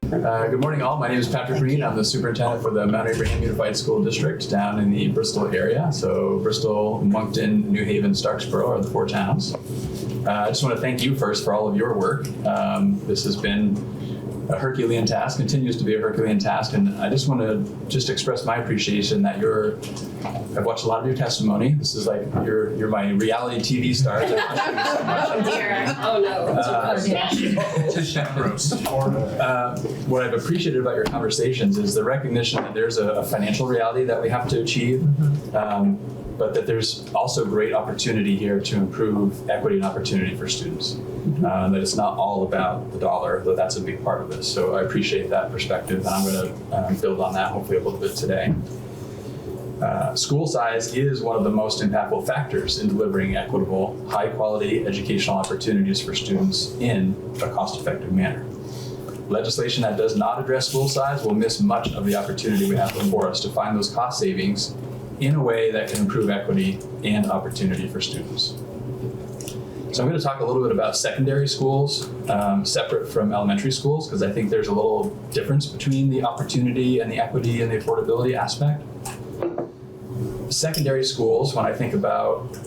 Good morning, all. My name is Patrick Green. I'm the superintendent for the Mount Abraham Unified School District down in the Bristol area. So Bristol, Moncton, New Haven, Starksboro are the four towns. I just want to thank you first for all of your work. This has been a Herculean task, continues to be a Herculean task, and I just want to express my appreciation that I've watched a lot of your testimony. This is like you're my reality TV star. Oh dear. Oh no. What I've appreciated about your conversations is the recognition that there's a financial reality that we have to achieve, but that there's also great opportunity here to improve equity and opportunity for students. That it's not all about the dollar, though that's a big part of this. So I appreciate that perspective, and I'm going to build on that hopefully a little bit today. School size is one of the most impactful factors in delivering equitable, high-quality educational opportunities for students in a cost-effective manner. Legislation that does not address school size will miss much of the opportunity we have before us to find those cost savings in a way that can improve equity and opportunity for students. So I'm going to talk a little bit about secondary schools, separate from elementary schools, because I think there's a little difference between the opportunity and the equity and the affordability aspect. Secondary schools, when I think about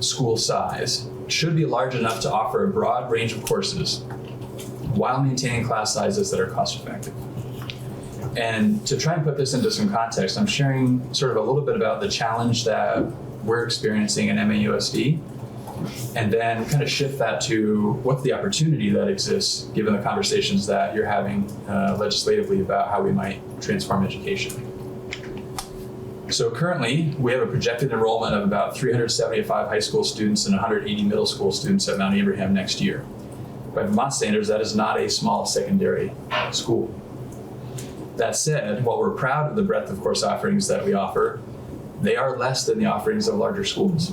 school size, should be large enough to offer a broad range of courses while maintaining class sizes that are cost effective. And to try and put this into some context, I'm sharing sort of a little bit about the challenge that we're experiencing in MAUSD, and then kind of shift that to what's the opportunity that exists given the conversations that you're having legislatively about how we might transform education. So currently, we have a projected enrollment of about 375 high school students and 180 middle school students at Mount Abraham next year. By Vermont standards, that is not a small secondary school. That said, while we're proud of the breadth of course offerings that we offer, they are less than the offerings of larger schools.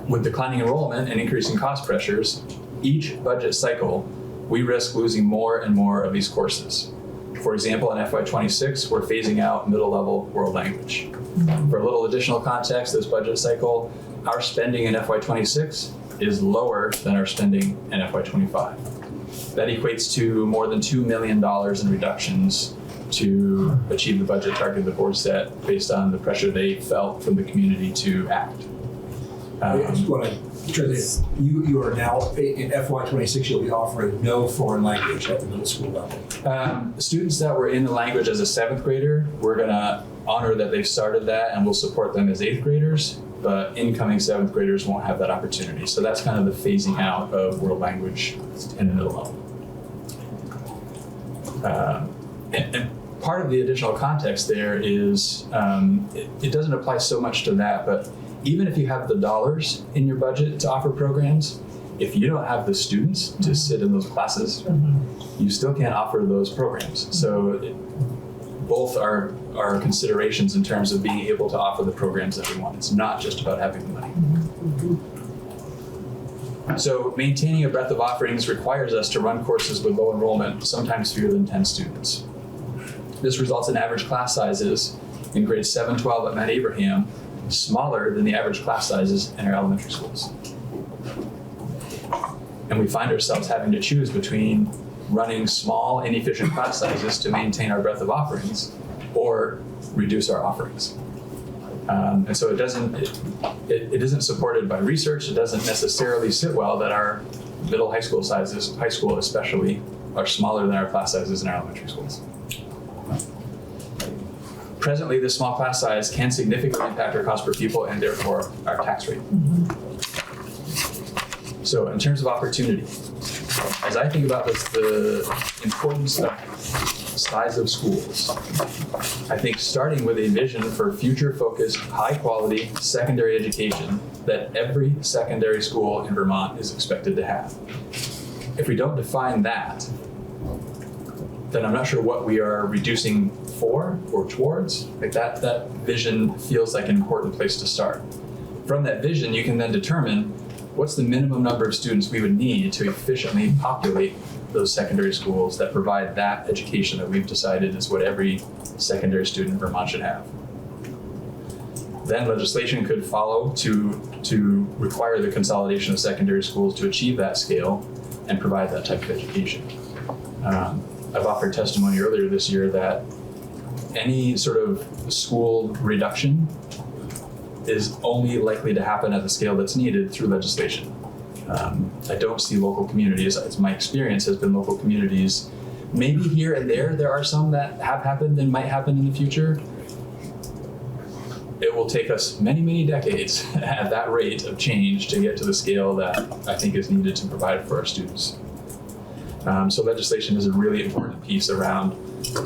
With declining enrollment and increasing cost pressures, each budget cycle, we risk losing more and more of these courses. For example, in FY26, we're phasing out middle-level world language. For a little additional context, this budget cycle, our spending in FY26 is lower than our spending in FY25. That equates to more than $2 million in reductions to achieve the budget target the board set based on the pressure they felt from the community to act. I just want to translate. You are now in FY26. You'll be offering no foreign language at the middle school level. Students that were in the language as a 7th grader, we're going to honor that they've started that, and we'll support them as 8th graders. But incoming 7th graders won't have that opportunity. So that's kind of the phasing out of world language in the middle level. And part of the additional context there is it doesn't apply so much to that, but even if you have the dollars in your budget to offer programs, if you don't have the students to sit in those classes, you still can't offer those programs. So both are considerations in terms of being able to offer the programs that we want. It's not just about having the money. So maintaining a breadth of offerings requires us to run courses with low enrollment, sometimes fewer than 10 students. This results in average class sizes in grades 7-12 at Mount Abraham smaller than the average class sizes in our elementary schools. And we find ourselves having to choose between running small, inefficient class sizes to maintain our breadth of offerings or reduce our offerings. And so it isn't supported by research. It doesn't necessarily sit well that our middle high school sizes, high school especially, are smaller than our class sizes in our elementary schools. Presently, this small class size can significantly impact our cost per pupil and therefore our tax rate. So in terms of opportunity, as I think about this, the importance of size of schools, I think starting with a vision for future-focused, high-quality secondary education that every secondary school in Vermont is expected to have. If we don't define that, then I'm not sure what we are reducing for or towards. Like that vision feels like an important place to start. From that vision, you can then determine what's the minimum number of students we would need to efficiently populate those secondary schools that provide that education that we've decided is what every secondary student in Vermont should have. Then legislation could follow to require the consolidation of secondary schools to achieve that scale and provide that type of education. I've offered testimony earlier this year that any sort of school reduction is only likely to happen at the scale that's needed through legislation. I don't see local communities, as my experience has been local communities, maybe here and there are some that have happened and might happen in the future. It will take us many, many decades at that rate of change to get to the scale that I think is needed to provide for our students. So legislation is a really important piece around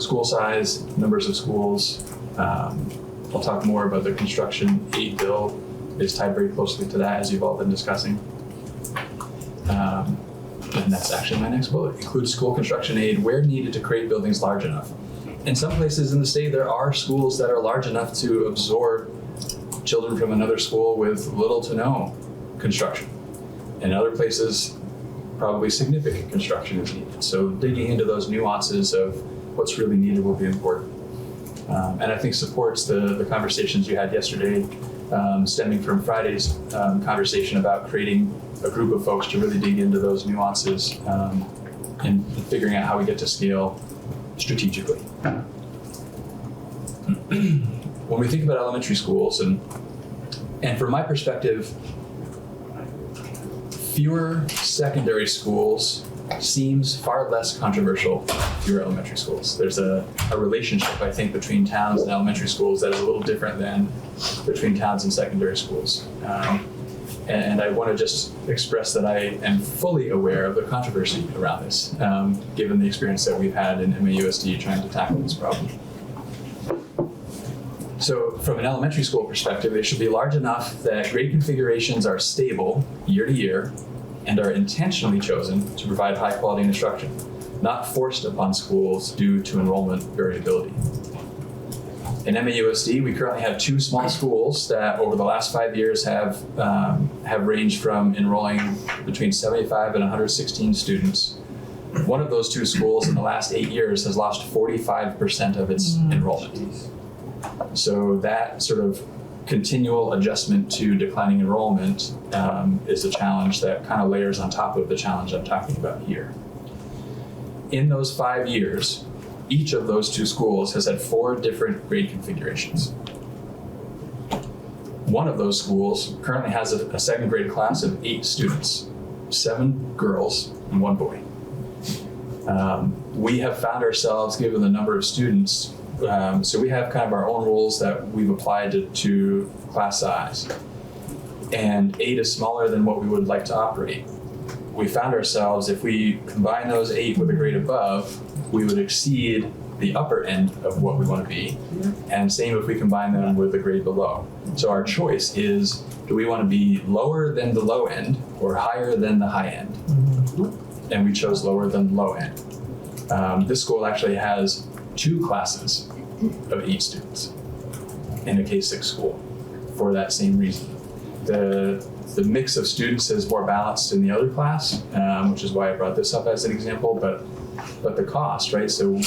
school size, numbers of schools. I'll talk more about the construction aid bill. It's tied very closely to that, as you've all been discussing. And that's actually my next bullet. Include school construction aid where needed to create buildings large enough. In some places in the state, there are schools that are large enough to absorb children from another school with little to no construction. In other places, probably significant construction is needed. So digging into those nuances of what's really needed will be important. And I think supports the conversations you had yesterday, stemming from Friday's conversation about creating a group of folks to really dig into those nuances and figuring out how we get to scale strategically. When we think about elementary schools, and from my perspective, fewer secondary schools seems far less controversial than fewer elementary schools. There's a relationship, I think, between towns and elementary schools that is a little different than between towns and secondary schools. And I want to just express that I am fully aware of the controversy around this, given the experience that we've had in MAUSD trying to tackle this problem. So from an elementary school perspective, they should be large enough that grade configurations are stable year to year and are intentionally chosen to provide high quality instruction, not forced upon schools due to enrollment variability. In MAUSD, we currently have 2 small schools that over the last 5 years have ranged from enrolling between 75 and 116 students. One of those 2 schools in the last 8 years has lost 45% of its enrollment. So that sort of continual adjustment to declining enrollment is a challenge that kind of layers on top of the challenge I'm talking about here. In those 5 years, each of those 2 schools has had 4 different grade configurations. One of those schools currently has a 2nd grade class of 8 students, 7 girls and 1 boy. We have found ourselves, given the number of students, so we have kind of our own rules that we've applied to class size. And 8 is smaller than what we would like to operate. We found ourselves, if we combine those 8 with a grade above, we would exceed the upper end of what we want to be. And same if we combine them with the grade below. So our choice is, do we want to be lower than the low end or higher than the high end? And we chose lower than the low end. This school actually has 2 classes of 8 students in a K-6 school for that same reason. The mix of students is more balanced in the other class, which is why I brought this up as an example, but the cost, right? So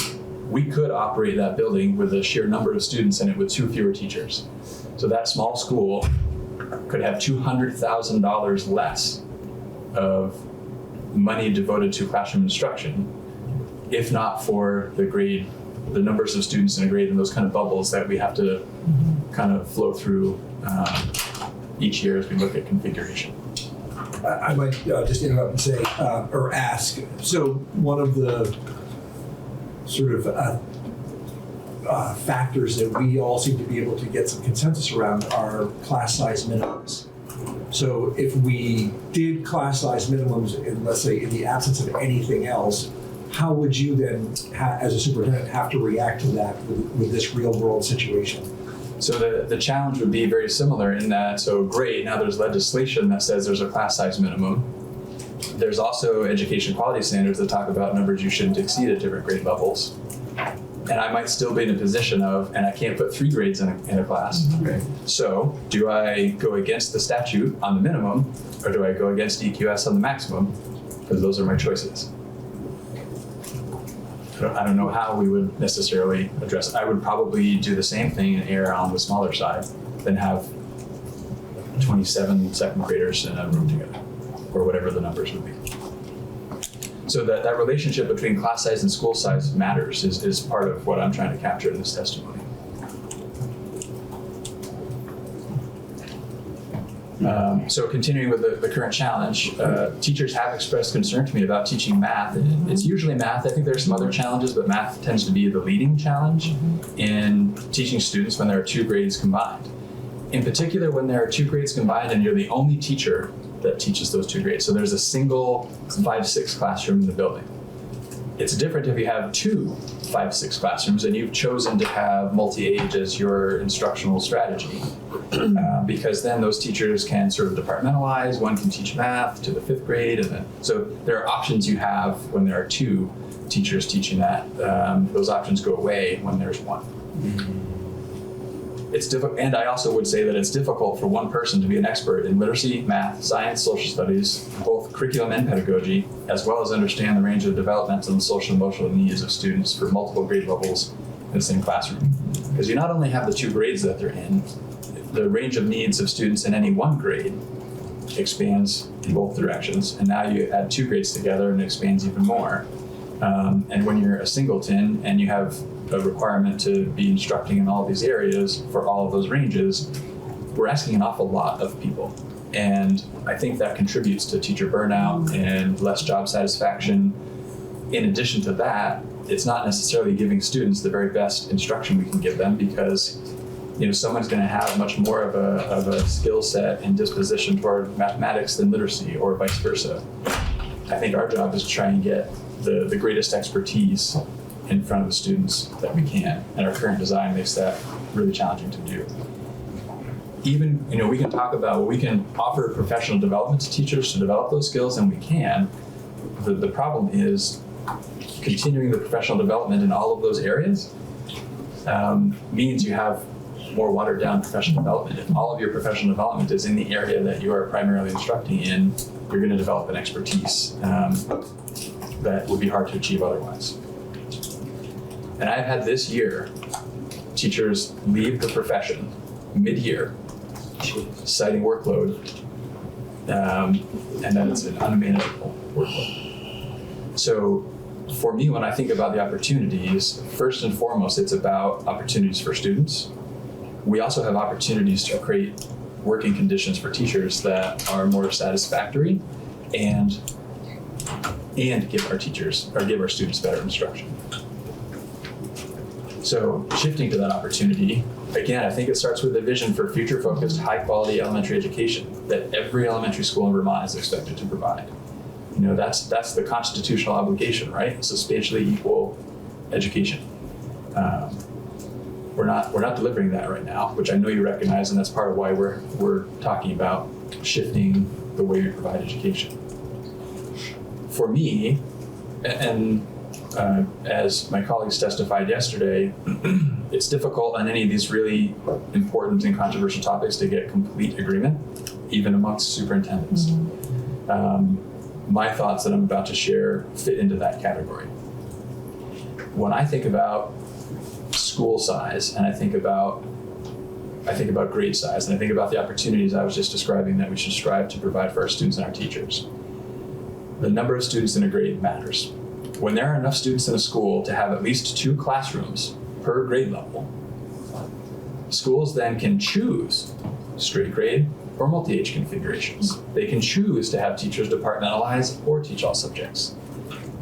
we could operate that building with a sheer number of students in it with 2 fewer teachers. So that small school could have $200,000 less of money devoted to classroom instruction, if not for the numbers of students in a grade and those kind of bubbles that we have to kind of flow through each year as we look at configuration. I might just interrupt and say, or ask, so one of the sort of factors that we all seem to be able to get some consensus around are class size minimums. So if we did class size minimums, in, let's say in the absence of anything else, how would you then, as a superintendent, have to react to that with this real world situation? So the challenge would be very similar in that, so great, now there's legislation that says there's a class size minimum. There's also education quality standards that talk about numbers you shouldn't exceed at different grade levels. And I might still be in a position of, and I can't put 3 grades in a class. Okay. So do I go against the statute on the minimum, or do I go against EQS on the maximum? Because those are my choices. I don't know how we would necessarily address it. I would probably do the same thing and err on the smaller side than have 27 second graders in a room together, or whatever the numbers would be. So that relationship between class size and school size matters is part of what I'm trying to capture in this testimony. So continuing with the current challenge, teachers have expressed concern to me about teaching math. It's usually math. I think there's some other challenges, but math tends to be the leading challenge in teaching students when there are 2 grades combined. In particular, when there are 2 grades combined and you're the only teacher that teaches those 2 grades. So there's a single 5-6 classroom in the building. It's different if you have 2 5-6 classrooms and you've chosen to have multi-age as your instructional strategy. Because then those teachers can sort of departmentalize. One can teach math to the 5th grade, and then so there are options you have when there are 2 teachers teaching that. Those options go away when there's 1. It's difficult, and I also would say that it's difficult for one person to be an expert in literacy, math, science, social studies, both curriculum and pedagogy, as well as understand the range of developmental and social and emotional needs of students for multiple grade levels in the same classroom. Because you not only have the 2 grades that they're in, the range of needs of students in any one grade expands in both directions, and now you add 2 grades together and it expands even more. And when you're a singleton and you have a requirement to be instructing in all of these areas for all of those ranges, we're asking an awful lot of people. And I think that contributes to teacher burnout and less job satisfaction. In addition to that, it's not necessarily giving students the very best instruction we can give them, because someone's going to have much more of a skill set and disposition toward mathematics than literacy, or vice versa. I think our job is to try and get the greatest expertise in front of the students that we can, and our current design makes that really challenging to do. Even, we can talk about, we can offer professional development to teachers to develop those skills, and we can. The problem is continuing the professional development in all of those areas means you have more watered down professional development. If all of your professional development is in the area that you are primarily instructing in, you're going to develop an expertise that would be hard to achieve otherwise. And I've had this year teachers leave the profession mid-year, citing workload, and that it's an unmanageable workload. So for me, when I think about the opportunities, first and foremost, it's about opportunities for students. We also have opportunities to create working conditions for teachers that are more satisfactory and give our students better instruction. So shifting to that opportunity, again, I think it starts with a vision for future-focused, high-quality elementary education that every elementary school in Vermont is expected to provide. That's the constitutional obligation, right? Substantially equal education. We're not delivering that right now, which I know you recognize, and that's part of why we're talking about shifting the way we provide education. For me, and as my colleagues testified yesterday, it's difficult on any of these really important and controversial topics to get complete agreement, even amongst superintendents. My thoughts that I'm about to share fit into that category. When I think about school size, and I think about grade size, and I think about the opportunities I was just describing that we should strive to provide for our students and our teachers, the number of students in a grade matters. When there are enough students in a school to have at least 2 classrooms per grade level, schools then can choose straight grade or multi-age configurations. They can choose to have teachers departmentalize or teach all subjects.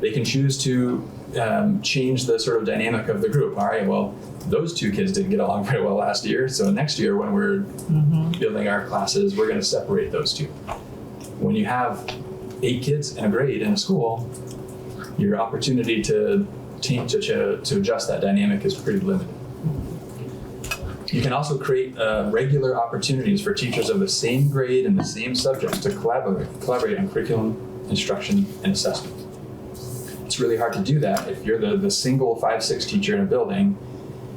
They can choose to change the sort of dynamic of the group. All right, well, those 2 kids didn't get along very well last year, so next year when we're building our classes, we're going to separate those 2. When you have 8 kids in a grade in a school, your opportunity to adjust that dynamic is pretty limited. You can also create regular opportunities for teachers of the same grade and the same subjects to collaborate on curriculum, instruction, and assessment. It's really hard to do that if you're the single 5-6 teacher in a building.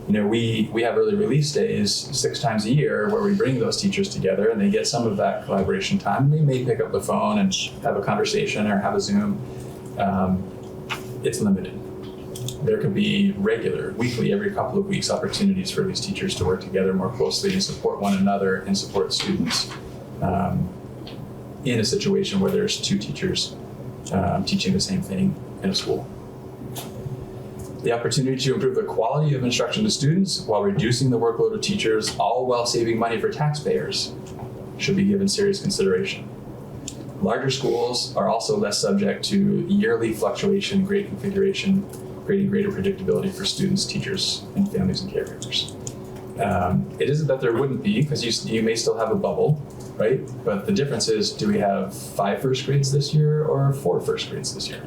We have early release days 6 times a year where we bring those teachers together and they get some of that collaboration time. They may pick up the phone and have a conversation or have a Zoom. It's limited. There could be regular, weekly, every couple of weeks opportunities for these teachers to work together more closely and support one another and support students in a situation where there's 2 teachers teaching the same thing in a school. The opportunity to improve the quality of instruction to students while reducing the workload of teachers, all while saving money for taxpayers, should be given serious consideration. Larger schools are also less subject to yearly fluctuation, grade configuration, creating greater predictability for students, teachers, and families and caregivers. It isn't that there wouldn't be, because you may still have a bubble, right? But the difference is, do we have 5 first grades this year or 4 first grades this year?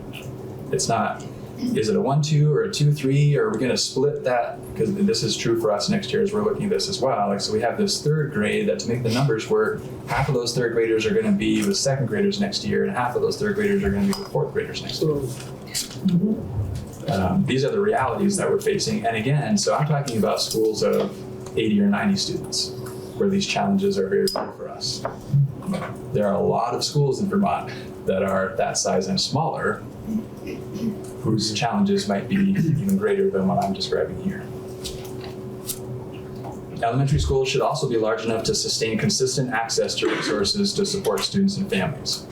It's not, is it a 1-2 or a 2-3, or are we going to split that? Because this is true for us next year as we're looking at this as well. Like, so we have this 3rd grade that, to make the numbers work, half of those 3rd graders are going to be with 2nd graders next year, and half of those 3rd graders are going to be with 4th graders next year. These are the realities that we're facing. And again, so I'm talking about schools of 80 or 90 students, where these challenges are very real for us. There are a lot of schools in Vermont that are that size and smaller, whose challenges might be even greater than what I'm describing here. Elementary schools should also be large enough to sustain consistent access to resources to support students and families.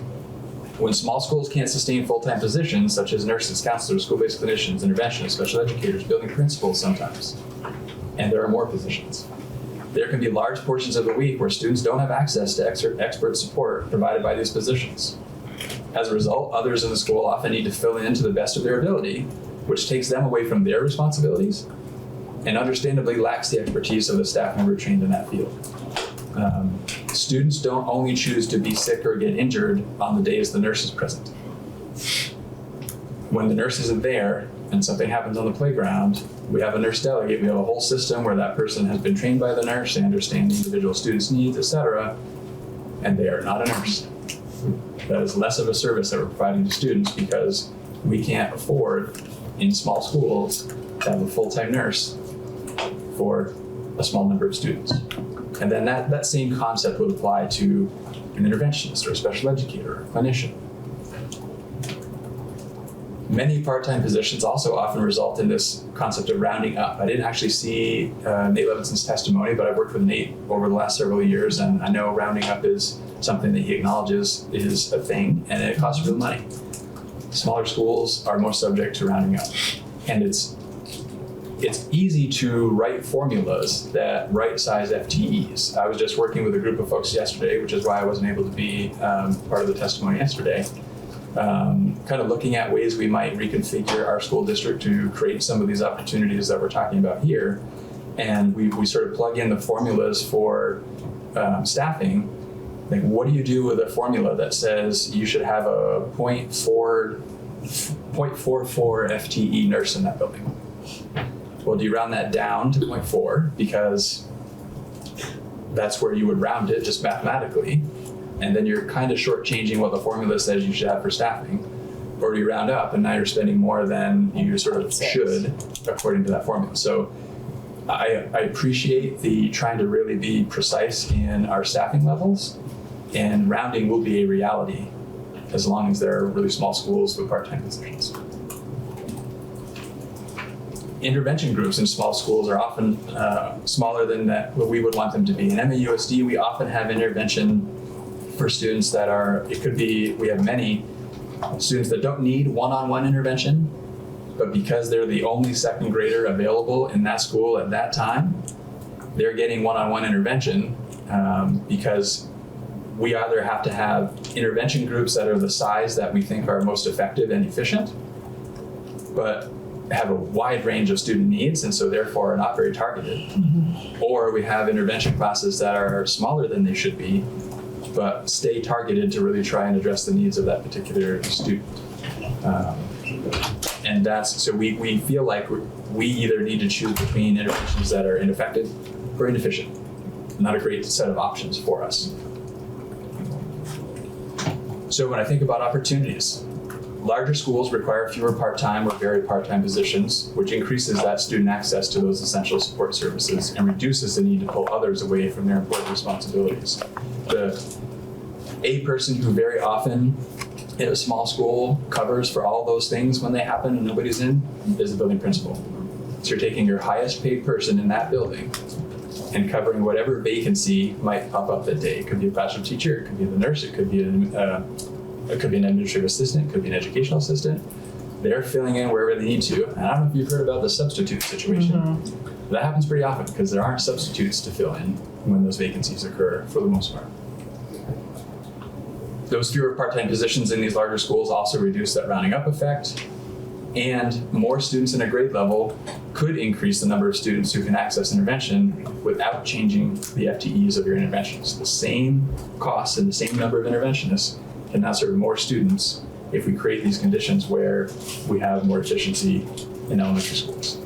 When small schools can't sustain full-time positions, such as nurses, counselors, school-based clinicians, interventionists, special educators, building principals sometimes, and there are more positions, there can be large portions of the week where students don't have access to expert support provided by these positions. As a result, others in the school often need to fill in to the best of their ability, which takes them away from their responsibilities and understandably lacks the expertise of the staff member trained in that field. Students don't only choose to be sick or get injured on the days the nurse is present. When the nurse isn't there and something happens on the playground, we have a nurse delegate. We have a whole system where that person has been trained by the nurse, they understand the individual student's needs, etc., and they are not a nurse. That is less of a service that we're providing to students because we can't afford, in small schools, to have a full-time nurse for a small number of students. And then that same concept would apply to an interventionist or a special educator or a clinician. Many part-time positions also often result in this concept of rounding up. I didn't actually see Nate Levinson's testimony, but I've worked with Nate over the last several years, and I know rounding up is something that he acknowledges is a thing, and it costs real money. Smaller schools are more subject to rounding up. And it's easy to write formulas that right-size FTEs. I was just working with a group of folks yesterday, which is why I wasn't able to be part of the testimony yesterday, kind of looking at ways we might reconfigure our school district to create some of these opportunities that we're talking about here. And we sort of plug in the formulas for staffing. Like, what do you do with a formula that says you should have a 0.44 FTE nurse in that building? Well, do you round that down to 0.4 because that's where you would round it just mathematically, and then you're kind of shortchanging what the formula says you should have for staffing? Or do you round up and now you're spending more than you sort of should according to that formula? So I appreciate the trying to really be precise in our staffing levels, and rounding will be a reality as long as there are really small schools with part-time positions. Intervention groups in small schools are often smaller than what we would want them to be. In MAUSD, we often have intervention for students that are, it could be, we have many students that don't need one-on-one intervention, but because they're the only 2nd grader available in that school at that time, they're getting one-on-one intervention because we either have to have intervention groups that are the size that we think are most effective and efficient, but have a wide range of student needs and so therefore are not very targeted. Mm-hmm. Or we have intervention classes that are smaller than they should be, but stay targeted to really try and address the needs of that particular student. And that's, so we feel like we either need to choose between interventions that are ineffective or inefficient. Not a great set of options for us. So when I think about opportunities, larger schools require fewer part-time or very part-time positions, which increases that student access to those essential support services and reduces the need to pull others away from their important responsibilities. A person who very often in a small school covers for all those things when they happen and nobody's in is the building principal. So you're taking your highest paid person in that building and covering whatever vacancy might pop up that day. It could be a classroom teacher, it could be the nurse, it could be it could be an administrative assistant, could be an educational assistant. They're filling in wherever they need to. And I don't know if you've heard about the substitute situation. That happens pretty often because there aren't substitutes to fill in when those vacancies occur for the most part. Those fewer part-time positions in these larger schools also reduce that rounding up effect. And more students in a grade level could increase the number of students who can access intervention without changing the FTEs of your interventions. The same costs and the same number of interventionists can now serve more students if we create these conditions where we have more efficiency in elementary schools.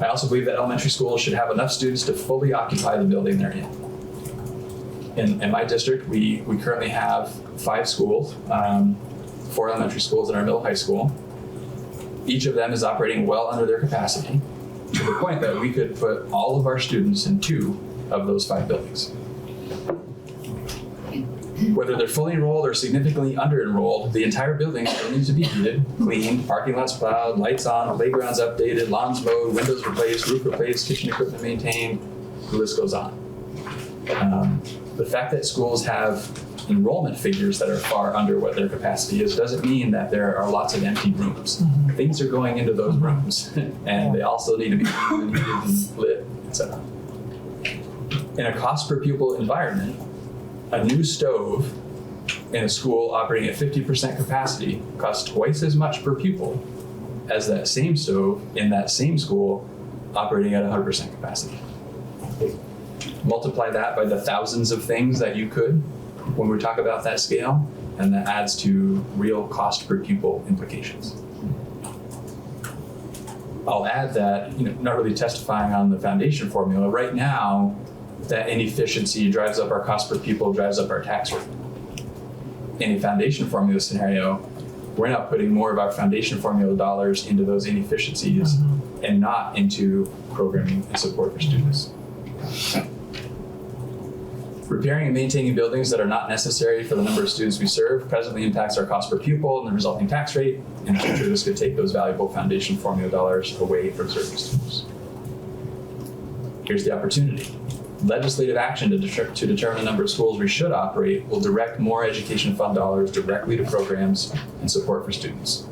I also believe that elementary schools should have enough students to fully occupy the building they're in. In my district, we currently have 5 schools, 4 elementary schools and our middle high school. Each of them is operating well under their capacity to the point that we could put all of our students in 2 of those 5 buildings. Whether they're fully enrolled or significantly under-enrolled, the entire building still needs to be heated, cleaned, parking lots plowed, lights on, playgrounds updated, lawns mowed, windows replaced, roof replaced, kitchen equipment maintained, the list goes on. The fact that schools have enrollment figures that are far under what their capacity is doesn't mean that there are lots of empty rooms. Things are going into those rooms, and they also need to be cleaned and heated and lit, etc. In a cost per pupil environment, a new stove in a school operating at 50% capacity costs twice as much per pupil as that same stove in that same school operating at 100% capacity. Multiply that by the thousands of things that you could when we talk about that scale, and that adds to real cost per pupil implications. I'll add that, not really testifying on the foundation formula, right now, that inefficiency drives up our cost per pupil, drives up our tax rate. In a foundation formula scenario, we're now putting more of our foundation formula dollars into those inefficiencies and not into programming and support for students. Repairing and maintaining buildings that are not necessary for the number of students we serve presently impacts our cost per pupil and the resulting tax rate. In the future, this could take those valuable foundation formula dollars away from serving students. Here's the opportunity. Legislative action to determine the number of schools we should operate will direct more education fund dollars directly to programs and support for students.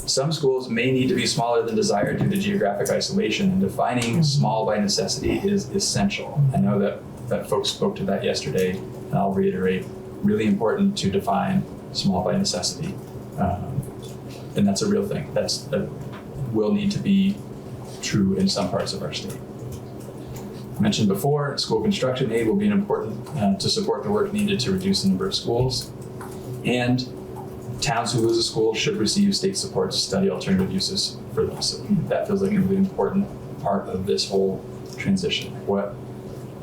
Some schools may need to be smaller than desired due to geographic isolation, and defining small by necessity is essential. I know that folks spoke to that yesterday, and I'll reiterate, really important to define small by necessity. And that's a real thing. That will need to be true in some parts of our state. I mentioned before, school construction aid will be important to support the work needed to reduce the number of schools. And towns who lose a school should receive state support to study alternative uses for them. So that feels like a really important part of this whole transition.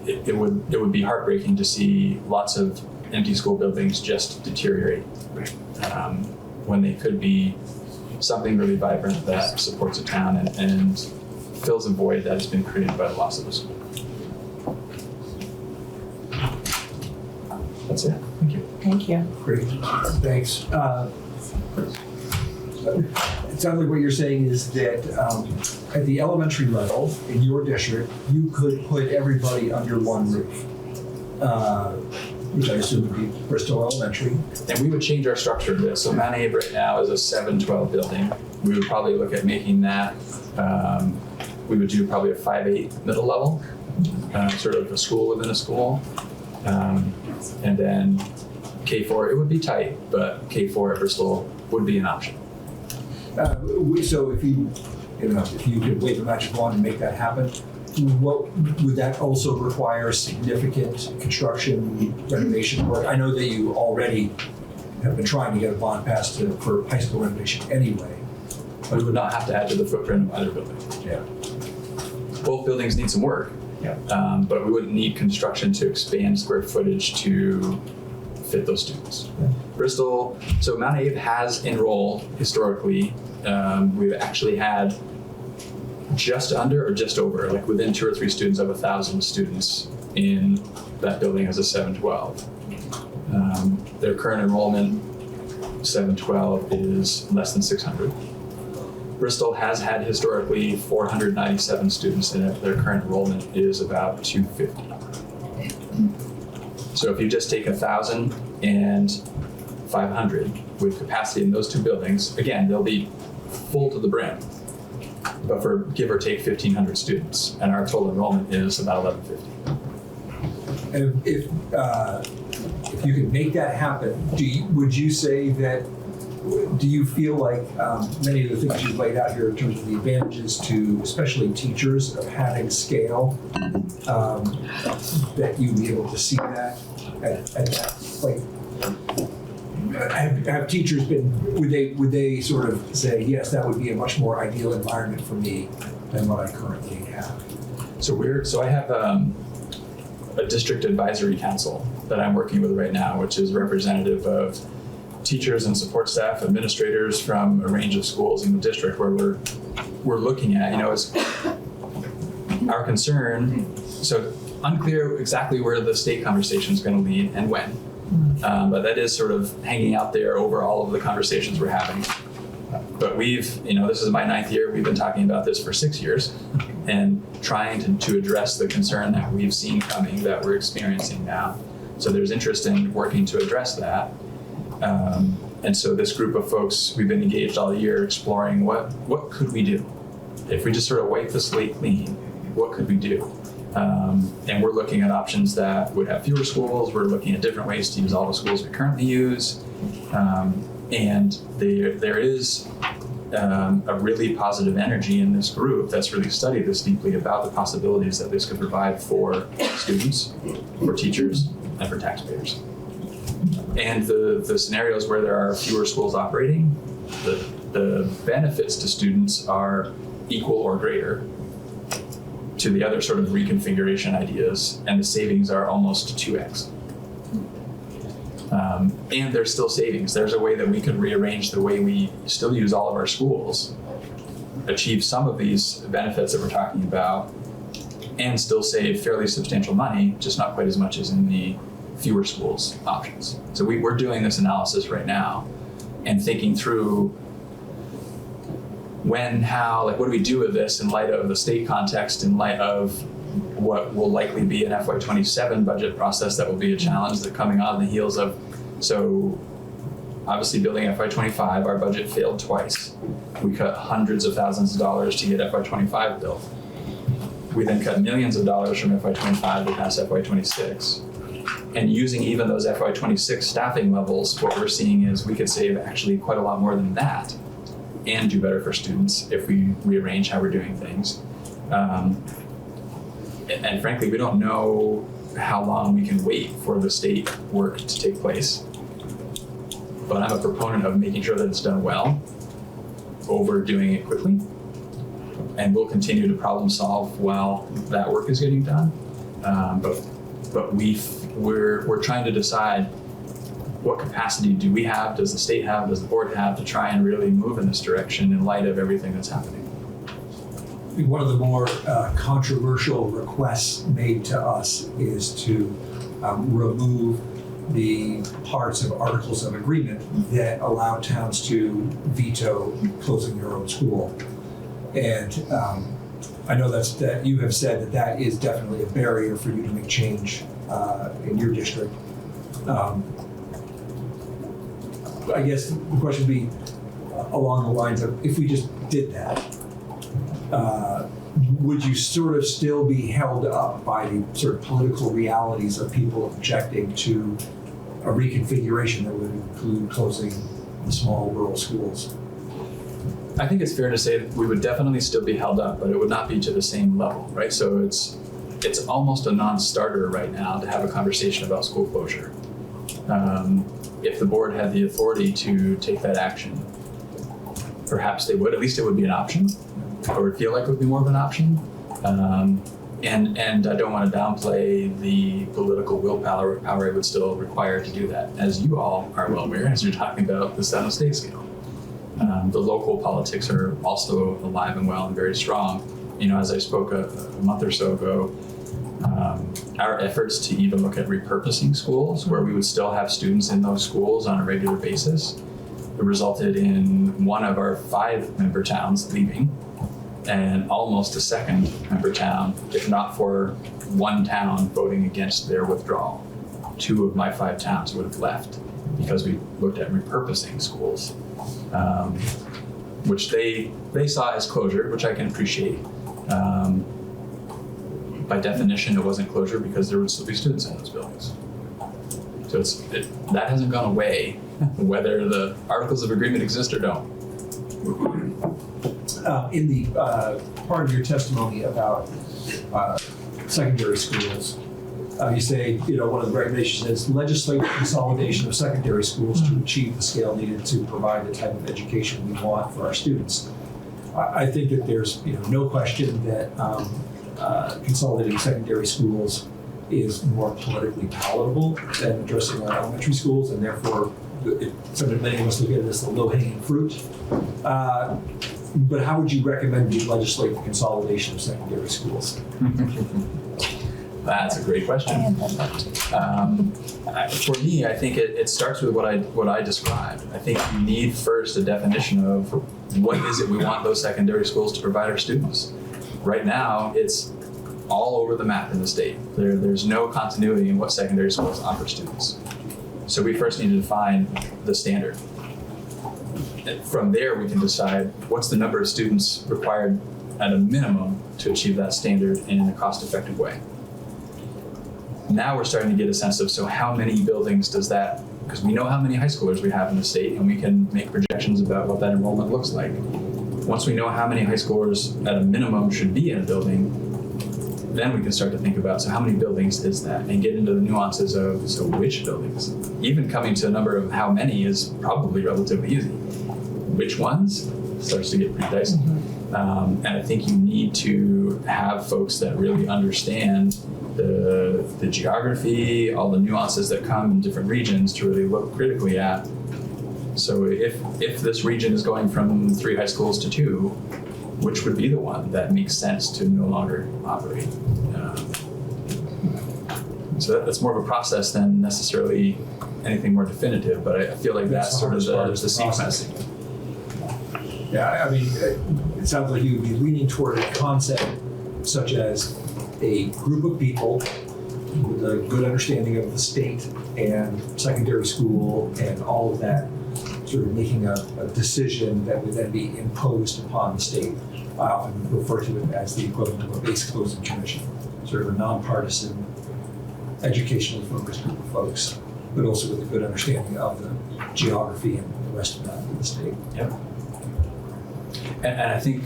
It would be heartbreaking to see lots of empty school buildings just deteriorate when they could be something really vibrant that supports a town and fills a void that has been created by the loss of a school. That's it. Thank you. Thank you. Great, thanks. It sounds like what you're saying is that at the elementary level in your district, you could put everybody under one roof, which I assume would be Bristol Elementary. And we would change our structure a bit. So Mount Abe right now is a 7-12 building. We would probably look at making that, we would do probably a 5-8 middle level, sort of a school within a school. And then K4, it would be tight, but K4 at Bristol would be an option. So if you could wave a magic wand and make that happen, what would that also require significant construction renovation work? I know that you already have been trying to get a bond passed for high school renovation anyway. But we would not have to add to the footprint of either building. Yeah. Both buildings need some work, but we wouldn't need construction to expand square footage to fit those students. Yeah. Bristol, so Mount Abe has enrolled historically. We've actually had just under or just over, like within 2 or 3 students of 1,000 students in that building as a 712. Their current enrollment, 712, is less than 600. Bristol has had historically 497 students in it. Their current enrollment is about 250. So if you just take 1,000 and 500 with capacity in those two buildings. Again, they'll be full to the brim, but for give or take 1,500 students, and our total enrollment is about 1,150. And if you could make that happen, would you say that, do you feel like many of the things you've laid out here in terms of the advantages to especially teachers of having scale, that you'd be able to see that at that, like, have teachers been, would they sort of say, yes, that would be a much more ideal environment for me than what I currently have? So I have a district advisory council that I'm working with right now, which is representative of teachers and support staff, administrators from a range of schools in the district, where we're looking at, it's our concern. So unclear exactly where the state conversation is going to lead and when, but that is sort of hanging out there over all of the conversations we're having. But this is my 9th year. We've been talking about this for 6 years and trying to address the concern that we've seen coming, that we're experiencing now. So there's interest in working to address that. And so this group of folks, we've been engaged all year exploring what could we do? If we just sort of wipe the slate clean, what could we do? And we're looking at options that would have fewer schools. We're looking at different ways to use all the schools we currently use. And there is a really positive energy in this group that's really studied this deeply about the possibilities that this could provide for students, for teachers, and for taxpayers. And the scenarios where there are fewer schools operating, the benefits to students are equal or greater to the other sort of reconfiguration ideas, and the savings are almost 2x. And there's still savings. There's a way that we could rearrange the way we still use all of our schools, achieve some of these benefits that we're talking about, and still save fairly substantial money, just not quite as much as in the fewer schools options. So we're doing this analysis right now and thinking through when, how, what do we do with this in light of the state context, in light of what will likely be an FY27 budget process that will be a challenge that coming on the heels of. So obviously building FY25, our budget failed twice. We cut hundreds of thousands of dollars to get FY25 built. We then cut millions of dollars from FY25 to pass FY26. And using even those FY26 staffing levels, what we're seeing is we could save actually quite a lot more than that and do better for students if we rearrange how we're doing things. And frankly, we don't know how long we can wait for the state work to take place. But I'm a proponent of making sure that it's done well over doing it quickly. And we'll continue to problem solve while that work is getting done. But we're trying to decide what capacity do we have, does the state have, does the board have, to try and really move in this direction in light of everything that's happening. One of the more controversial requests made to us is to remove the parts of articles of agreement that allow towns to veto closing their own school. And I know that you have said that is definitely a barrier for you to make change in your district. I guess the question would be along the lines of, if we just did that, would you sort of still be held up by the sort of political realities of people objecting to a reconfiguration that would include closing the small rural schools? I think it's fair to say that we would definitely still be held up, but it would not be to the same level, right? So it's almost a non-starter right now to have a conversation about school closure. If the board had the authority to take that action, perhaps they would. At least it would be an option, or would feel like it would be more of an option. And I don't want to downplay the political willpower it would still require to do that, as you all are well aware, as you're talking about this on a state scale. The local politics are also alive and well and very strong. As I spoke a month or so ago, our efforts to even look at repurposing schools where we would still have students in those schools on a regular basis resulted in one of our 5 member towns leaving and almost a second member town, if not for one town, voting against their withdrawal. 2 of my 5 towns would have left because we looked at repurposing schools, which they saw as closure, which I can appreciate. By definition, it wasn't closure because there would still be students in those buildings. So that hasn't gone away, whether the articles of agreement exist or don't. In the part of your testimony about secondary schools, you say, one of the regulations is legislate the consolidation of secondary schools to achieve the scale needed to provide the type of education we want for our students. I think that there's no question that consolidating secondary schools is more politically palatable than addressing our elementary schools, and therefore many of us look at it as the low-hanging fruit. But how would you recommend we legislate the consolidation of secondary schools? That's a great question. For me, I think it starts with what I described. I think you need first a definition of what is it we want those secondary schools to provide our students. Right now, it's all over the map in the state. There's no continuity in what secondary schools offer students. So we first need to define the standard. From there, we can decide what's the number of students required at a minimum to achieve that standard in a cost-effective way. Now we're starting to get a sense of, so how many buildings does that, because we know how many high schoolers we have in the state, and we can make projections about what that enrollment looks like. Once we know how many high schoolers at a minimum should be in a building, then we can start to think about, so how many buildings is that? And get into the nuances of, so which buildings? Even coming to a number of how many is probably relatively easy. Which ones starts to get pretty dicey. And I think you need to have folks that really understand the geography, all the nuances that come in different regions to really look critically at. So if this region is going from 3 high schools to 2, which would be the one that makes sense to no longer operate? So that's more of a process than necessarily anything more definitive, but I feel like that's sort of the sequence. Yeah, I mean, it sounds like you would be leaning toward a concept such as a group of people with a good understanding of the state and secondary school and all of that, sort of making a decision that would then be imposed upon the state. I often refer to it as the equivalent of a base closing commission, sort of a nonpartisan, educationally focused group of folks, but also with a good understanding of the geography and the rest of that of the state. Yep. And I think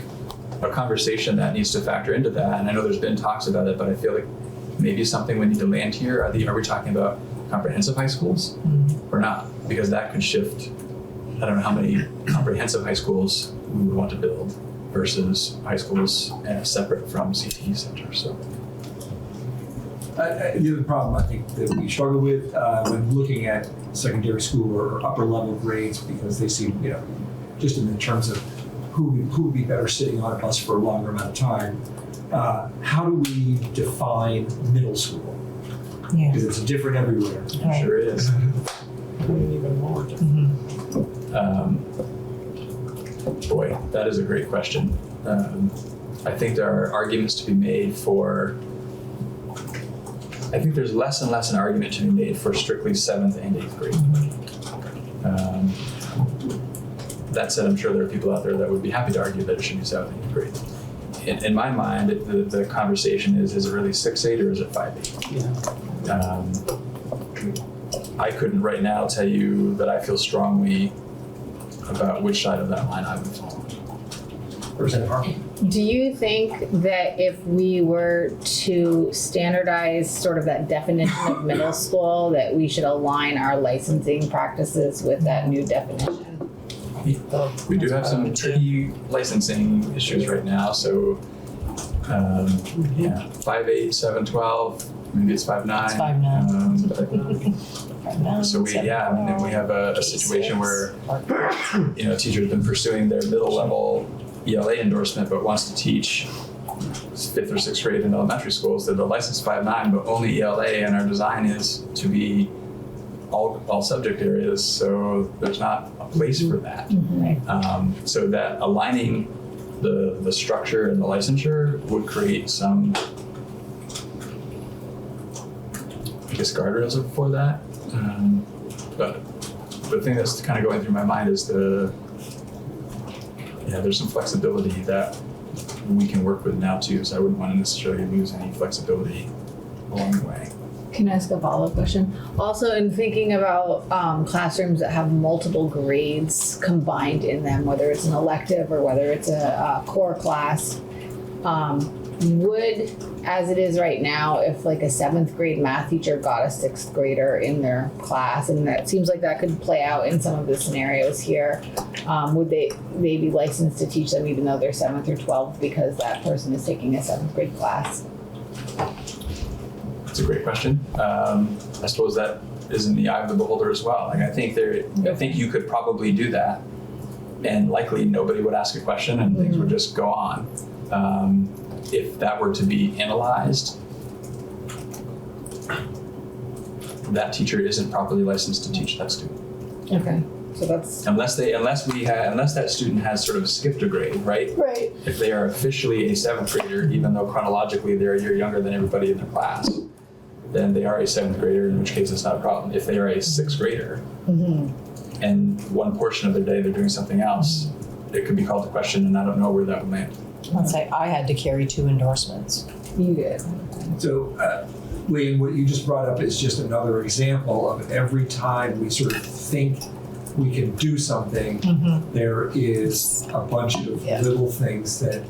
a conversation that needs to factor into that, and I know there's been talks about it, but I feel like maybe something we need to land here. Are we talking about comprehensive high schools or not? Because that could shift. I don't know how many comprehensive high schools we would want to build versus high schools separate from CTE centers. So. The other problem I think that we struggle with when looking at secondary school or upper level grades, because they seem, just in the terms of who would be better sitting on a bus for a longer amount of time, how do we define middle school? Yeah. Because it's different everywhere. Right. Sure is. Even more. Boy, that is a great question. I think there are arguments to be made for. I think there's less and less an argument to be made for strictly 7th and 8th grade. That said, I'm sure there are people out there that would be happy to argue that it should be 7th and 8th grade. In my mind, the conversation is it really 6-8 or is it 5-8? Yeah. I couldn't right now tell you that I feel strongly about which side of that line I would fall. Representative Harper? Do you think that if we were to standardize sort of that definition of middle school, that we should align our licensing practices with that new definition? We do have some tricky licensing issues right now, so 5-8, 7-12, maybe it's 5-9. It's 5-9. So we have a situation where a teacher's been pursuing their middle level ELA endorsement, but wants to teach 5th or 6th grade in elementary schools. They're the licensed 5-9, but only ELA, and our design is to be all subject areas. So there's not a place for that. So that aligning the structure and the licensure would create some weakest guardrails for that. But the thing that's kind of going through my mind is there's some flexibility that we can work with now too. So I wouldn't want to necessarily lose any flexibility along the way. Can I ask a follow-up question? Also, in thinking about classrooms that have multiple grades combined in them, whether it's an elective or whether it's a core class, would, as it is right now, if like a 7th grade math teacher got a 6th grader in their class, and that seems like that could play out in some of the scenarios here, would they be licensed to teach them even though they're 7th or 12th because that person is taking a 7th grade class? That's a great question. I suppose that is in the eye of the beholder as well. Like I think you could probably do that, and likely nobody would ask a question and things would just go on. If that were to be analyzed, that teacher isn't properly licensed to teach that student. Okay, so that's Unless that student has sort of skipped a grade, right? right. If they are officially a 7th grader, even though chronologically they're a year younger than everybody in their class, then they are a 7th grader, in which case it's not a problem. If they are a 6th grader and one portion of their day they're doing something else, it could be called to question, and I don't know where that would land. Let's say I had to carry 2 endorsements. You did. So, Lee, what you just brought up is just another example of every time we sort of think we can do something, there is a bunch of little things that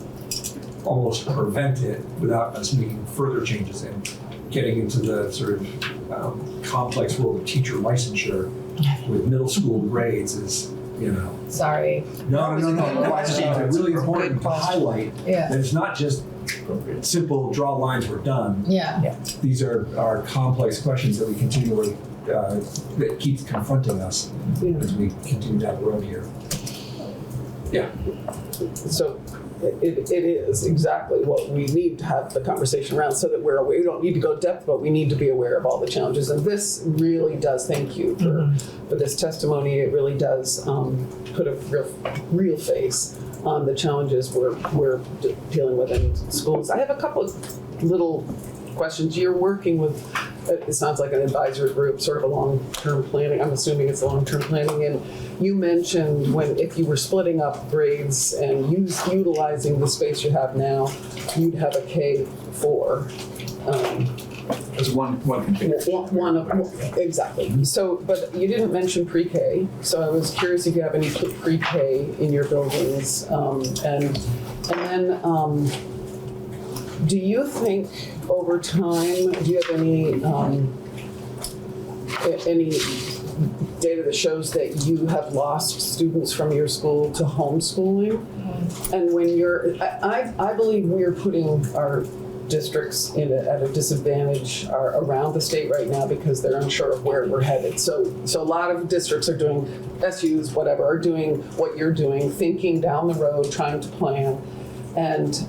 almost prevent it without us making further changes and getting into the sort of complex world of teacher licensure with middle school grades is, Sorry. No. It's really important to question. highlight that it's not just simple draw lines, we're done. Yeah. These are complex questions that we continually, that keeps confronting us as we continue down the road here. Yeah. So it is exactly what we need to have the conversation around so that we're aware. We don't need to go depth, but we need to be aware of all the challenges. And this really does, thank you for this testimony. It really does put a real face on the challenges we're dealing with in schools. I have a couple of little questions. You're working with, it sounds like an advisory group, sort of a long-term planning. I'm assuming it's long-term planning. And you mentioned if you were splitting up grades and utilizing the space you have now, you'd have a K4. There's one configuration. Exactly. So, but you didn't mention pre-K. So I was curious if you have any pre-K in your buildings, and then do you think over time, do you have any data that shows that you have lost students from your school to homeschooling? And when I believe we are putting our districts at a disadvantage around the state right now because they're unsure of where we're headed. So a lot of districts are doing, SUs, whatever, are doing what you're doing, thinking down the road, trying to plan, and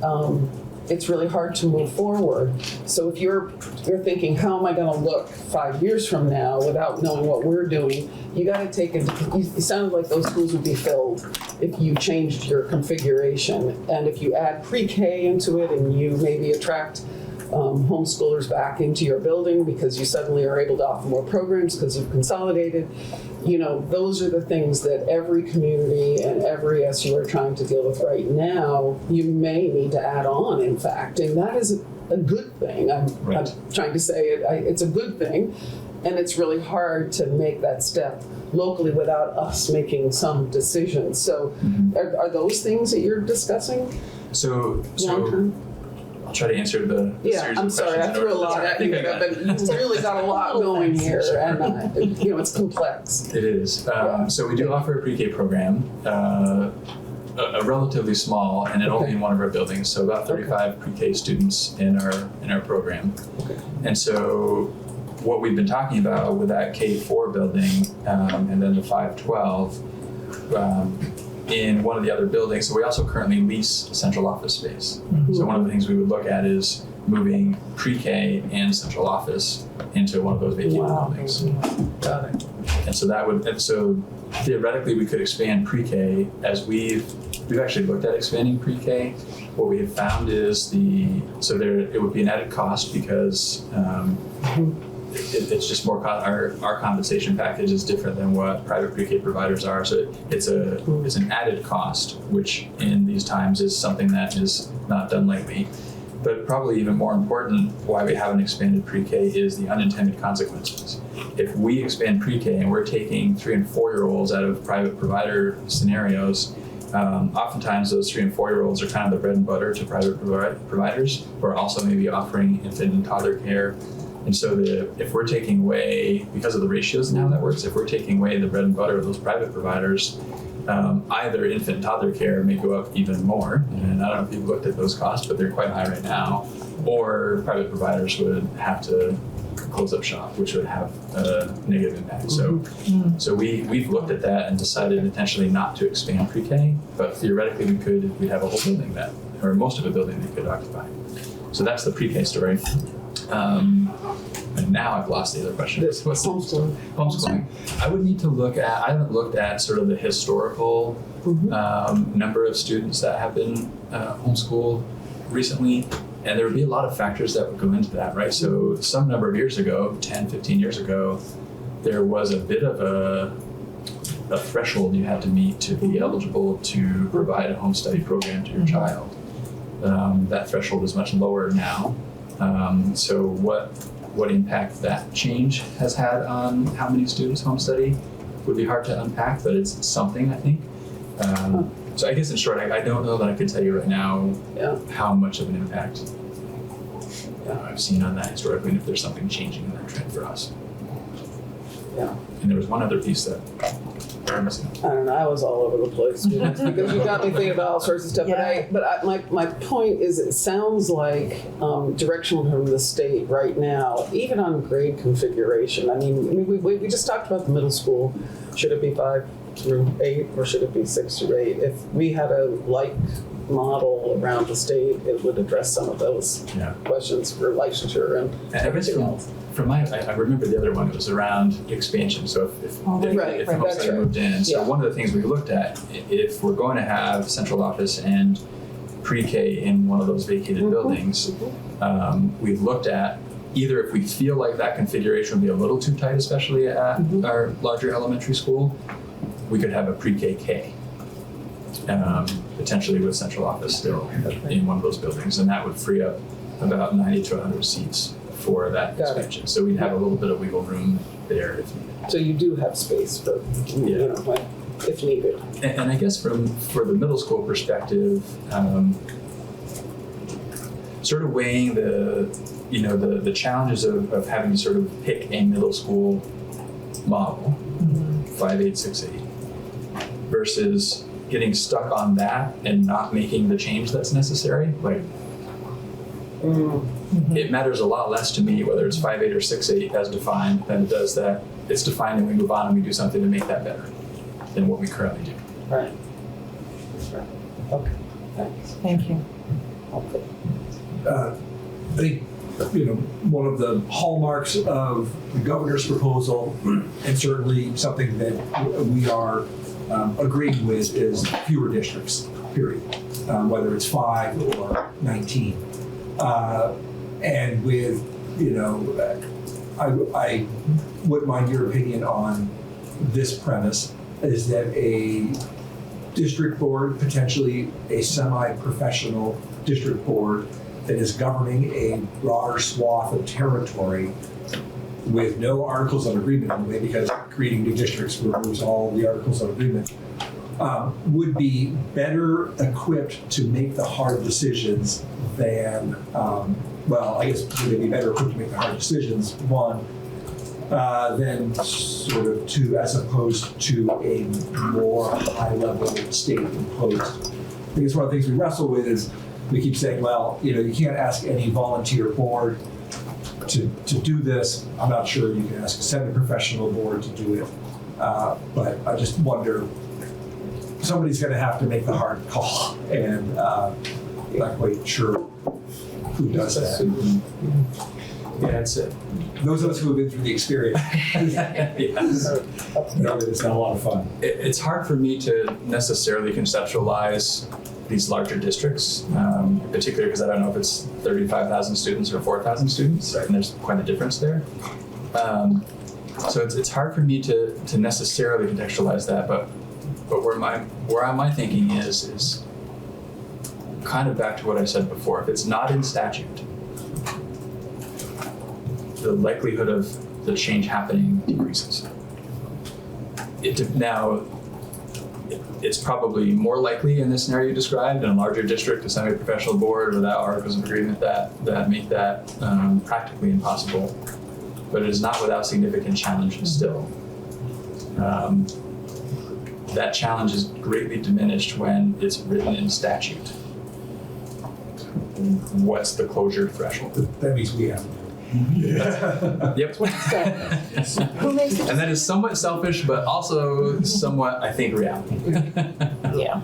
it's really hard to move forward. So if you're thinking, how am I going to look 5 years from now without knowing what we're doing, you got to take into, it sounded like those schools would be filled if you changed your configuration. And if you add pre-K into it and you maybe attract homeschoolers back into your building because you suddenly are able to offer more programs because you've consolidated, those are the things that every community and every SU are trying to deal with right now. You may need to add on, in fact, and that is a good thing. I'm trying to say it's a good thing, and it's really hard to make that step locally without us making some decisions. So are those things that you're discussing So long-term? I'll try to answer the series I'm of sorry, questions. I threw a lot at you, but you've really got a lot going here, and it's complex. It is. So we do offer a pre-K program, a relatively small, and only in one of our buildings. So about 35 pre-K students in our program. Okay. And so what we've been talking about with that K4 building and then the 512 in one of the other buildings. So we also currently lease central office space. So one of the things we would look at is moving pre-K and central office into one of those vacant buildings. Got it. And so theoretically we could expand pre-K as we've actually looked at expanding pre-K. What we have found is it would be an added cost because it's just more our compensation package is different than what private pre-K providers are. So it's an added cost, which in these times is something that is not done lightly. But probably even more important, why we haven't expanded pre-K is the unintended consequences. If we expand pre-K and we're taking 3 and 4-year-olds out of private provider scenarios, oftentimes those 3 and 4-year-olds are kind of the bread and butter to private providers, who are also maybe offering infant and toddler care. And so if we're taking away, because of the ratios and how that works, if we're taking away the bread and butter of those private providers, either infant and toddler care may go up even more, and I don't know if you've looked at those costs, but they're quite high right now, or private providers would have to close up shop, which would have a negative impact. So we've looked at that and decided intentionally not to expand pre-K, but theoretically we'd have a whole building that, or most of a building that could occupy. So that's the pre-K story. And now I've lost the other question. This was homeschooling. Homeschooling. I would need to I haven't looked at sort of the historical number of students that have been homeschooled recently. And there would be a lot of factors that would go into that, right? So some number of years ago, 10, 15 years ago, there was a bit of a threshold you had to meet to be eligible to provide a home study program to your child. That threshold is much lower now. So what impact that change has had on how many students home study would be hard to unpack, but it's something, I think. So I guess in short, I don't know that I could tell you right now how much of an impact I've seen on that historically, and if there's something changing in that trend for us. Yeah. And there was one other piece that I'm missing. I don't know. I was all over the place because you got me thinking about all sorts of stuff. Yeah. But my point is, it sounds like direction from the state right now, even on grade configuration. I mean, we just talked about the middle school. Should it be 5 through 8 or should it be 6 through 8? If we had a like model around the state, it would address some of those questions for licensure and everything else. From I remember the other one, it was around expansion. So if the home study moved in, so one of the things we looked at, if we're going to have central office and pre-K in one of those vacated buildings, we've looked at either if we feel like that configuration would be a little too tight, especially at our larger elementary school, we could have a pre-K, potentially with central office still in one of those buildings, and that would free up about 90 to 100 seats for that expansion. So we'd have a little bit of wiggle room there if needed. So you do have space for, you know, like, if needed. And I guess for the middle school perspective, sort of weighing the challenges of having to sort of pick a middle school model, 5-8, 6-8, versus getting stuck on that and not making the change that's necessary. Like, it matters a lot less to me whether it's 5-8 or 6-8 as defined than it does that it's defined and we move on and we do something to make that better than what we currently do. Right. Okay. Thanks. Thank you. I think, one of the hallmarks of the governor's proposal, and certainly something that we are agreeing with, is fewer districts, period, whether it's 5 or 19. And with, I wouldn't mind your opinion on this premise, is that a district board, potentially a semi-professional district board that is governing a broader swath of territory with no articles of agreement in the way, because creating new districts removes all the articles of agreement, would be better equipped to make the hard decisions than, I guess would they be better equipped to make the hard decisions, one, than sort of two, as opposed to a more high-level state-imposed. I think it's one of the things we wrestle with is we keep saying, you can't ask any volunteer board to do this. I'm not sure you can ask a semi-professional board to do it. But I just wonder, somebody's going to have to make the hard call, and I'm not quite sure who does that. Yeah, that's it. Those of us who have been through the experience know that it's not a lot of fun. It's hard for me to necessarily conceptualize these larger districts, particularly because I don't know if it's 35,000 students or 4,000 students, and there's quite a difference there. So it's hard for me to necessarily contextualize that, but where my thinking is kind of back to what I said before. If it's not in statute, the likelihood of the change happening decreases. It's probably more likely in this scenario you described in a larger district, a semi-professional board without articles of agreement that make that practically impossible. But it is not without significant challenges still. That challenge is greatly diminished when it's written in statute. What's the closure threshold? That means we have. Yep. Who makes it? And that is somewhat selfish, but also somewhat, I think, reality. Yeah.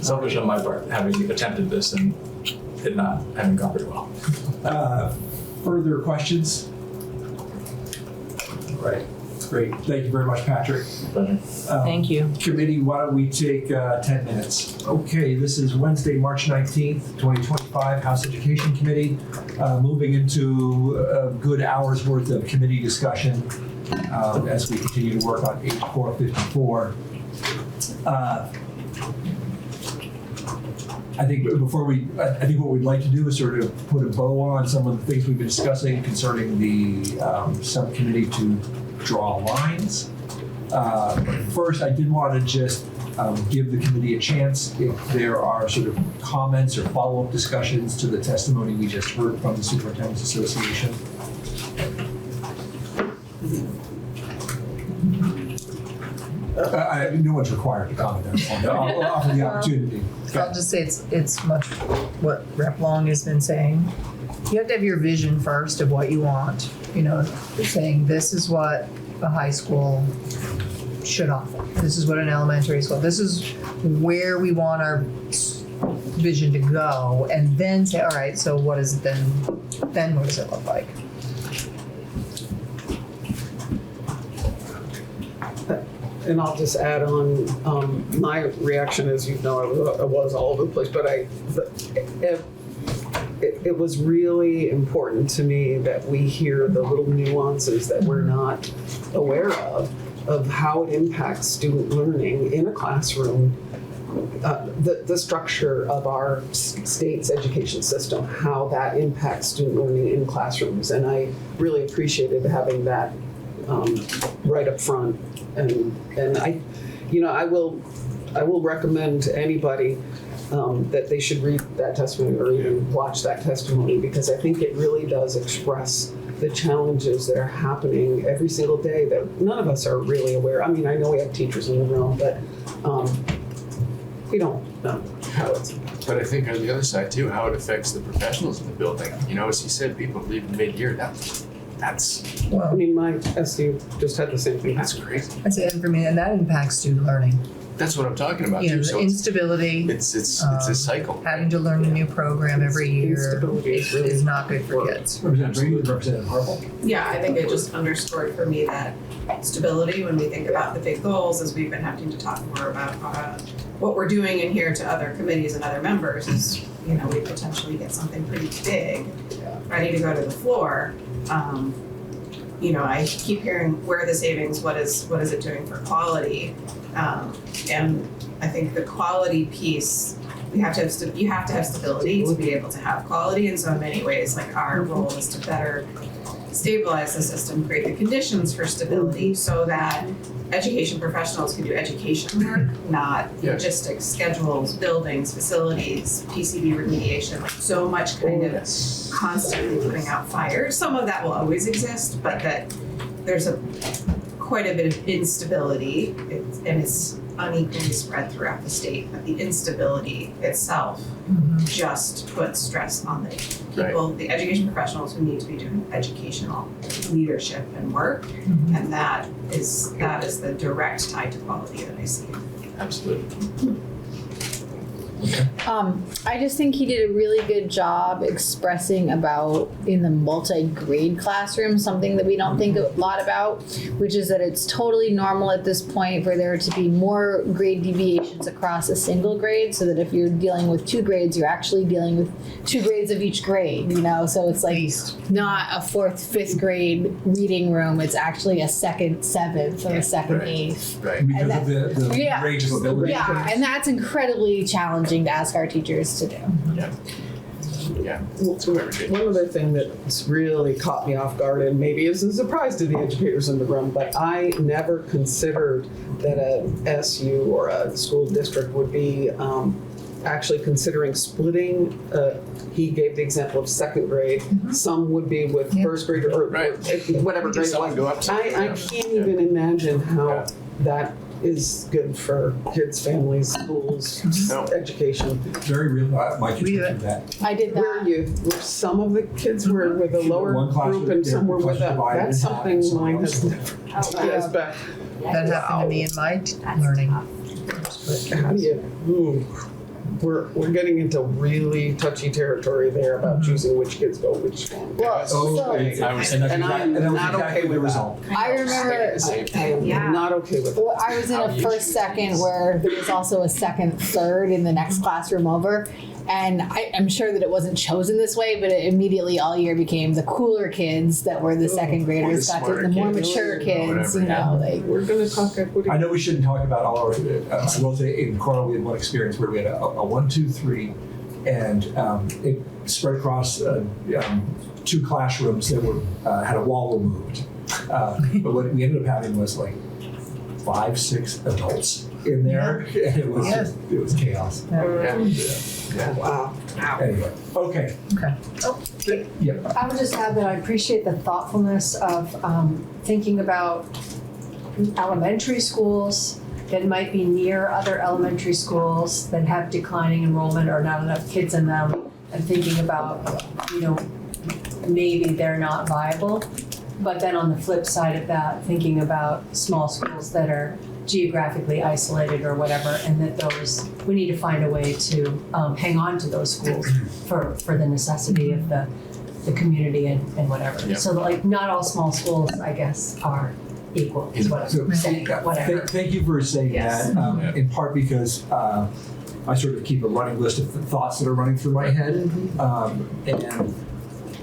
Selfish on my part, having attempted this and it not having gone very well. Further questions? Right. Great. Thank you very much, Patrick. Thank you. Committee, why don't we take 10 minutes? Okay, this is Wednesday, March 19th, 2025, House Education Committee. Moving into a good hour's worth of committee discussion as we continue to work on H.454. I think what we'd like to do is sort of put a bow on some of the things we've been discussing concerning the subcommittee to draw lines. But first, I did want to just give the committee a chance if there are sort of comments or follow-up discussions to the testimony we just heard from the Superintendent's Association. No one's required to comment on that. I'll offer the opportunity. I'll just say it's much what Rep. Long has been saying. You have to have your vision first of what you want. You know, saying this is what a high school should offer. This is what an elementary school. This is where we want our vision to go, and then say, all right, so what is it then? Then what does it look like? And I'll just add on, my reaction, as you know, I was all over the place, but it was really important to me that we hear the little nuances that we're not aware of how it impacts student learning in a classroom, the structure of our state's education system, how that impacts student learning in classrooms. And I really appreciated having that right up front. And I will recommend to anybody that they should read that testimony or even watch that testimony, because I think it really does express the challenges that are happening every single day that none of us are really aware. I mean, I know we have teachers in the room, but we don't know how it's. But I think on the other side too, how it affects the professionals in the building. You know, as he said, people leave mid-year. That's Well, I mean, my SU just had the same thing. that's crazy. that's it for me, and that impacts student learning. That's what I'm talking about You know, too. the So instability. it's a cycle. Having to learn a new program every year Instability is really is not good for kids. Representative Brady, Representative Harple. Yeah, I think it just underscored for me that stability when we think about the big goals, as we've been having to talk more about what we're doing in here to other committees and other members is, you know, we potentially get something pretty big ready to go to the floor. You know, I keep hearing where are the savings, what is it doing for quality? And I think the quality piece, you have to have stability to be able to have quality. And so in many ways, like our role is to better stabilize the system, create the conditions for stability so that education professionals can do education work, not logistics, schedules, buildings, facilities, PCB remediation, like so much kind of constantly putting out fires. Some of that will always exist, but that there's quite a bit of instability, and it's unequally spread throughout the state, but the instability itself just puts stress on the people, the education professionals who need to be doing educational leadership and work, and that is the direct tie to quality that I see. Absolutely. I just think he did a really good job expressing about in the multi-grade classroom something that we don't think a lot about, which is that it's totally normal at this point for there to be more grade deviations across a single grade, so that if you're dealing with 2 grades, you're actually dealing with 2 grades of each grade, you know? So it's like not a 4th, 5th grade reading room, it's actually a 2nd, 7th, or a 2nd, 8th. Right. Because of the range of ability. Yeah, and that's incredibly challenging to ask our teachers to do. Yeah. Yeah. One other thing that's really caught me off guard, and maybe is a surprise to the educators in the room, but I never considered that a SU or a school district would be actually considering splitting. He gave the example of 2nd grade. Some would be with 1st grade or whatever grade it Some was. go up to, I can't even imagine how that is good for kids, families, schools, No. education. Very real. My kids do that. I did Where that. were some of the kids were with a lower One class group with and their some were with class a, divided that's in half something and someone mine else has never, has been. That happened to me in my learning. How do you, we're getting into really touchy territory there about choosing which kids go which one. Well, so I was- and And I'm that was not exactly okay the with result. I remember I am not okay with well, that. I was in a 1st, 2nd where there was also a 2nd, 3rd in the next classroom over. And I'm sure that it wasn't chosen this way, but it immediately all year became the cooler kids that were the 2nd graders got to smarter the more kids. mature kids, Whatever, you know, like. We're gonna talk equity. I know we shouldn't talk about all our. I will say in Cornell we had one experience where we had a 1, 2, 3, and it spread across 2 classrooms that were had a wall removed. But what we ended up having was like 5, 6 adults in there, and it was just, it was chaos. Yeah. Wow. Anyway, okay. Okay. Yeah. I would just add that I appreciate the thoughtfulness of thinking about elementary schools that might be near other elementary schools that have declining enrollment or not enough kids in them, and thinking about, you know, maybe they're not viable. But then on the flip side of that, thinking about small schools that are geographically isolated or whatever, and that those, we need to find a way to hang on to those schools for the necessity of the community and whatever. Yeah. So like not all small schools, I guess, are equal, is what So I'm saying, whatever. thank you for saying Yes. that, in part because I sort of keep a running list of the thoughts that are running through my head. And,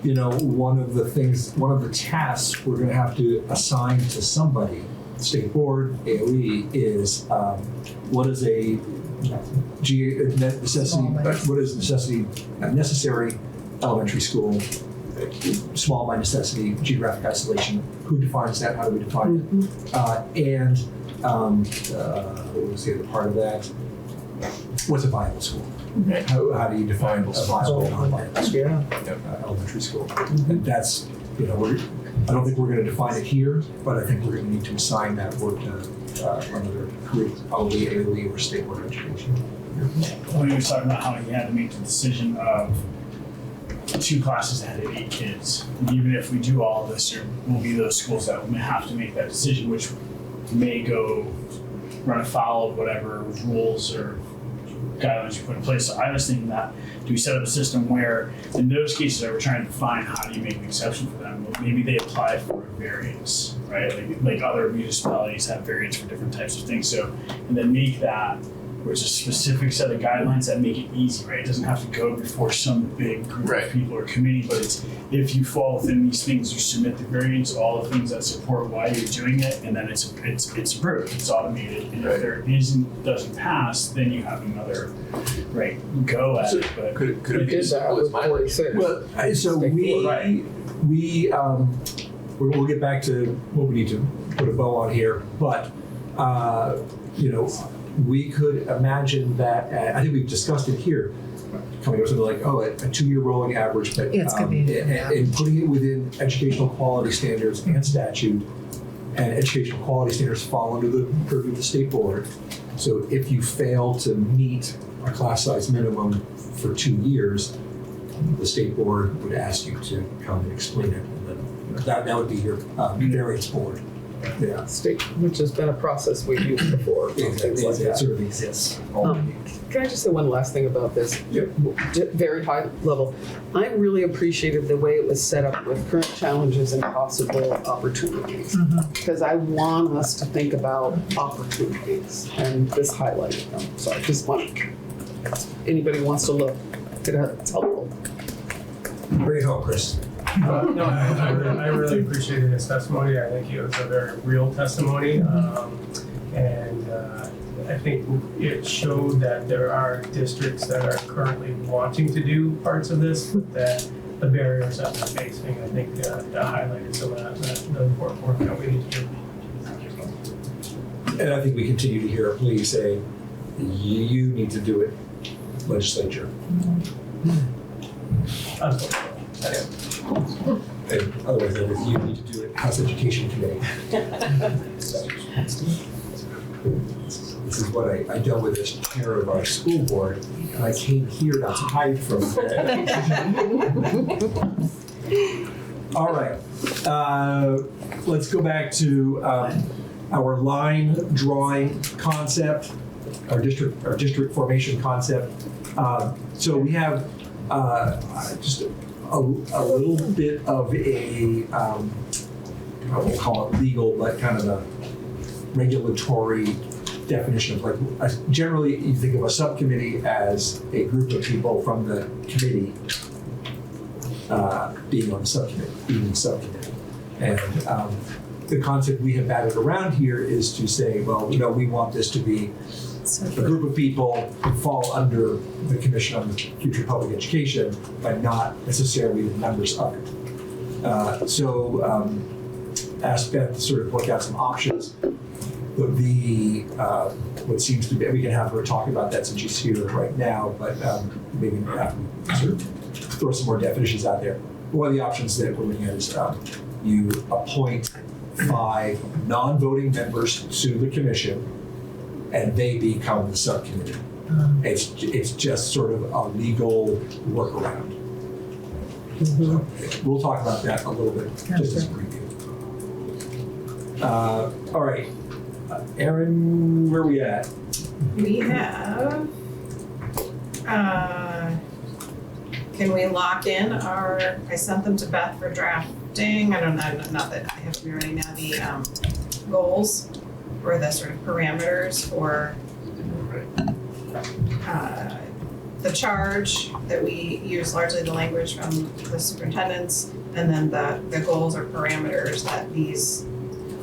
you know, one of the tasks we're going to have to assign to somebody, state board, AOE, is what is a necessary elementary school, small by necessity, geographic isolation. Who defines that? How do we define it? What was the other part of that? What's a viable school? How do you define a viable, non-viable school? Elementary school. And that's, you know, I don't think we're going to define it here, but I think we're going to need to assign that work to another group, probably AOE or state board of education. When he was talking about how he had to make the decision of 2 classes that had 8 kids. And even if we do all of this, there will be those schools that may have to make that decision, which may go run afoul of whatever rules or guidelines you put in place. So I was thinking that, do we set up a system where in those cases that we're trying to define how do you make an exception for them, well, maybe they apply for a variance, right? Like other municipalities have variance for different types of things. So, and then make that where it's a specific set of guidelines that make it easy, right? It doesn't have to go before some big group of people or committee, but it's if you fall within these things, you submit the variance, all the things that support why you're doing it, and then it's approved, it's automated. And if there doesn't pass, then you have another go at it. But Could it be as simple as my legislation? Well, so we'll get back to what we need to put a bow on here, but you know, we could imagine that. I think we've discussed it here. Coming up with something like, a 2-year rolling average, but Yeah, it's gonna be, and putting it within educational quality standards and statute, and educational quality standards fall under the purview of the state board. So if you fail to meet a class size minimum for 2 years, the state board would ask you to come and explain it. And then that would be your variance board. Yeah. state, which has been a process we've used before, things like It that. sort of exists. Can I just say one last thing about this? Yep. Very high level. I really appreciated the way it was set up with current challenges and possible opportunities. Because I want us to think about opportunities, and this highlighted them. So I just want, anybody wants to look, it's helpful. Bring it home, Chris. No, I really appreciated his testimony. I think it was a very real testimony. And I think it showed that there are districts that are currently wanting to do parts of this, but that the barriers that they're facing, I think that highlighted some of the important work that we need to do. And I think we continue to hear a plea say, you need to do it, legislature. And otherwise, then if you need to do it, House Education Committee. This is what I dealt with as chair of our school board, and I came here to hide from that. All right, let's go back to our line drawing concept, our district formation concept. So we have just a little bit of a, I won't call it legal, but kind of a regulatory definition of like, generally you think of a subcommittee as a group of people from the committee being on the subcommittee, being in the subcommittee. And the concept we have batted around here is to say, well, you know, we want this to be a group of people who fall under the Commission on Future Public Education, but not necessarily the members of it. So asked Beth to sort of work out some options. What seems to be, we can have her talk about that since she's here right now, but maybe after we sort of throw some more definitions out there. One of the options that we're looking at is you appoint 5 non-voting members to the commission, and they become the subcommittee. It's just sort of a legal workaround. So we'll talk about that a little bit, just as a preview. All right, Erin, where are we at? We have, can we lock in I sent them to Beth for drafting, I don't know, not that I have to be right now, the goals or the sort of parameters for the charge that we use, largely the language from the superintendents, and then the goals or parameters that these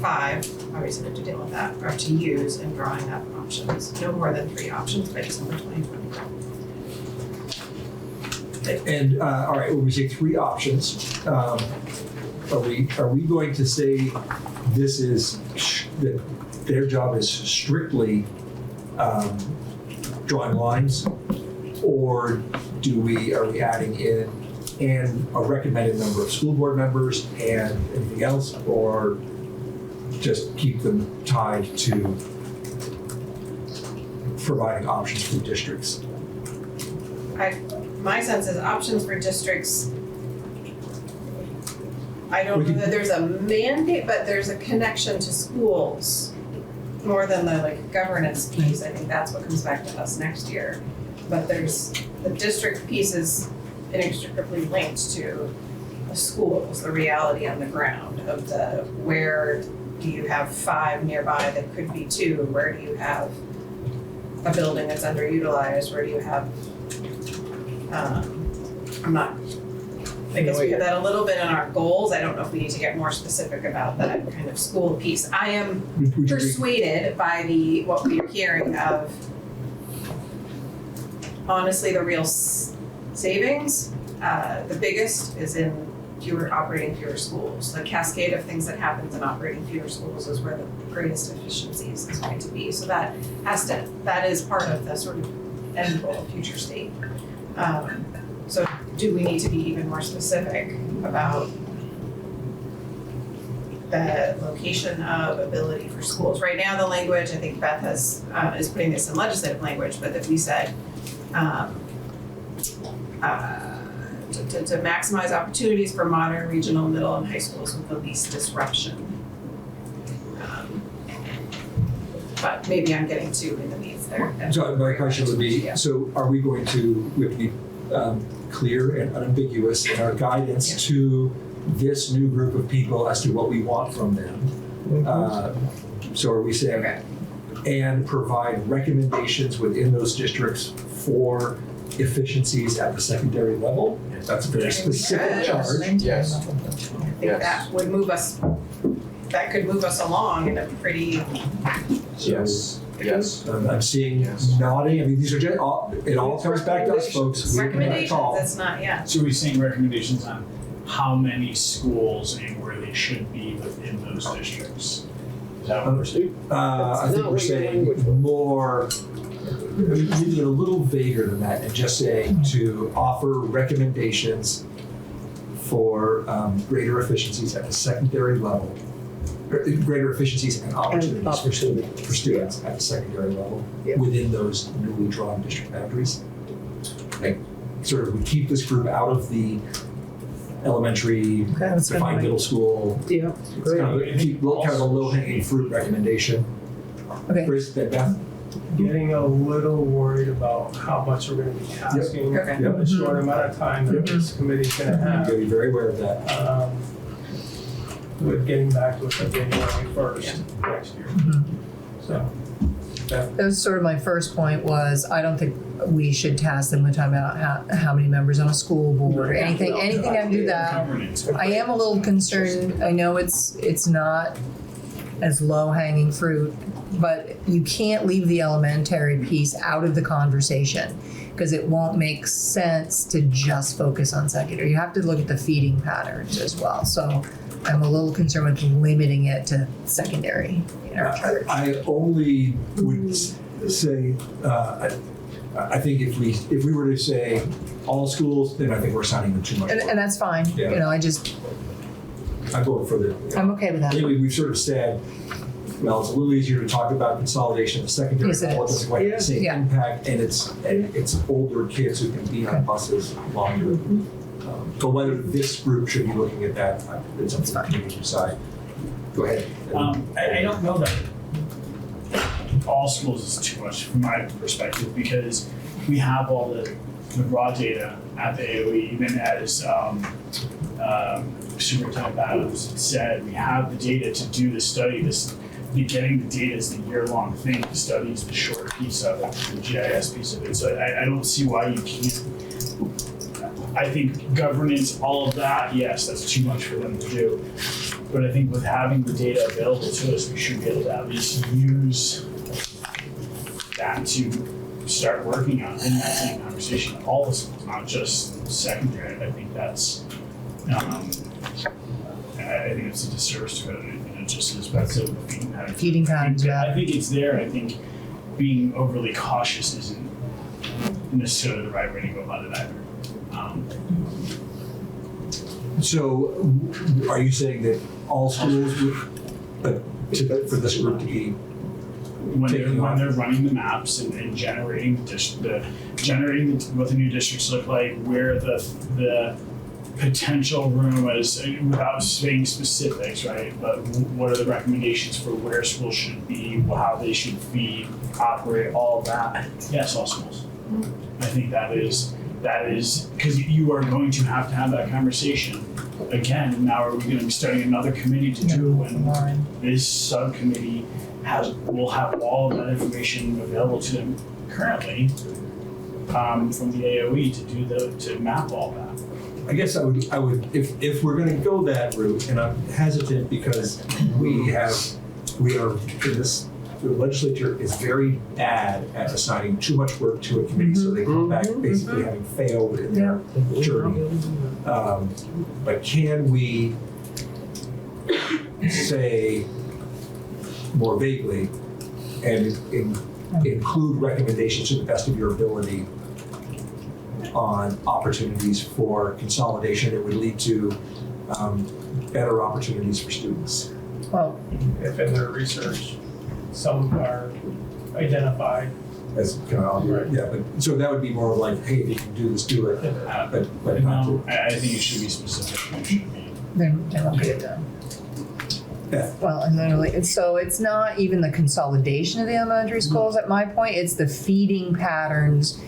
5, obviously we have to deal with that, are to use in drawing up options. No more than 3 options by December 2024. And all right, when we say 3 options, are we going to say this is that their job is strictly drawing lines, or are we adding in and a recommended number of school board members and anything else, or just keep them tied to providing options for districts? My sense is options for districts, I don't know that there's a mandate, but there's a connection to schools more than the like governance piece. I think that's what comes back to us next year. But there's the district piece is inextricably linked to the schools, the reality on the ground of where do you have 5 nearby that could be 2? Where do you have a building that's underutilized? Where do you have I guess we have that a little bit in our goals. I don't know if we need to get more specific about that kind of school piece. I am persuaded by what we're hearing of, honestly, the real savings. The biggest is in operating fewer schools. The cascade of things that happens in operating fewer schools is where the greatest efficiencies is going to be. So that is part of the sort of end goal, future state. So do we need to be even more specific about the location of ability for schools? Right now, the language, I think Beth is putting this in legislative language, but if we said to maximize opportunities for modern, regional, middle, and high schools with the least disruption. but maybe I'm getting too in the weeds there. So my question would be, Yeah. so are we going to, we have to be clear and unambiguous in our guidance to this new group of people as to what we want from them? So are we saying, Okay. and provide recommendations within those districts for efficiencies at the secondary level? That's a very specific Yes. charge. Yes. I think Yes. that would move us, that could move us along in a pretty, Yes. Yes. I'm seeing Yes. nodding. I mean, these are just it all comes back to us, folks. We make that recommendations, call. that's not, yeah. So we're seeing recommendations on how many schools and where they should be within those districts. Is that what we're saying? I think we're saying more, maybe a little vaguer than that, and just saying to offer recommendations for greater efficiencies at the secondary level, or greater efficiencies and opportunities for students at the secondary level within those newly drawn district boundaries. Like, sort of, we keep this group out of the elementary, that's good defined point. middle school. Yeah. It's kind of a low-hanging fruit recommendation. Okay. Chris, Beth? Getting a little worried about how much we're gonna be asking Okay. in the short amount of time that this committee's gonna You have. gotta be very aware of that. With getting back to us on January 1st next year. So, That was sort of my first point was, I don't think we should task them with talking about how many members on a school board or anything that do that. Governance. I am a little concerned, I know it's not as low hanging fruit, but you can't leave the elementary piece out of the conversation because it won't make sense to just focus on secondary. You have to look at the feeding patterns as well. So I'm a little concerned with limiting it to secondary in our church. I only would say, I think if we were to say all schools, then I think we're assigning them too much And work. that's fine, Yeah. you know, I'm going for the. I'm okay with that. Maybe we've sort of said, well, it's a little easier to talk about consolidation of the secondary Yes, it level. It is. doesn't quite have the same Yeah. impact, and it's older kids who can be on buses longer. So whether this group should be looking at that, it's up to the committee to decide. Go ahead. I don't know that all schools is too much from my perspective because we have all the raw data at the AOE, even as Superintendent Adams said, we have the data to do the study. Getting the data is the year-long thing. The study is the short piece of it, the GIS piece of it. So I don't see why you can't. I think governance, all of that, yes, that's too much for them to do. But I think with having the data available to us, we should be able to at least use that to start working on in that same conversation. All the schools, not just secondary. I think that's, I think it's a disservice to it. And it just is back to the feeding pattern. Feeding patterns, yeah. I think it's there. I think being overly cautious isn't necessarily the right way to go about it either. So, are you saying that all schools would, for this group to be When taking on? they're running the maps and generating what the new districts look like, where the potential room is, without saying specifics, right? But what are the recommendations for where schools should be, how they should feed, operate, all of that? Yes, all schools. I think that is because you are going to have that conversation. Again, now are we going to be starting another committee to do it when this subcommittee will have all of that information available to them currently from the AOE to map all that. I guess I would, if we're gonna go that route, and I'm hesitant because we are in this, the legislature is very bad at assigning too much work to a committee, so they come back basically having failed in their journey. But can we say more vaguely and include recommendations to the best of your ability on opportunities for consolidation that would lead to better opportunities for students? Well, if in their research, some are identified. As kind of, yeah, but so that would be more of like, hey, if you can do this, do it, but not No, to. I think it should be specific. It should be. then we'll get it done. Well, and literally, so it's not even the consolidation of the elementary schools at my point, it's the feeding patterns,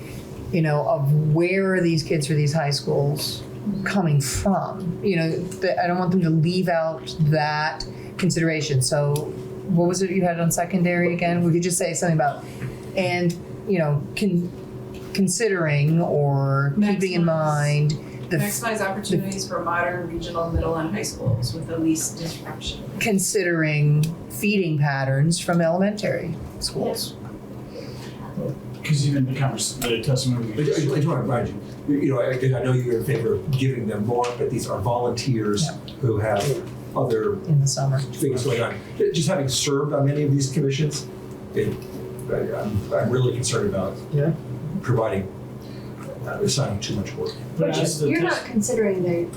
you know, of where are these kids for these high schools coming from? You know, I don't want them to leave out that consideration. So what was it you had on secondary again? We could just say something about, and, you know, considering or keeping in mind Maximize opportunities for modern, regional, middle, and high schools with the least disruption. considering feeding patterns from elementary schools. Because even the testimony. I just want to remind you, I know you're in favor of giving them more, but these are volunteers who have other In the summer. things going on. Just having served on many of these commissions, I'm really concerned about providing, assigning too much work. But as the You're not considering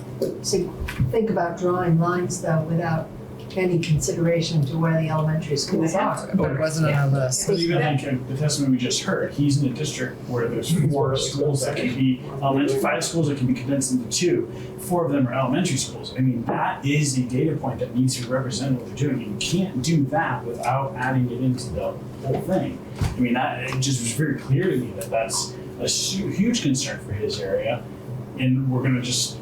think about drawing lines though without any consideration to where the elementary schools are. But it wasn't on our list. But even like the testimony we just heard, he's in a district where there's 4 schools that can be elementary, 5 schools that can be condensed into 2. 4 of them are elementary schools. I mean, that is a data point that needs to represent what they're doing. You can't do that without adding it into the whole thing. I mean, it just was very clear to me that that's a huge concern for his area, and we're gonna just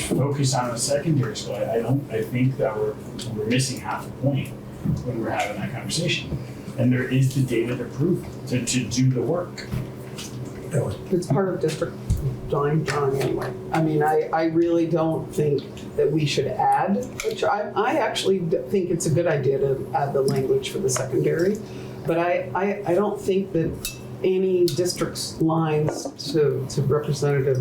focus on a secondary school. I think that we're missing half the point when we're having that conversation. And there is the data to prove to do the work. It's part of district drawing anyway. I mean, I really don't think that we should add, I actually think it's a good idea to add the language for the secondary, but I don't think that any district's lines to Representative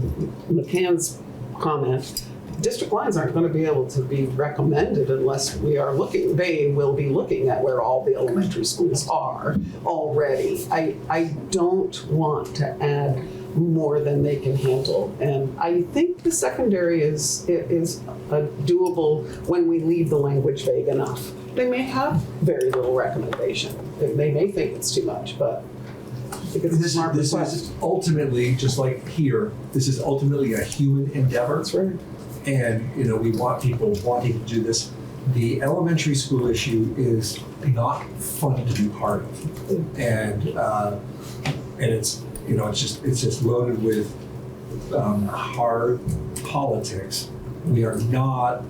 McCann's comment, district lines aren't going to be able to be recommended unless we are looking. They will be looking at where all the elementary schools are already. I don't want to add more than they can handle, and I think the secondary is doable when we leave the language vague enough. They may have very little recommendation. They may think it's too much, but because it's a smart This request. is ultimately, just like here, this is ultimately a human endeavor. That's right. And, we want people wanting to do this. The elementary school issue is not fun to be part of. And it's, it's just loaded with hard politics. We are not,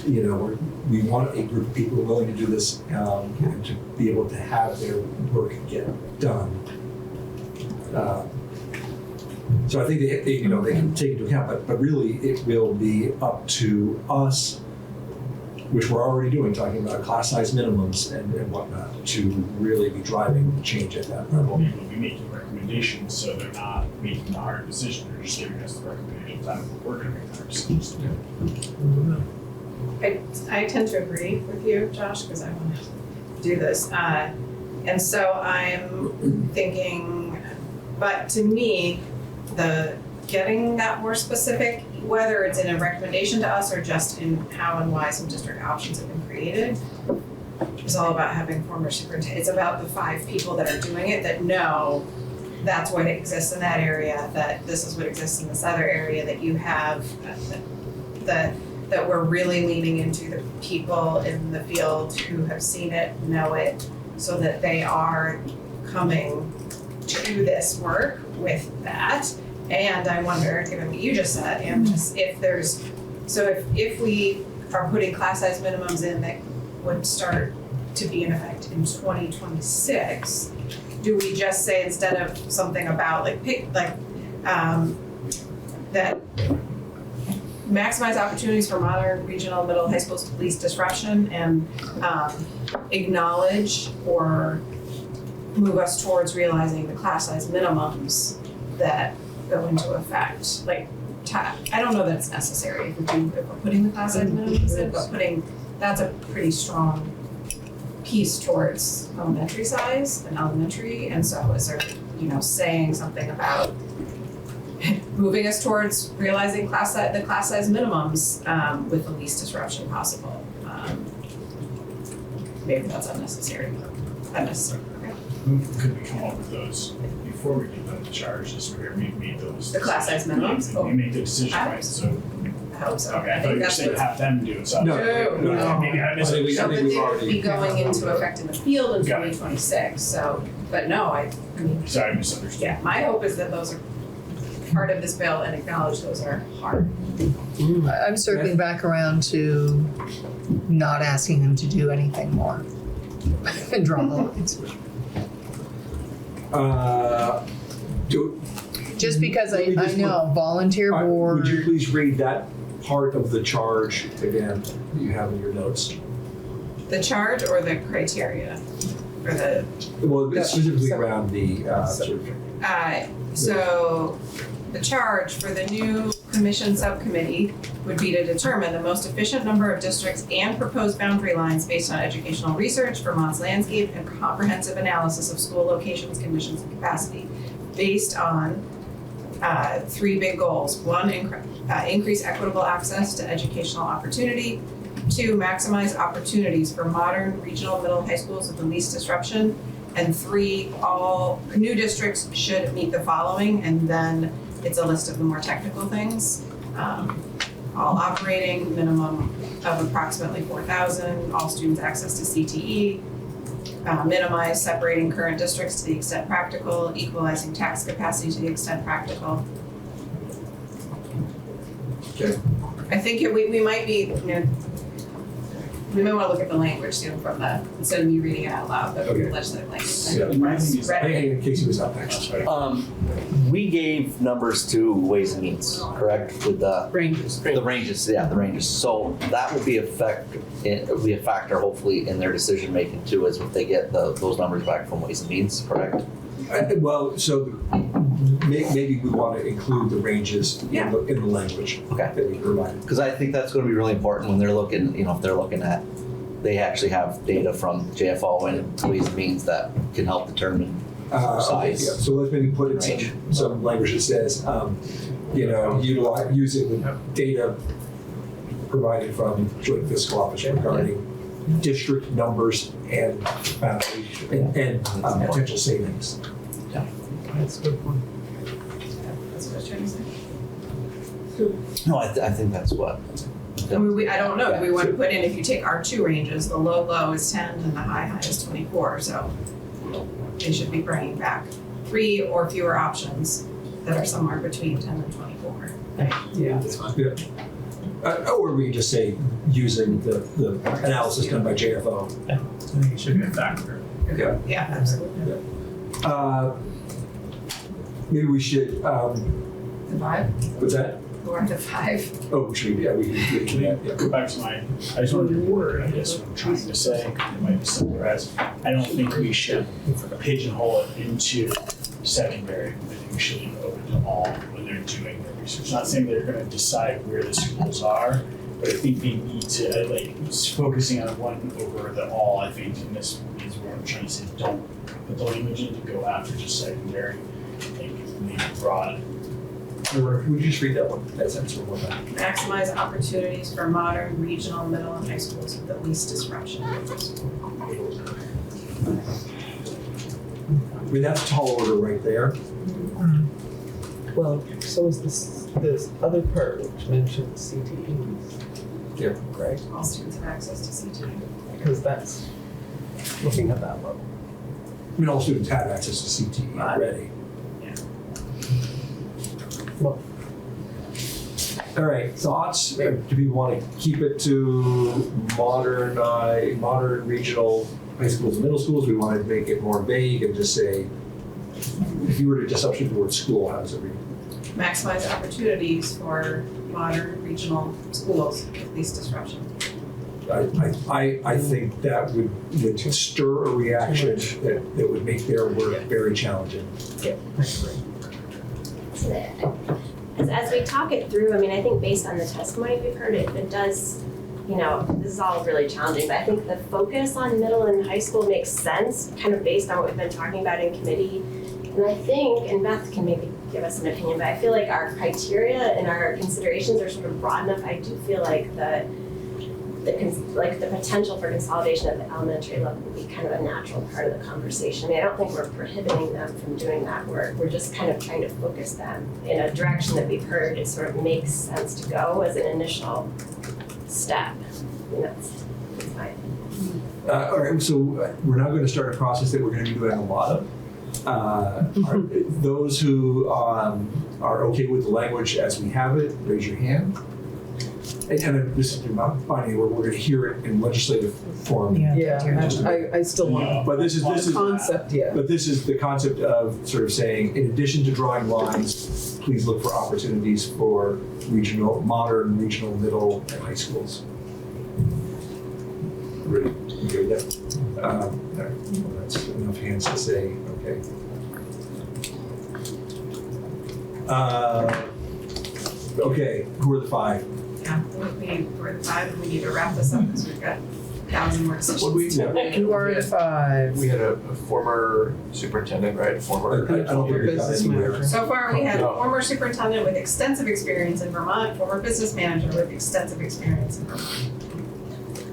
we want a group of people willing to do this and to be able to have their work get done. So I think they can take into account, but really it will be up to us, which we're already doing, talking about class size minimums and whatnot, to really be driving change at that level. We will be making recommendations, so they're not making the hard decision, they're just giving us the recommendations. We're going to make the hard decisions. I tend to agree with you, Josh, because I want to do this. And so I'm thinking, but to me, the getting that more specific, whether it's in a recommendation to us or just in how and why some district options have been created, is all about having former superintendents. It's about the 5 people that are doing it that know that's what exists in that area, that this is what exists in this other area, that you have, that we're really leaning into the people in the field who have seen it, know it, so that they are coming to this work with that. And I wonder, given what you just said, and just if we are putting class size minimums in that would start to be in effect in 2026, do we just say, instead of something about that maximize opportunities for modern, regional, middle, high schools with least disruption, and acknowledge or move us towards realizing the class size minimums that go into effect? I don't know that it's necessary if we're putting the class size minimums in, but that's a pretty strong piece towards elementary size and elementary. And so is there, saying something about moving us towards realizing the class size minimums with the least disruption possible? Maybe that's unnecessary. Okay. Could we come up with those before we give them the charge, just where we made those? The class size minimums? We make the decision, right? So hope so. Okay, I I thought think you were that's saying what's. have them do it, so. No, No. Maybe I I missed think it. we- No, but we've they would already- be going into effect in the field in Got it. 2026, so, but no, I mean, Sorry, I misunderstood. yeah, my hope is that those are part of this bill and acknowledge those are hard. I'm circling back around to not asking them to do anything more and draw the lines. Do, Just because Let me I just know volunteer board. would you please read that part of the charge again that you have in your notes? The charge or the criteria for the, Well, Yeah. specifically around the sort of so the charge for the new commission subcommittee would be to determine the most efficient number of districts and proposed boundary lines based on educational research, Vermont's landscape, and comprehensive analysis of school locations, conditions, and capacity, based on three big goals. One, increase equitable access to educational opportunity. Two, maximize opportunities for modern regional middle high schools with the least disruption. And three, all new districts should meet the following, and then it's a list of the more technical things. All operating, minimum of approximately 4,000, all students access to CTE, minimize separating current districts to the extent practical, equalizing tax capacity to the extent practical. Okay. I think we might be, we may want to look at the language too from the, instead of me reading it out loud, but from the Okay. legislative language. Yeah. My thing is, Read it. Hey, Casey was up next. We gave numbers to Ways and Means, correct, with the Ranges. the ranges, the ranges. So that will be a factor hopefully in their decision making too, is if they get those numbers back from Ways and Means, correct? Well, so maybe we want to include the ranges in the language Okay. that we provided. Because I think that's going to be really important when they're looking, if they're looking at, they actually have data from JFO and Ways and Means that can help determine. Okay, Size. yeah, so let's maybe put in Range. some language that says, use it with data provided from Joint Fiscal Office regarding district numbers and potential savings. That's a good point. That's what I was trying to say. No, I think that's what. I mean, I don't know, we want to put in, if you take our two ranges, the low is 10 and the high is 24, so they should be bringing back 3 or fewer options that are somewhere between 10 and 24. Yeah. Yeah. Or we can just say, using the analysis done by JFO. I think it should be a factor. Yeah. Yeah, absolutely. Maybe we should, The 5, what's that? or the 5. Oh, should we, we can, yeah. go back to I just wanted to word, I guess, what I'm trying to say, it might be summarized. I don't think we should pigeonhole it into secondary. I think we should leave it open to all when they're doing their research. Not saying they're gonna decide where the schools are, but I think they need to, focusing on one over the all, I think, and this is where I'm trying to say, don't put the language in to go after just secondary. Maybe broad. Would you just read that one, that sentence one more time? Maximize opportunities for modern, regional, middle, and high schools with the least disruption. I mean, that's tall order right there. Well, so is this other part which mentions CTEs. Yeah. Right? All students have access to CTE. Because that's looking at that level. I mean, all students have access to CTE already. Well, All right, thoughts? Do people want to keep it to modern regional high schools and middle schools? We want to make it more vague and just say, if you were to just substitute the word school, how does it read? Maximize opportunities for modern, regional schools with least disruption. I think that would stir a reaction that would make their work very challenging. As we talk it through, I mean, I think based on the testimony we've heard, it does, this is all really challenging, but I think the focus on middle and high school makes sense, kind of based on what we've been talking about in committee. And I think, and Beth can maybe give us an opinion, but I feel like our criteria and our considerations are sort of broad enough. I do feel like like the potential for consolidation at the elementary level would be kind of a natural part of the conversation. I mean, I don't think we're prohibiting them from doing that work. We're just kind of trying to focus them in a direction that we've heard it sort of makes sense to go as an initial step. You know, it's fine. All right, so we're now going to start a process that we're going to be doing a lot of. Those who are okay with the language as we have it, raise your hand. And this is not binding, we're going to hear it in legislative form. I still want But this is concept, But this is the concept of sort of saying, in addition to drawing lines, please look for opportunities for modern regional, middle, and high schools. Ready? You good with that? All right. Well, that's enough hands to say, okay. Okay, who are the five? Yeah, we're the five, and we need to wrap this up because we've got 1,000 more decisions. Who are the five? We had a former superintendent, right? I don't think we got anywhere. So far, we had No. former superintendent with extensive experience in Vermont, former business manager with extensive experience in Vermont.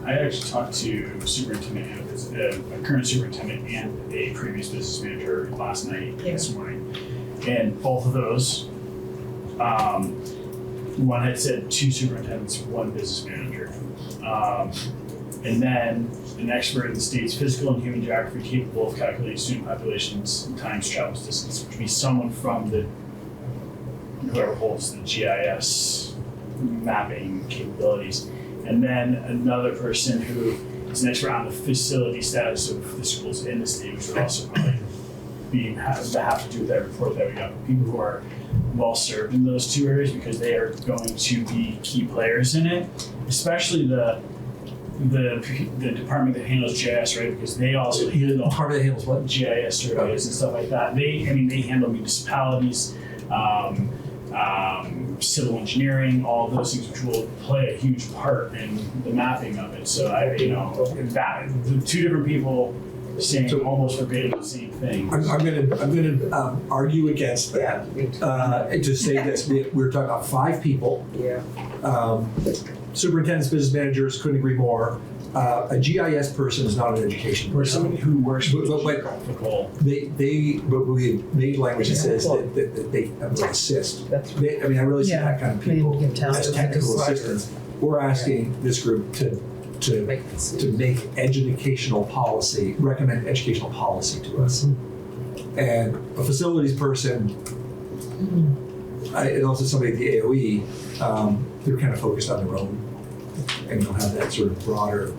I actually talked to a current superintendent and a previous business manager last night, this morning. And both of those, one had said 2 superintendents, 1 business manager. And then an expert in the state's physical and human geography capable of calculating student populations times travel distance, which would be someone from whoever holds the GIS mapping capabilities. And then another person who is an expert on the facility status of the schools in the state, which would also probably have to do with that report that we got. People who are well served in those 2 areas because they are going to be key players in it, especially the department that handles GIS, right? Because they also handle The department that handles what? GIS surveys and stuff like that. They handle municipalities, civil engineering, all of those things, which will play a huge part in the mapping of it. So the 2 different people saying almost verbatim the same thing. I'm gonna argue against that. To say this, we're talking about 5 people. Superintendents, business managers, couldn't agree more. A GIS person is not an education Or person. somebody who works with But graphical. but we made language that says that they assist. I really see that kind of they people didn't give as technical assistants. We're asking this group to make educational policy, recommend educational policy to us. And a facilities person, and also somebody at the AOE, they're kind of focused on their own, and they'll have that sort of broader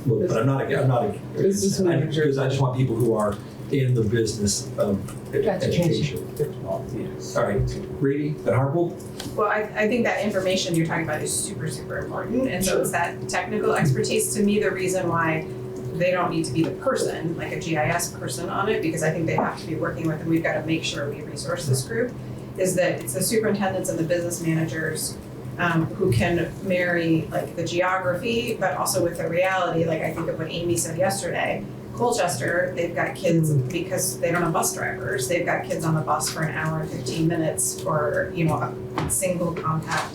look. But I'm not Business manager. because I just want people who are in the business of education. All right, Brady, that Harpold? Well, I think that information you're talking about is super, super important. And so it's that technical expertise. To me, the reason why they don't need to be the person, like a GIS person on it, because I think they have to be working with, and we've got to make sure we resource this group, is that it's the superintendents and the business managers who can marry like the geography, but also with the reality. Like I think of what Amy said yesterday. Colchester, they've got kids because they don't have bus drivers. They've got kids on the bus for an hour and 15 minutes for, a single compact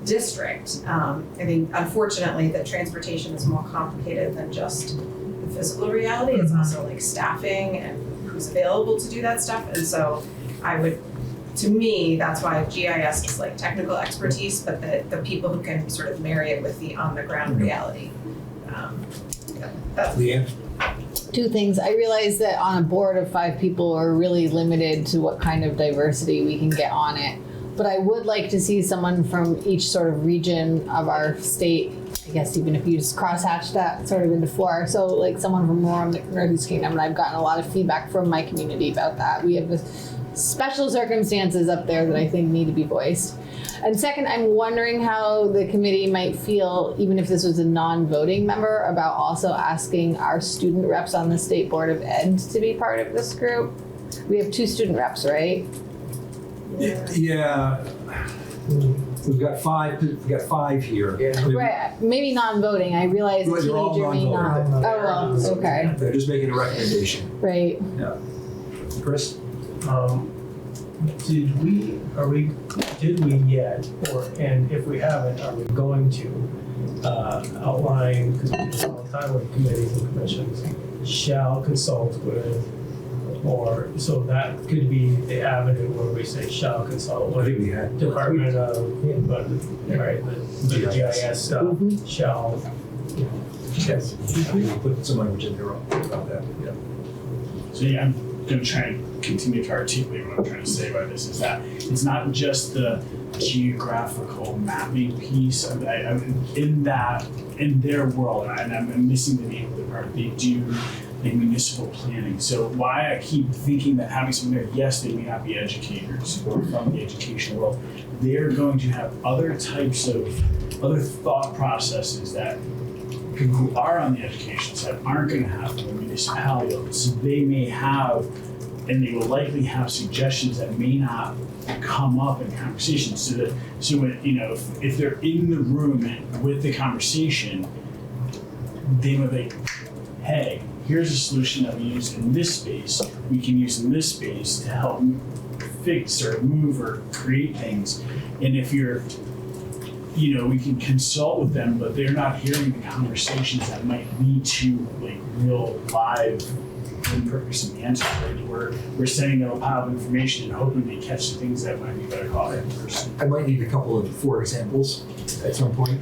district. I mean, unfortunately, the transportation is more complicated than just the physical reality. It's also like staffing and who's available to do that stuff. And so to me, that's why GIS is like technical expertise, but the people who can sort of marry it with the on the ground reality. That's Leanne? 2 things. I realize that on a board of 5 people, we're really limited to what kind of diversity we can get on it. But I would like to see someone from each sort of region of our state. I guess even if you just crosshatch that sort of into 4. So like someone from more on the Northeast Kingdom, and I've gotten a lot of feedback from my community about that. We have special circumstances up there that I think need to be voiced. And second, I'm wondering how the committee might feel, even if this was a non-voting member, about also asking our student reps on the State Board of Ed to be part of this group. We have 2 student reps, right? Yeah. We've got 5. We've got 5 here. Right, maybe non-voting. I realize a Well, they're all teenager may not. non-voting. Oh, well, okay, They're just making a recommendation. right. Yeah. Chris? did we yet, and if we haven't, are we going to outline, because we do this all the time with committees and commissions, shall consult with, or, so that could be the avenue where we say shall consult I with think we had. Department of, right, the GIS stuff, shall, you know, Yes. We put some language in there about that, yeah. So yeah, I'm gonna try and continue to articulate what I'm trying to say by this, is that it's not just the geographical mapping piece of that. In their world, and I'm missing the name of the part, they do like municipal planning. So why I keep thinking that having someone there, yes, they may not be educators or from the educational world, they're going to have other types of, other thought processes that people who are on the education side aren't going to have from the municipality. So they may have, and they will likely have suggestions that may not come up in conversations. So when, you know, if they're in the room with the conversation, they would like, hey, here's a solution that we use in this space, we can use in this space to help fix or move or create things. And if you're, you know, we can consult with them, but they're not hearing the conversations that might lead to like real live in-person answers. Right? We're sending them a pile of information and hoping they catch the things that might be better caught in person. I might need a couple of 4 examples at some point.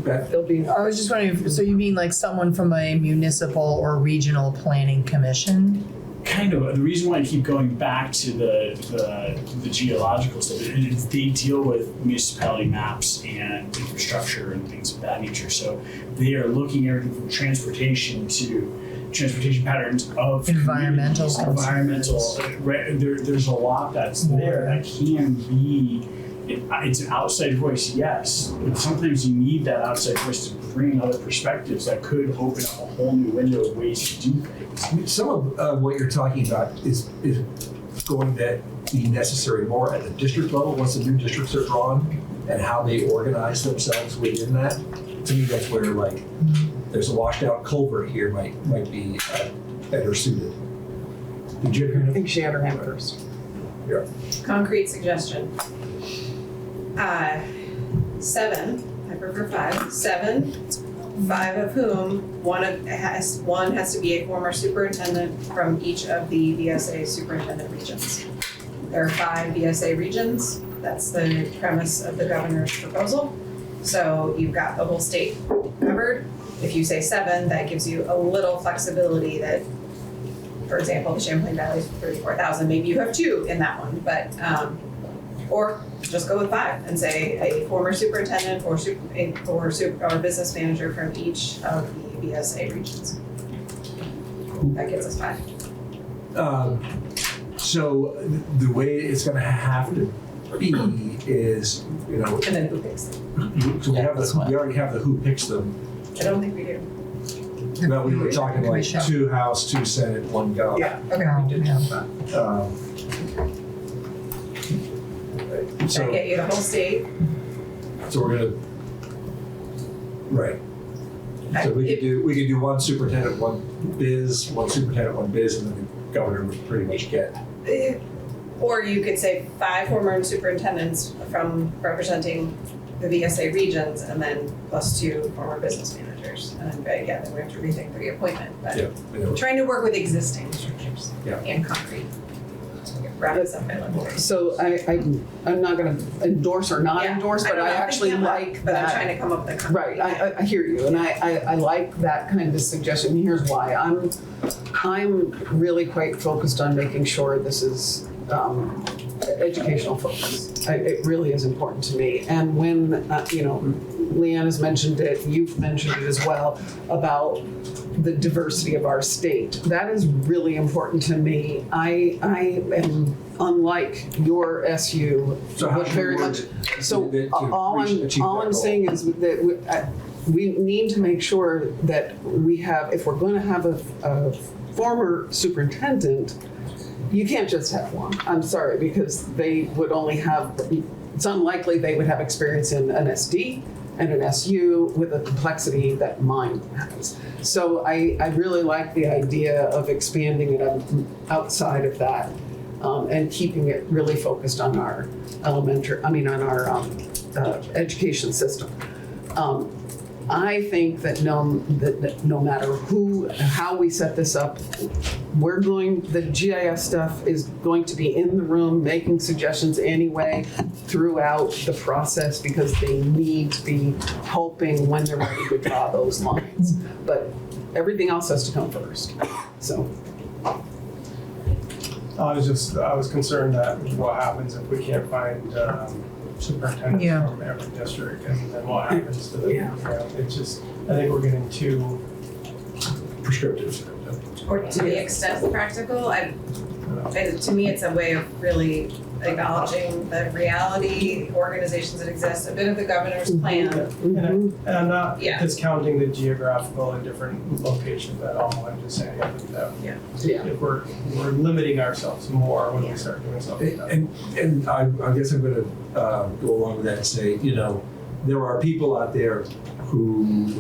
Beth? There'll be. I was just wondering, so you mean like someone from a municipal or regional planning commission? Kind of. The reason why I keep going back to the geological stuff is they deal with municipality maps and infrastructure and things of that nature. So they are looking at everything from transportation to transportation patterns of Environmental environmental. Right, there's a lot that's there that can be. It's an outside voice, yes, but sometimes you need that outside voice to bring other perspectives that could open up a whole new window of ways to do things. Some of what you're talking about is going to be necessary more at the district level once the new districts are drawn and how they organize themselves within that. To me, that's where like there's a washed out culvert here might be better suited. Did you hear I think she had her hand first. Yeah. Concrete suggestion. 7, I prefer 5. 7, 5 of whom one has to be a former superintendent from each of the VSA superintendent regions. There are 5 VSA regions. That's the premise of the governor's proposal. So you've got the whole state covered. If you say 7, that gives you a little flexibility that, for example, the Champlain Valley is 34,000. Maybe you have 2 in that one, but or just go with 5 and say a former superintendent or business manager from each of the VSA regions. That gets us 5. So the way it's going to have to be is, you know, And then who picks them? so we Yeah, already have the who picks them. I don't think we do. Well, we were talking like Commission. 2 House, 2 Senate, 1 Gov. Yeah, okay, we did have that. That So get you the whole state. we're gonna, right. So we could do 1 superintendent, 1 biz, 1 superintendent, 1 biz, and then the governor would pretty much get. Or you could say 5 former superintendents from representing the VSA regions, and then plus 2 former business managers. And then, then we have to rethink the reappointment, but trying to work with existing structures and concrete. Wrap this up, I love it. So I'm not gonna endorse or not endorse, but I actually like But I'm that. trying to come up with a concrete. Right, I hear you, and I like that kind of suggestion. And here's why. I'm really quite focused on making sure this is educational focus. It really is important to me. And when Leanne has mentioned it, you've mentioned it as well about the diversity of our state. That is really important to me. I am unlike your SU. So how but should very we word much. it So to all achieve that I'm goal? saying is that we need to make sure that we have, if we're going to have a former superintendent, you can't just have 1. I'm sorry, because they would only have, it's unlikely they would have experience in an SD and an SU with the complexity that mine has. So I really like the idea of expanding it outside of that. and keeping it really focused on our education system. I think that no matter how we set this up, the GIS stuff is going to be in the room making suggestions anyway throughout the process, because they need to be helping when they're ready to draw those lines. But everything else has to come first, so. I was concerned that what happens if we can't find superintendents Yeah. from every district, and then what happens to the, Yeah. it's just, I think we're getting too, Prescriptive. Or to the extent practical, to me, it's a way of really acknowledging the reality, organizations that exist, a bit of the governor's plan. and I'm not Yeah. discounting the geographical and different locations at all, I'm just saying that Yeah. if we're limiting ourselves more when we start doing something. And I guess I'm gonna go along with that and say, there are people out there who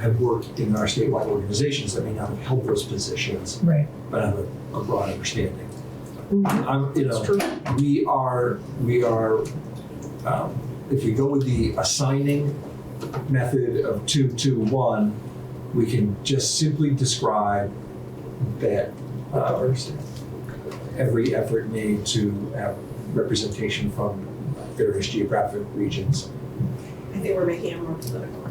have worked in our statewide organizations that may not have held those positions, Right. but have a broad understanding. It's true. We are, if we go with the assigning method of 2-2-1, we can just simply describe that every effort made to have representation from various geographic regions. I think we're making it more political.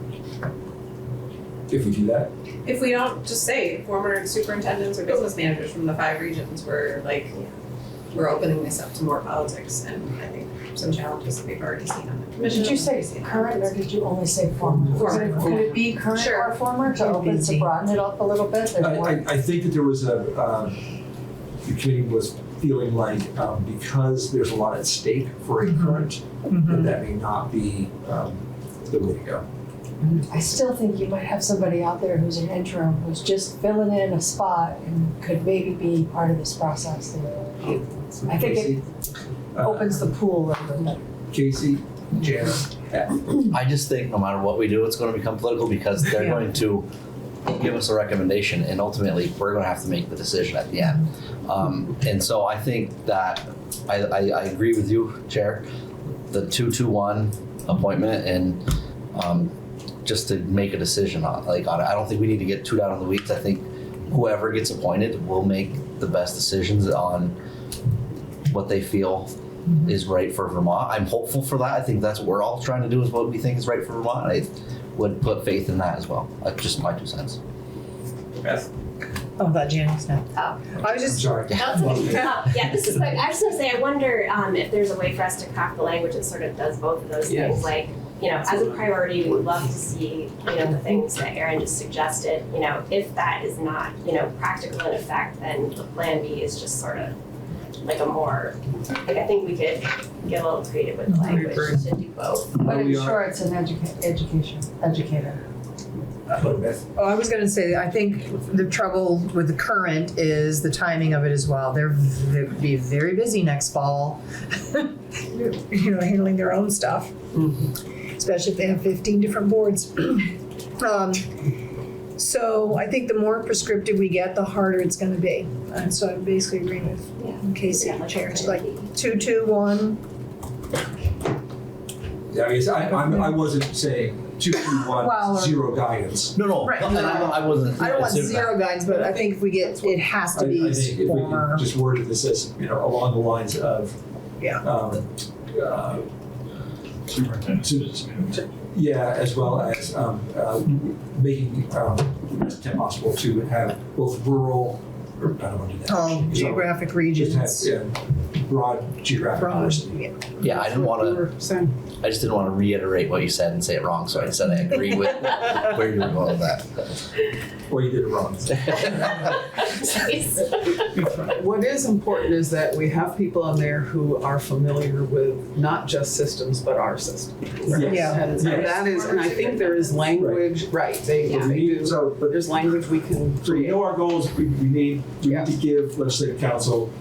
If we do that, If we don't just say former superintendents or business managers from the 5 regions, we're opening this up to more politics, and I think some challenges that we've already seen on the commission. Did you say current or did you only say former? Former. Could it be current Sure. or former to open, to broaden it up a little bit? There's more- I think that there was the committee was feeling like because there's a lot at stake for a current, that may not be the way to go. I still think you might have somebody out there who's an interim, who's just filling in a spot and could maybe be part of this process. I think it opens the pool a little bit. Casey, Janice, I just think no matter what we do, it's going to become political because they're going to give us a recommendation, and ultimately we're going to have to make the decision at the end. And so I think that I agree with you, Chair, the 2-2-1 appointment, and just to make a decision on it. I don't think we need to get too down in the weeds. I think whoever gets appointed will make the best decisions on what they feel is right for Vermont. I'm hopeful for that. I think that's what we're all trying to do, is what we think is right for Vermont. I would put faith in that as well. That's just my 2 cents. Beth? Oh, that Janice now. Oh. I was I'm just, sorry. Yeah, this is like, I was gonna say, I wonder if there's a way for us to craft the language that sort of does both of those Yes. things. Like, as a priority, we would love to see, the things that Erin just suggested. If that is not, practical in effect, then the plan B is just sort of like a more, I think we could get a little creative with the language to do both. But I'm we are- sure it's an educator. I was gonna say, I think the trouble with the current is the timing of it as well. They'll be very busy next fall, handling their own stuff. Especially if they have 15 different boards. So I think the more prescriptive we get, the harder it's gonna be. And so I'm basically agreeing with Casey, Chair. It's like 2-2-1. Yeah, I guess I wasn't saying 2-2-1, Well, or- 0 guidance. No, Right. I wasn't. I don't want assuming that. 0 guides, but I think if we get, it has to I be think if we former. can just word this as, along the lines of, Yeah. Superintendent. yeah, as well as making it possible to have both rural, or I don't want to do that. All So, geographic just regions. have broad geographic Broad, diversity. Yeah, I didn't want We to. were saying. I just didn't want to reiterate what you said and say it wrong, so I said I agree with where you were going with that. Or you did it wrong. What is important is that we have people on there who are familiar with not just systems, but our system. Yeah. And that is, and I think there is language, right, they do, So, but there's language we can So we create. know our goals, we need Yeah. to give legislative council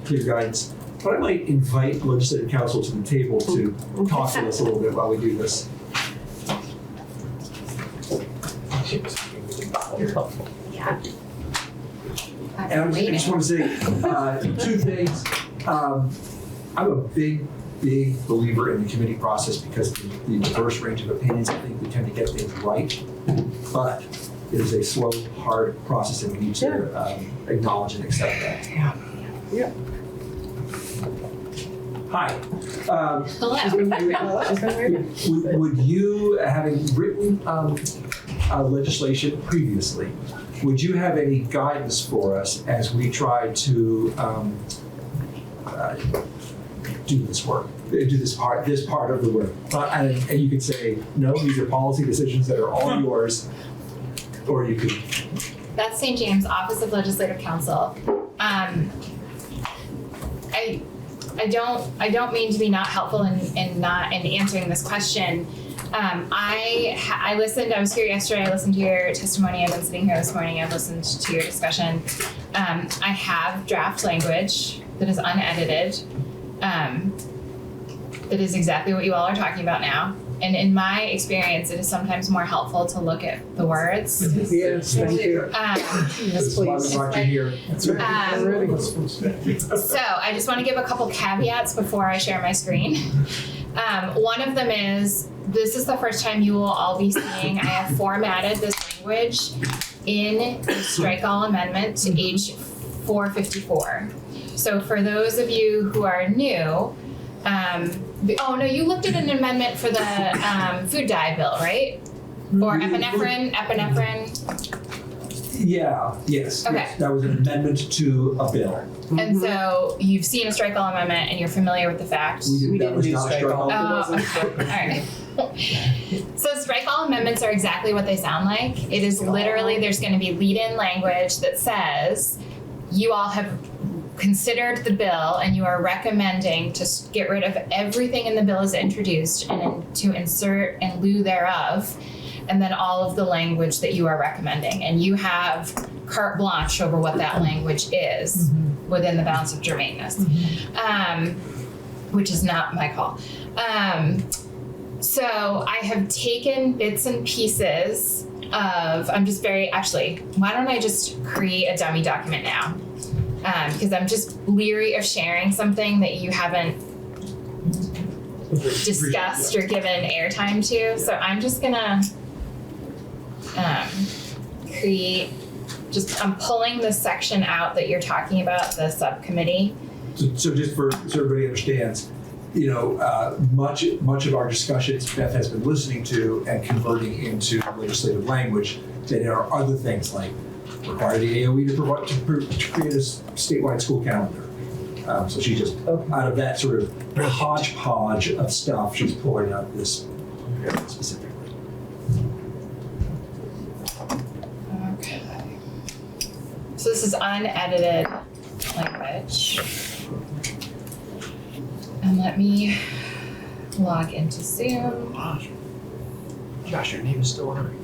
clear guidance. But I might invite legislative council to the table to talk to us a little bit while we do this. Yeah. And I just want to say two things. I'm a big believer in the committee process because the diverse range of opinions, I think we tend to get things right. But it is a slow, hard process and we need to acknowledge and accept that. Yeah. Hi. Hello. Would you, having written legislation previously, would you have any guidance for us as we try to do this work, do this part of the work? And you could say, no, these are policy decisions that are all yours, or you could. That's St. James Office of Legislative Counsel. I don't mean to be not helpful in answering this question. I listened. I was here yesterday. I listened to your testimony. I've been sitting here this morning. I've listened to your discussion. I have draft language that is unedited. That is exactly what you all are talking about now. And in my experience, it is sometimes more helpful to look at the words. Yes, thank you. Yes, please. So I just want to give a couple caveats before I share my screen. One of them is, this is the first time you will all be seeing, I have formatted this language in a strike all amendment to H.454. So for those of you who are new, oh no, you looked at an amendment for the food dye bill, right? Or epinephrine? Yeah, yes. Okay. Yes. That was an amendment to a bill. And so you've seen a strike all amendment and you're familiar with the fact. We didn't do strike all. All right. So strike all amendments are exactly what they sound like. It is literally, there's going to be lead-in language that says, you all have considered the bill and you are recommending to get rid of everything in the bill as introduced and to insert in lieu thereof, and then all of the language that you are recommending. And you have carte blanche over what that language is within the bounds of germaneness, which is not my call. So I have taken bits and pieces of, why don't I just create a dummy document now? Because I'm just leery of sharing something that you haven't discussed or given airtime to. So I'm just gonna I'm pulling the section out that you're talking about, the subcommittee. So just so everybody understands, much of our discussions Beth has been listening to and converting into legislative language. Then there are other things like require the AOE to create a statewide school calendar. So she just, out of that sort of hodgepodge of stuff, she's pulling out this specifically. Okay. So this is unedited language. And let me log into Zoom. Josh, your name is still on.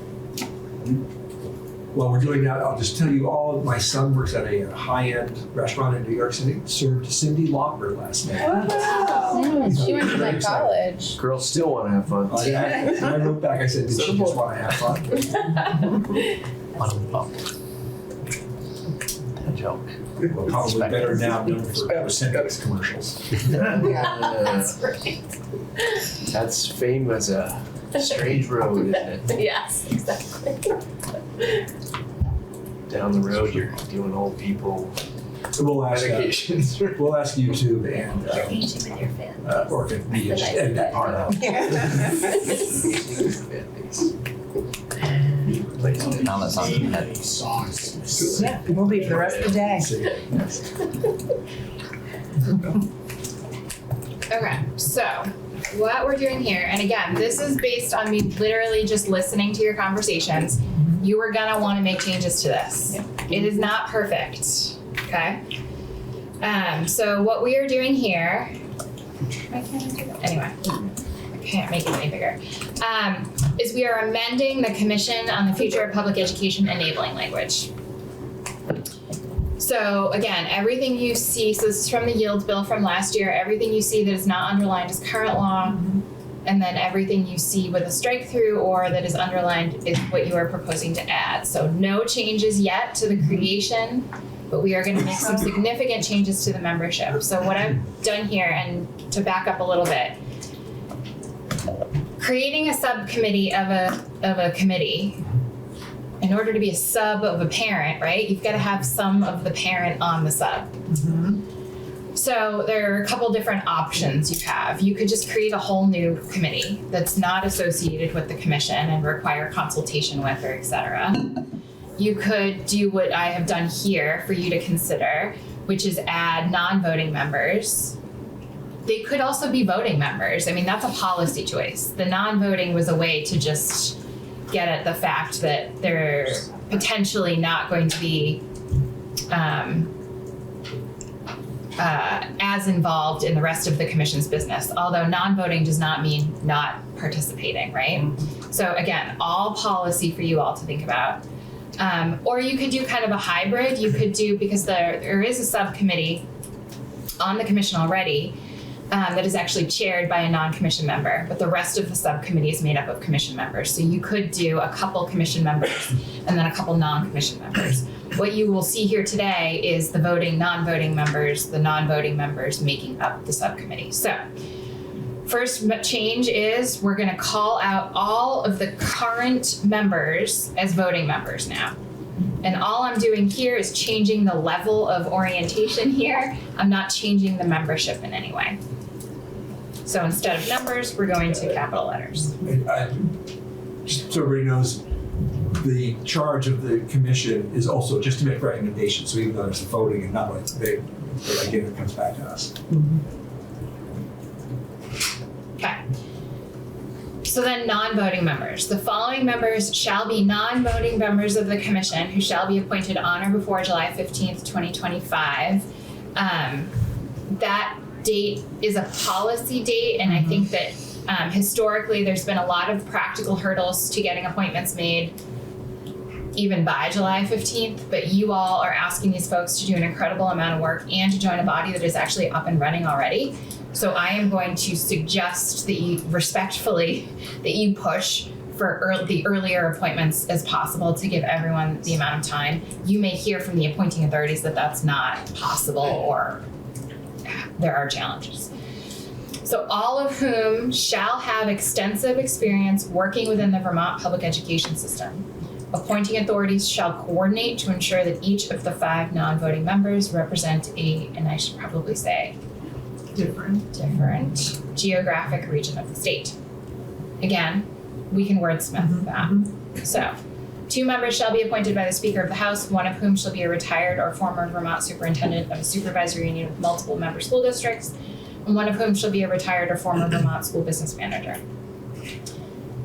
While we're doing that, I'll just tell you all, my son works at a high-end restaurant in New York City, served Cindy Lauper last night. Wow. She went to my college. Girls still want to have fun. I wrote back, I said, did she just want to have fun? A joke. Well, probably better now known for Cindy's commercials. That's right. That's fame as a strange road, isn't it? Yes, exactly. Down the road, you're doing old people We'll ask medications. We'll ask YouTube and Engaging with your fans. or can we just edit that part out? Now that's on the head. Yeah, we'll be for the rest of the day. Okay, so what we're doing here, and again, this is based on me literally just listening to your conversations. You are gonna want to make changes to this. It is not perfect, okay? So what we are doing here, why can't I do that? Anyway, I can't make it any bigger. Is we are amending the Commission on the Future of Public Education enabling language. So again, everything you see, so this is from the yield bill from last year, everything you see that is not underlined is current law, and then everything you see with a strike through or that is underlined is what you are proposing to add. So no changes yet to the creation but we are going to make some significant changes to the membership. So what I've done here, and to back up a little bit, creating a subcommittee of a committee, in order to be a sub of a parent, right, you've got to have some of the parent on the sub. So there are a couple different options you have. You could just create a whole new committee that's not associated with the commission and require consultation with, or et cetera. You could do what I have done here for you to consider, which is add non-voting members. They could also be voting members. I mean, that's a policy choice. The non-voting was a way to just get at the fact that they're potentially not going to be as involved in the rest of the commission's business, although non-voting does not mean not participating, right? So again, all policy for you all to think about. Or you could do kind of a hybrid. You could do, because there is a subcommittee on the commission already that is actually chaired by a non-commission member, but the rest of the subcommittee is made up of commission members. So you could do a couple commission members and then a couple non-commission members. What you will see here today is the voting, non-voting members, the non-voting members making up the subcommittee. So first change is we're going to call out all of the current members as voting members now. And all I'm doing here is changing the level of orientation here. I'm not changing the membership in any way. So instead of numbers, we're going to capital letters. Just so everybody knows, the charge of the commission is also just to make recommendations. So even though there's voting and not like they, again, it comes back to us. Okay. So then non-voting members. The following members shall be non-voting members of the commission who shall be appointed on or before July 15th, 2025. That date is a policy date, and I think that historically there's been a lot of practical hurdles to getting appointments made even by July 15th, but you all are asking these folks to do an incredible amount of work and to join a body that is actually up and running already. So I am going to suggest that you respectfully, that you push for the earlier appointments as possible to give everyone the amount of time. You may hear from the appointing authorities that that's not possible or there are challenges. So all of whom shall have extensive experience working within the Vermont public education system. Appointing authorities shall coordinate to ensure that each of the 5 non-voting members represent and I should probably say, different geographic region of the state. Again, we can wordsmith that. So, 2 members shall be appointed by the Speaker of the House, one of whom shall be a retired or former Vermont superintendent of a supervisory union with multiple member school districts, and one of whom shall be a retired or former Vermont school business manager.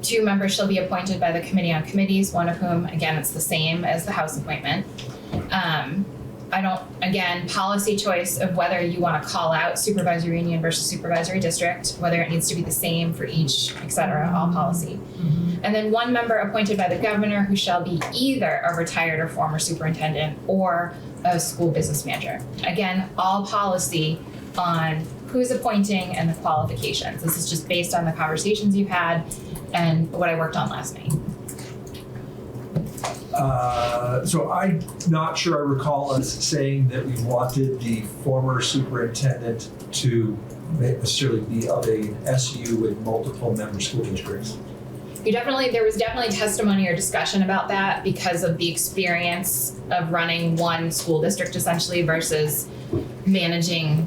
2 members shall be appointed by the Committee on Committees, one of whom, again, it's the same as the House appointment. Policy choice of whether you want to call out supervisory union versus supervisory district, whether it needs to be the same for each, et cetera, all policy. And then 1 member appointed by the governor who shall be either a retired or former superintendent or a school business manager. Again, all policy on who's appointing and the qualifications. This is just based on the conversations you've had and what I worked on last night. So I'm not sure I recall us saying that we wanted the former superintendent to necessarily be of a SU with multiple member school districts. There was definitely testimony or discussion about that because of the experience of running one school district essentially versus managing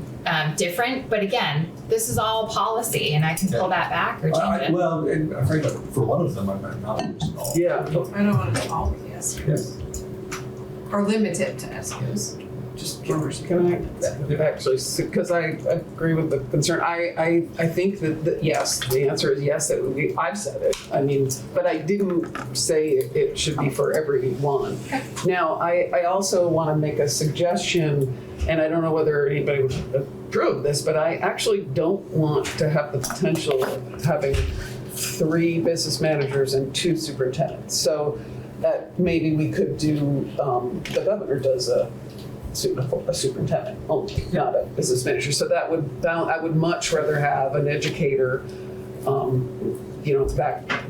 different. But again, this is all policy and I can pull that back or change it. Well, and I'm afraid for one of them, I'm not at all. Yeah. I don't want to do all of the SUs. Or limited to SUs. Just can I actually, because I agree with the concern. I think that yes, the answer is yes. I've said it. I mean, but I didn't say it should be for everyone. Now, I also want to make a suggestion, and I don't know whether anybody would approve this, but I actually don't want to have the potential of having 3 business managers and 2 superintendents. So that maybe we could do. The governor does a superintendent only, not a business manager. So I would much rather have an educator,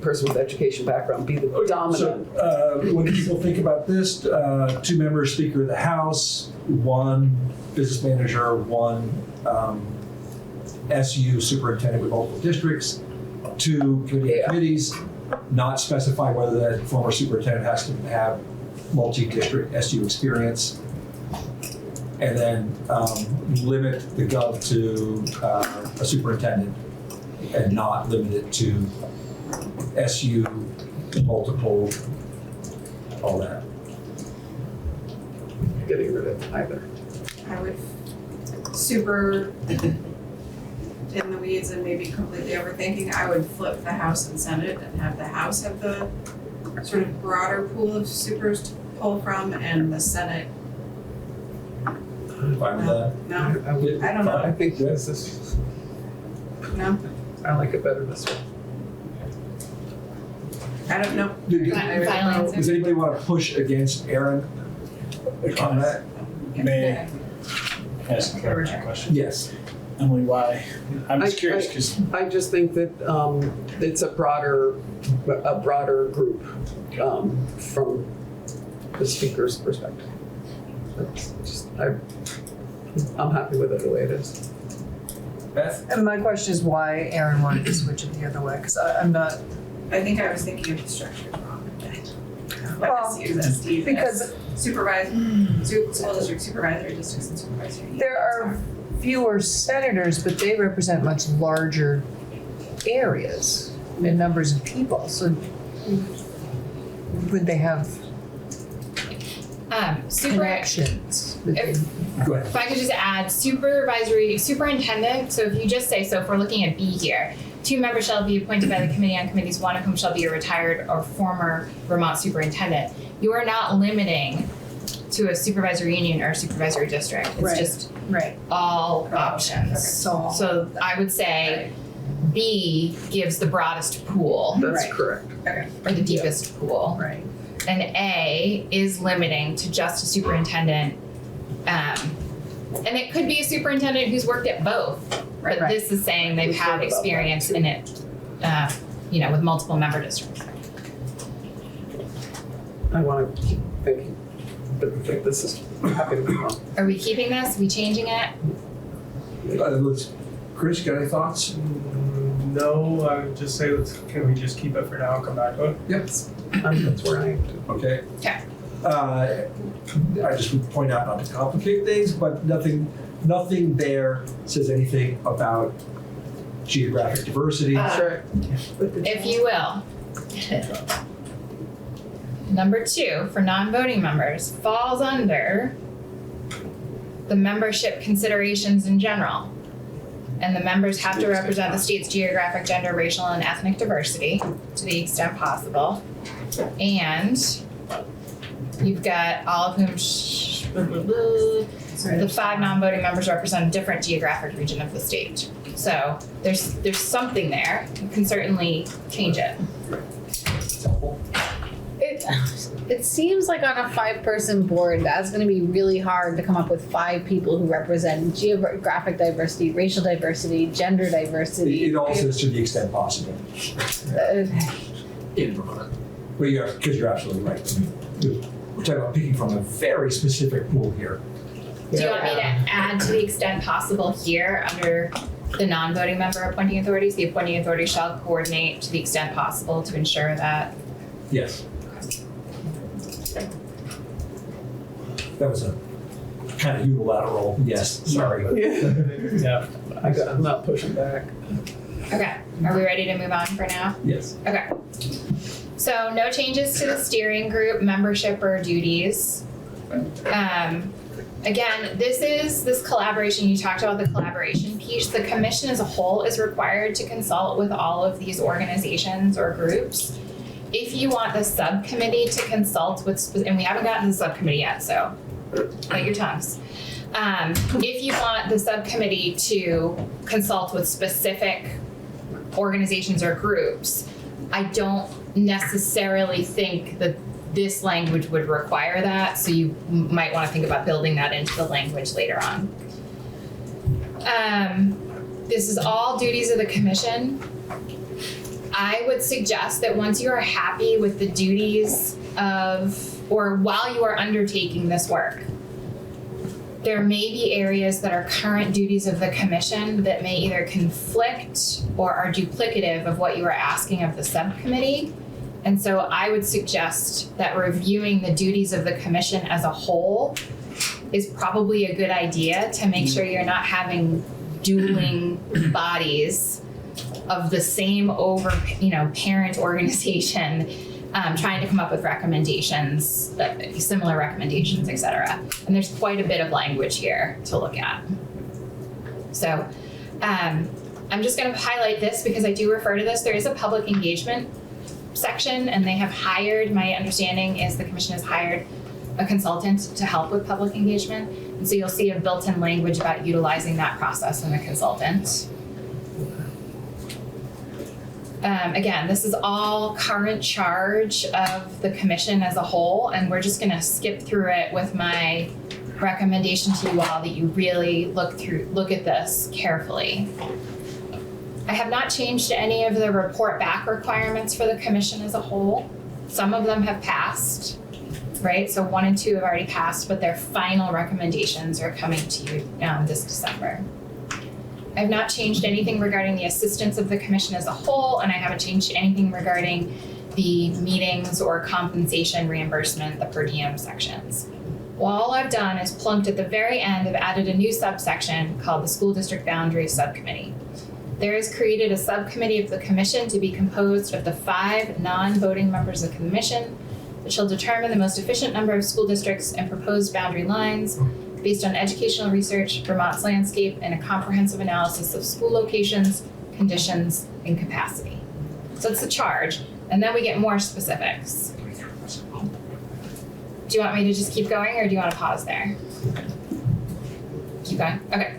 person with education background be the dominant. So when people think about this, 2 members, Speaker of the House, one business manager, one SU superintendent with multiple districts, 2 committees, not specify whether that former superintendent has to have multi-district SU experience, and then limit the gov to a superintendent and not limit it to SU, multiple, all that. Getting rid of either. I would super in the weeds and maybe completely overthinking, I would flip the House and Senate and have the House have the sort of broader pool of supers to pull from, and the Senate, Fine with that? no, I I don't know. I think this is, No, I like it better this way. I don't know. Silence. Does anybody want to push against Aaron on that? May I ask a clarifying question? Yes. Emily, why? I'm just I- curious because I just think that it's a broader group from the speaker's perspective. That's just, I'm happy with it the way it is. Beth? And my question is why Aaron wanted to switch it the other way, because I'm not, I think I was thinking of the structure wrong. Well, because school district supervisory districts and supervisory. there are fewer senators, but they represent much larger areas and numbers of people, so would they have connections? Go ahead. If I could just add superintendent, so if you just say, so if we're looking at B here, 2 members shall be appointed by the committee on committees, one of whom shall be a retired or former Vermont superintendent. You are not limiting to a supervisory union or a supervisory district. It's Right. just Right. all options. Okay. So I would say B gives the broadest pool That's Right. correct. or the deepest pool. Right. And A is limiting to just a superintendent. And it could be a superintendent who's worked at both, but Right. this is saying they've We've had heard about experience that, in it, with multiple member districts. I want to keep thinking, but I think this is, I'm happy to move on. Are we keeping this? Are we changing it? Chris, got any thoughts? No, I would just say, can we just keep it for now and come back to it? Yep. That's where I am too. Okay. Okay. I just would point out not to complicate things, but nothing there says anything about geographic diversity. Sure. If you will. Number 2, for non-voting members, falls under the membership considerations in general. And the members have to represent the state's geographic, gender, racial, and ethnic diversity to the extent possible. And you've got all of whom, the 5 non-voting members represent a different geographic region of the state. So there's something there. You can certainly change it. It seems like on a 5-person board, that's going to be really hard to come up with 5 people who represent geographic diversity, racial diversity, gender diversity. It all says to the extent possible. In Vermont. Well, because you're absolutely right. We're talking about picking from a very specific pool here. Do you want me to add to the extent possible here under the non-voting member appointing authorities? The appointing authority shall coordinate to the extent possible to ensure that. Yes. That was a kind of unilateral, yes, sorry. Yeah. I'm not pushing back. Okay, are we ready to move on for now? Yes. Okay. So no changes to the steering group membership or duties. Again, this collaboration, you talked about the collaboration piece. The commission as a whole is required to consult with all of these organizations or groups. If you want the subcommittee to consult with, and we haven't gotten to the subcommittee yet, so bite your tongues. If you want the subcommittee to consult with specific organizations or groups, I don't necessarily think that this language would require that, so you might want to think about building that into the language later on. This is all duties of the commission. I would suggest that once you are happy with the duties of, or while you are undertaking this work, there may be areas that are current duties of the commission that may either conflict or are duplicative of what you are asking of the subcommittee. And so I would suggest that reviewing the duties of the commission as a whole is probably a good idea to make sure you're not having dueling bodies of the same parent organization trying to come up with recommendations, similar recommendations, et cetera. And there's quite a bit of language here to look at. So I'm just going to highlight this because I do refer to this. There is a public engagement section, and they have hired, my understanding is the commission has hired a consultant to help with public engagement. And so you'll see a built-in language about utilizing that process in the consultant. Again, this is all current charge of the commission as a whole, and we're just gonna skip through it with my recommendation to you all that you really look at this carefully. I have not changed any of the report back requirements for the commission as a whole. Some of them have passed, right? So 1 and 2 have already passed, but their final recommendations are coming to you this December. I have not changed anything regarding the assistance of the commission as a whole, and I haven't changed anything regarding the meetings or compensation reimbursement, the per diem sections. Well, all I've done is plunked at the very end, I've added a new subsection called the School District Boundaries Subcommittee. There is created a subcommittee of the commission to be composed of the 5 non-voting members of the commission that shall determine the most efficient number of school districts and proposed boundary lines based on educational research, Vermont's landscape, and a comprehensive analysis of school locations, conditions, and capacity. So it's the charge, and then we get more specifics. Do you want me to just keep going, or do you want to pause there? Keep going? Okay.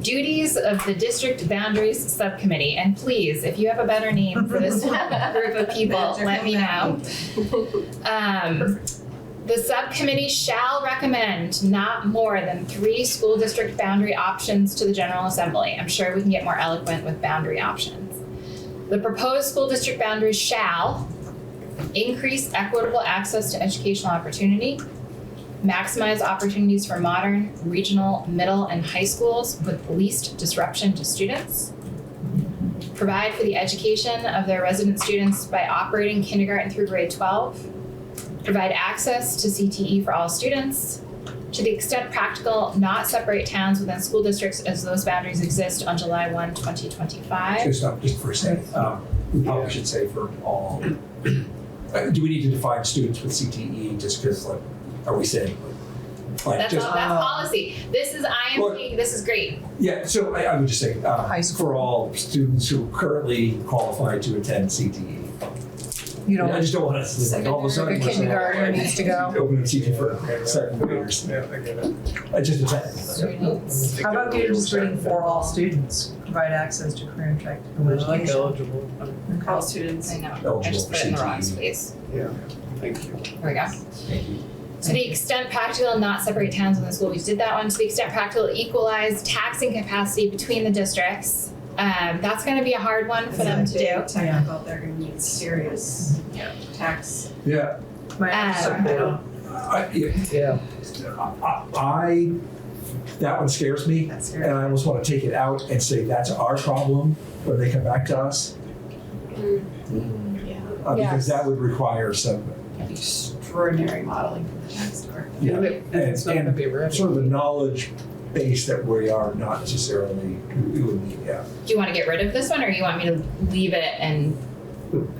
Duties of the District Boundaries Subcommittee, and please, if you have a better name for this group of people, let me know. The subcommittee shall recommend not more than 3 school district boundary options to the General Assembly. I'm sure we can get more eloquent with boundary options. The proposed school district boundaries shall increase equitable access to educational opportunity, maximize opportunities for modern, regional, middle, and high schools with least disruption to students, provide for the education of their resident students by operating kindergarten through grade 12, provide access to CTE for all students, to the extent practical, not separate towns within school districts as those boundaries exist on July 1, 2025. Just for a second, we probably should say for all. Do we need to define students with CTE just because, like, are we saying, That's policy. This is IMP, this is great. Yeah, so I would just say for all students who currently qualify to attend CTE. You don't. I just don't want us to like all of a sudden. The kindergarten needs to go. Open CTE for second graders. Yeah, I get it. Just attend. How about you just reading for all students, provide access to career and technical education? eligible. All students. I know, Eligible I just for put it in the wrong CTE. space. Yeah, thank you. Here we go. Thank you. To the extent practical, not separate towns within the school. We did that one. To the extent practical, equalize taxing capacity between the districts. That's going to be a hard one for them to do. Technical, they're gonna need serious tax. Yeah. That one scares me, That's and I almost want to take it out and say that's our problem when they come back to us. Because that would require some Extraordinary modeling from the tax department. and sort of the knowledge base that we are not necessarily we would need. Yeah. Do you want to get rid of this one, or you want me to leave it and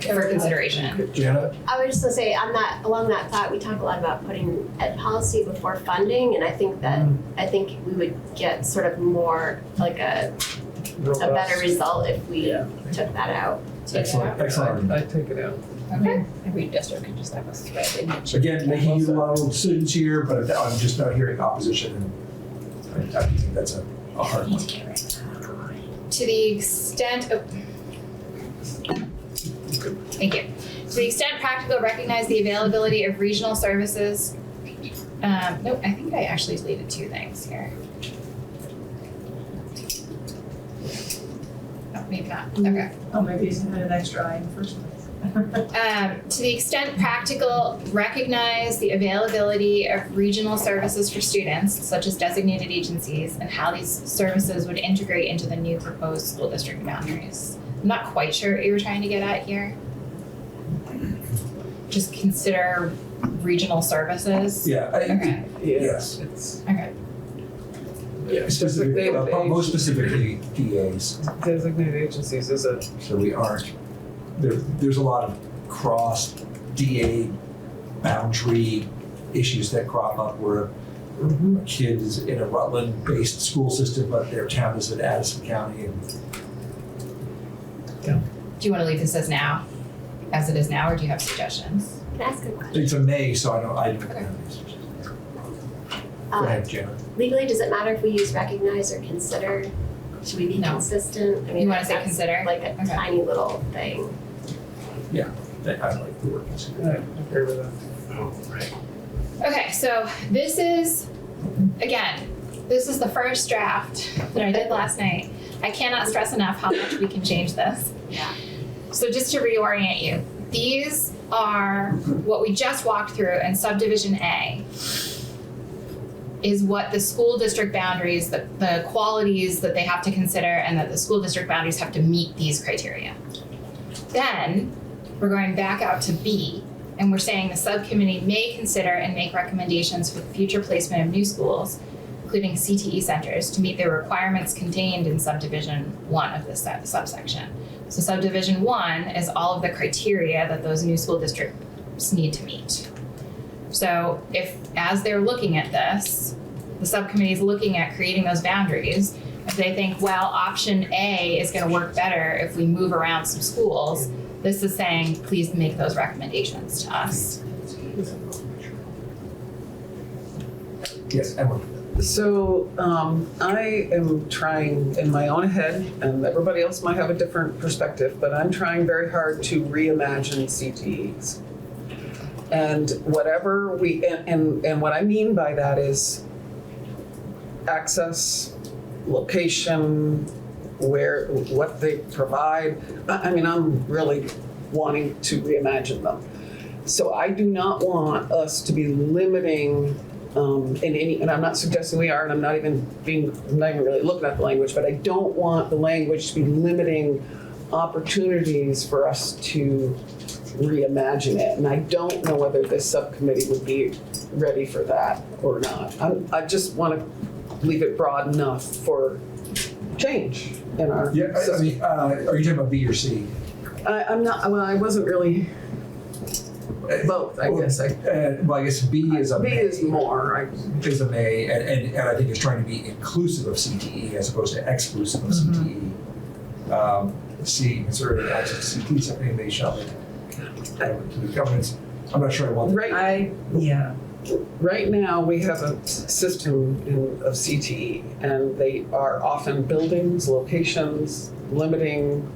for consideration? Janet? I would just say along that thought, we talk a lot about putting ed policy before funding, and I think we would get sort of more like a better result if we took that out. Excellent. I take it out. Okay. Every district could just have a thread in each. Again, making you allow students here, but I'm just not hearing opposition, and I think that's a hard one. To the extent thank you. To the extent practical, recognize the availability of regional services. Nope, I think I actually deleted 2 things here. Oh. maybe not. Okay. Oh, maybe it's had an extra eye in the first place. To the extent practical, recognize the availability of regional services for students, such as designated agencies, and how these services would integrate into the new proposed school district boundaries. I'm not quite sure what you were trying to get at here. Just consider regional services. Yeah, Okay. yes. It's Okay. Specifically, most specifically DAs. designated agencies is a, So we aren't, there's a lot of cross DA boundary issues that crop up where a kid is in a Rutland-based school system, but their town is in Addison County. And Do you want to leave this as it is now, or do you have suggestions? Can I ask a question? it's a May, so I don't have any. Go ahead, Jenna. Legally, does it matter if we use recognize or consider? Should we be No. consistent? I mean, You wanna say that's consider? Like a Okay. tiny little thing. I like the word consider. I agree with that. Oh, right. Okay, so this is the first draft that I did last night. I cannot stress enough how much we can change this. Yeah. So just to reorient you, these are what we just walked through in subdivision A is what the school district boundaries, the qualities that they have to consider, and that the school district boundaries have to meet these criteria. Then we're going back out to B, and we're saying the subcommittee may consider and make recommendations for the future placement of new schools, including CTE centers, to meet the requirements contained in subdivision 1 of this subsection. So subdivision 1 is all of the criteria that those new school districts need to meet. So if, as they're looking at this, the subcommittee is looking at creating those boundaries, if they think, well, option A is going to work better if we move around some schools, this is saying, please make those recommendations to us. Yes, Emily. So I am trying in my own head, and everybody else might have a different perspective, but I'm trying very hard to reimagine CTEs. And whatever and what I mean by that is access, location, what they provide. I mean, I'm really wanting to reimagine them. So I do not want us to be limiting and I'm not suggesting we are, and I'm not even really looking at the language, but I don't want the language to be limiting opportunities for us to reimagine it. And I don't know whether this subcommittee would be ready for that or not. I just want to leave it broad enough for change in our system. I mean, are you talking about B or C? I'm not, well, I wasn't really, both, I guess. Well, I guess B is a B May. is more, Is a May, and I think it's trying to be inclusive of CTE as opposed to exclusive of CTE. C, consider access to CTE, something they shall make to the governance. I'm not sure I want that. Right now, we have a system of CTE, and they are often buildings, locations, limiting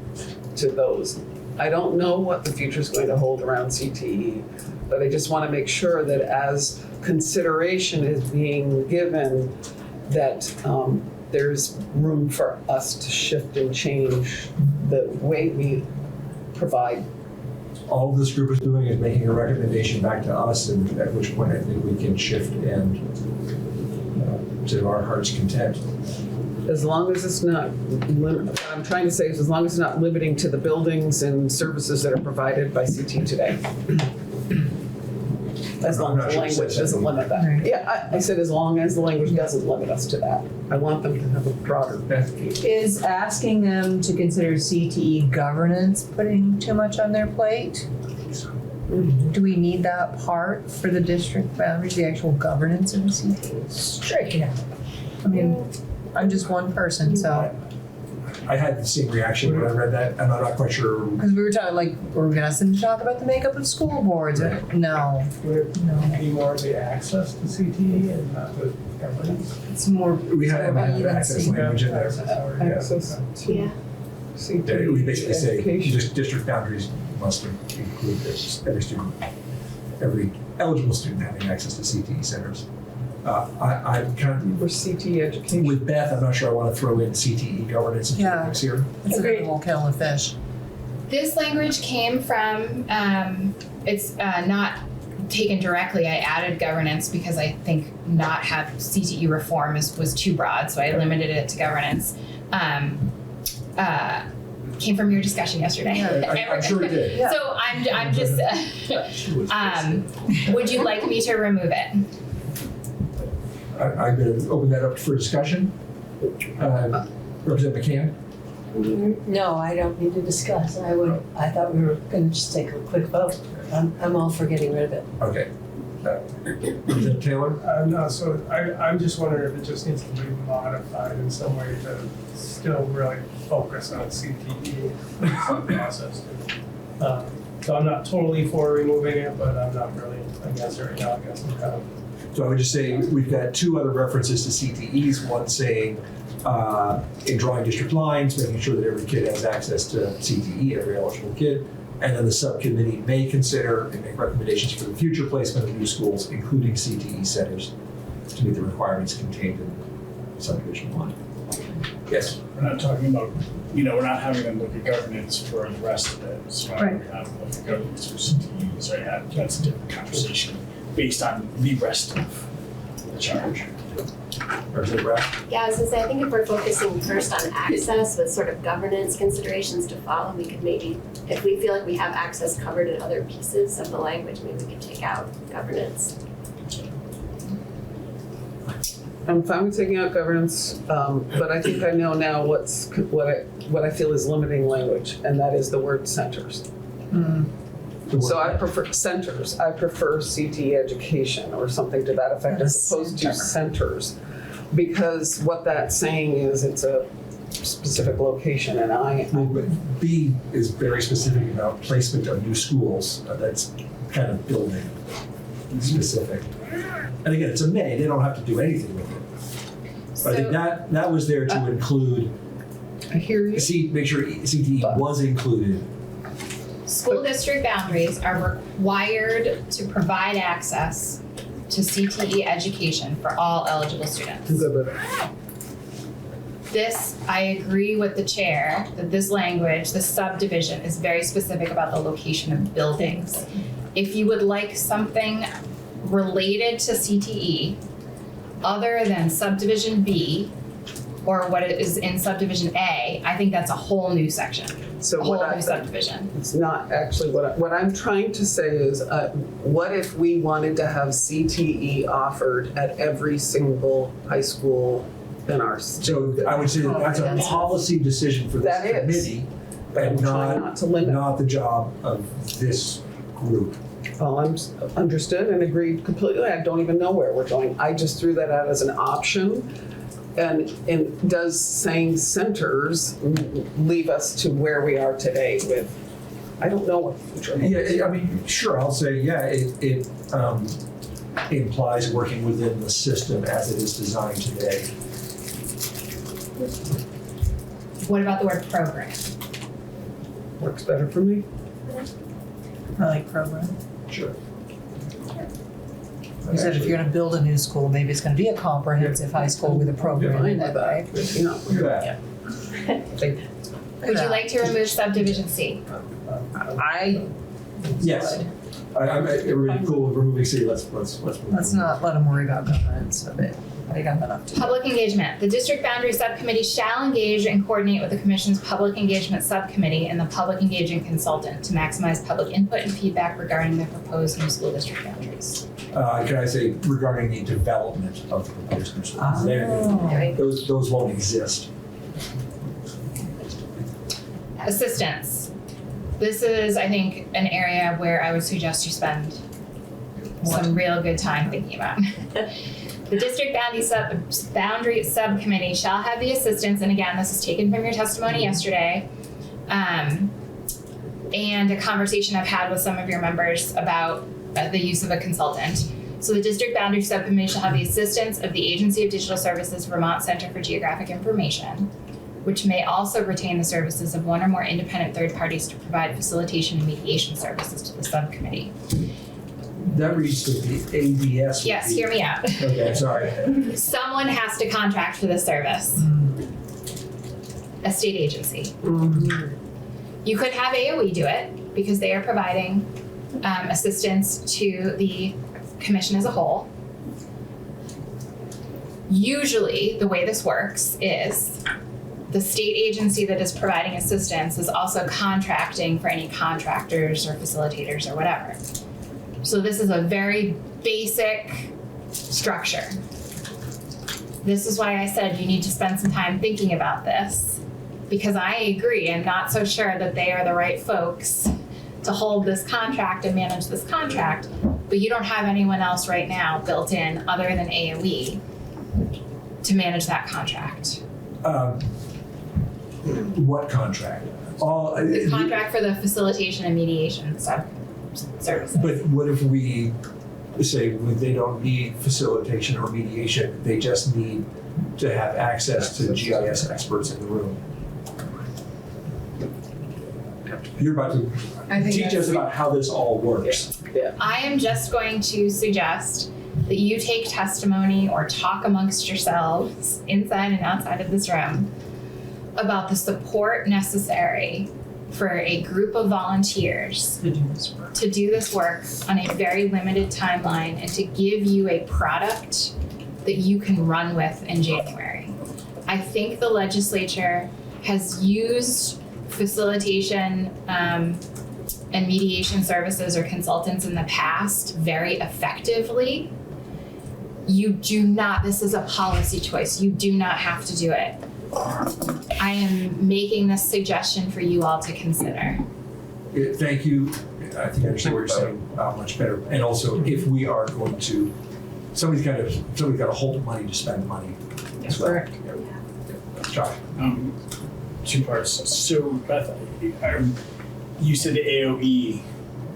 to those. I don't know what the future is going to hold around CTE, but I just want to make sure that as consideration is being given, that there's room for us to shift and change the way we provide. All this group is doing is making a recommendation back to us, and at which point I think we can shift and to our heart's content. As long as it's not, what I'm trying to say is as long as it's not limiting to the buildings and services that are provided by CT today. As long as the language doesn't limit that. Right. Yeah, I said as long as the language doesn't limit us to that. I want them to have a broader. Is asking them to consider CTE governance putting too much on their plate? Do we need that part for the district boundaries, the actual governance of the CTE? Strike it out. I mean, I'm just one person, so. I had the same reaction when I read that, and I'm not quite sure. Because we were talking, like, we're gonna ask them to talk about the makeup of school boards. No, Would it be more the access to CTE and not the governance? it's more. We had access language in there. Access to Yeah. Yeah, we basically say education. district boundaries must include every eligible student having access to CTE centers. I'm kind For CTE of, education. with Beth, I'm not sure I want to throw in CTE governance into the mix here. It's another whole kettle of fish. This language came from, it's not taken directly. I added governance because I think not have CTE reform was too broad, so I limited it to governance. Came from your discussion yesterday. I'm sure it did. Yeah. So I'm just, would you like me to remove it? I'm going to open that up for discussion. Representative McCann? No, I don't need to discuss. I thought we were gonna just take a quick vote. I'm all for getting rid of it. Okay. Representative Taylor? No, so I'm just wondering if it just needs to be modified in some way to still really focus on CTE process. So I'm not totally for removing it, but I'm not really against it right now. I guess I'm kind of. So I would just say we've got two other references to CTEs, one saying in drawing district lines, making sure that every kid has access to CTE, every eligible kid. And then the subcommittee may consider and make recommendations for the future placement of new schools, including CTE centers, to meet the requirements contained in subdivision 1. Yes? We're not talking about, we're not having them look at governance for the rest of it. So Right. we have them look at governance for CTEs, right? That's a different conversation based on the rest of the charge. Representative Rapp? Yeah, I was gonna say, I think if we're focusing first on access with sort of governance considerations to follow, we could maybe, if we feel like we have access covered in other pieces of the language, maybe we could take out governance. I'm fine with taking out governance, but I think I know now what I feel is limiting language, and that is the word centers. So I prefer centers. I prefer CTE education or something to that effect as opposed to centers. Because what that's saying is it's a specific location, and But B is very specific about placement of new schools. That's kind of building specific. And again, it's a may, they don't have to do anything with it. But I think that was there to include, I hear you. make sure CTE was included. School district boundaries are required to provide access to CTE education for all eligible students. I'm good with it. This, I agree with the chair, that this language, this subdivision is very specific about the location of buildings. If you would like something related to CTE other than subdivision B or what is in subdivision A, I think that's a whole new section, So a whole new subdivision. It's not actually what I'm trying to say is, what if we wanted to have CTE offered at every single high school in our state? So I would say that that's a policy decision for this That is. committee and Try not to limit. not the job of this group. Well, I'm understood and agreed completely. I don't even know where we're going. I just threw that out as an option. And does saying centers leave us to where we are today with, I don't know what the future holds. Yeah, I mean, sure, I'll say, yeah, it implies working within the system as it is designed today. What about the word program? Works better for me. I like program. Sure. You said if you're gonna build a new school, maybe it's gonna be a comprehensive high school with a program in it, right? Look at that. Would you like to remove subdivision C? I Yes. I'm everybody cool with removing C, let's move. Let's not let them worry about governance of it. They got enough to do. Public engagement. The district boundary subcommittee shall engage and coordinate with the commission's public engagement subcommittee and the public engagement consultant to maximize public input and feedback regarding the proposed new school district boundaries. Can I say regarding the development of the proposed new schools? Those won't exist. Assistance. This is, I think, an area where I would suggest you spend some real good time thinking about. The district boundary subcommittee shall have the assistance, and again, this is taken from your testimony yesterday, and a conversation I've had with some of your members about the use of a consultant. So the district boundary subcommittee shall have the assistance of the Agency of Digital Services Vermont Center for Geographic Information, which may also retain the services of one or more independent third parties to provide facilitation and mediation services to the subcommittee. That reads that the ADS. would Yes, be- hear me out. Okay, sorry. Someone has to contract for this service. A state agency. You could have AOE do it because they are providing assistance to the commission as a whole. Usually, the way this works is the state agency that is providing assistance is also contracting for any contractors or facilitators or whatever. So this is a very basic structure. This is why I said you need to spend some time thinking about this, because I agree, I'm not so sure that they are the right folks to hold this contract and manage this contract, but you don't have anyone else right now built in other than AOE to manage that contract. What contract? All. The contract for the facilitation and mediation services. But what if we say they don't need facilitation or mediation, they just need to have access to GIS experts in the room? You're about to teach us about how this all works. I am just going to suggest that you take testimony or talk amongst yourselves inside and outside of this room about the support necessary for a group of volunteers to do this work on a very limited timeline and to give you a product that you can run with in January. I think the legislature has used facilitation and mediation services or consultants in the past very effectively. You do not, this is a policy choice, you do not have to do it. I am making this suggestion for you all to consider. Thank you. I think I understand what you're saying much better. And also, if we are going to, somebody's got to hold money to spend money. That's So, correct. Josh. Two parts. So Beth, you said AOE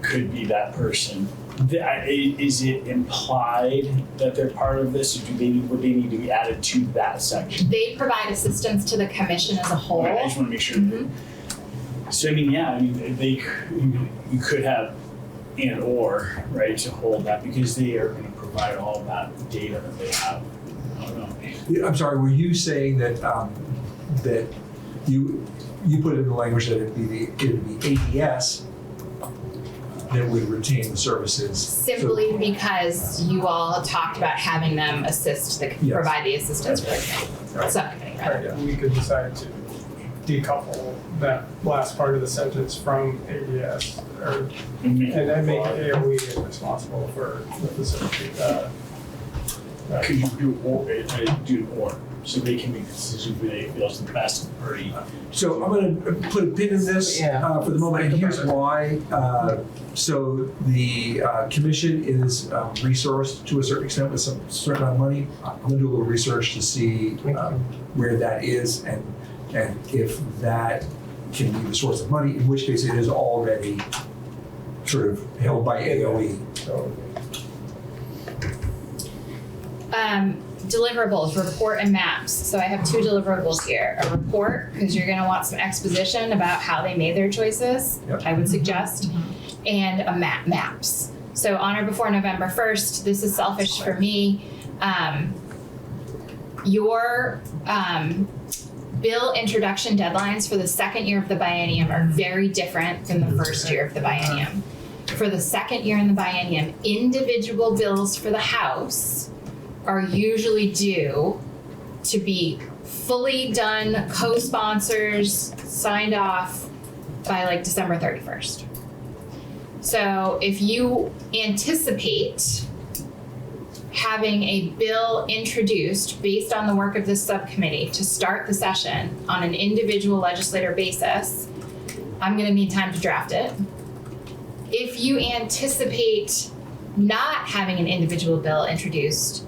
could be that person. Is it implied that they're part of this, or would they need to be added to that section? They provide assistance to the commission as a whole. I just want to make sure. So you could have and or, right, to hold that, because they are going to provide all that data that they have. I don't know. Yeah, I'm sorry, were you saying that that you put it in the language that it would be ADS that would retain the services? Simply because you all talked about having them assist, provide the assistance for the subcommittee, right? We could decide to decouple that last part of the sentence from ADS, and then make AOE responsible for the facility. Could you do or so they can make the decision who they feel is the best party? So I'm going to put a pin in this for the moment, and here's why. So the commission is resourced to a certain extent with some certain amount of money. I'm going to do a little research to see where that is and if that can be the source of money, in which case it is already sort of held by AOE. So. Deliverables, report and maps. So I have two deliverables here. A report, because you're gonna want some exposition about how they made their choices, I would suggest, and a maps. So on or before November 1st, this is selfish for me. Your bill introduction deadlines for the second year of the biennium are very different than the first year of the biennium. For the second year in the biennium, individual bills for the House are usually due to be fully done, co-sponsors, signed off by like December 31st. So if you anticipate having a bill introduced based on the work of this subcommittee to start the session on an individual legislator basis, I'm gonna need time to draft it. If you anticipate not having an individual bill introduced,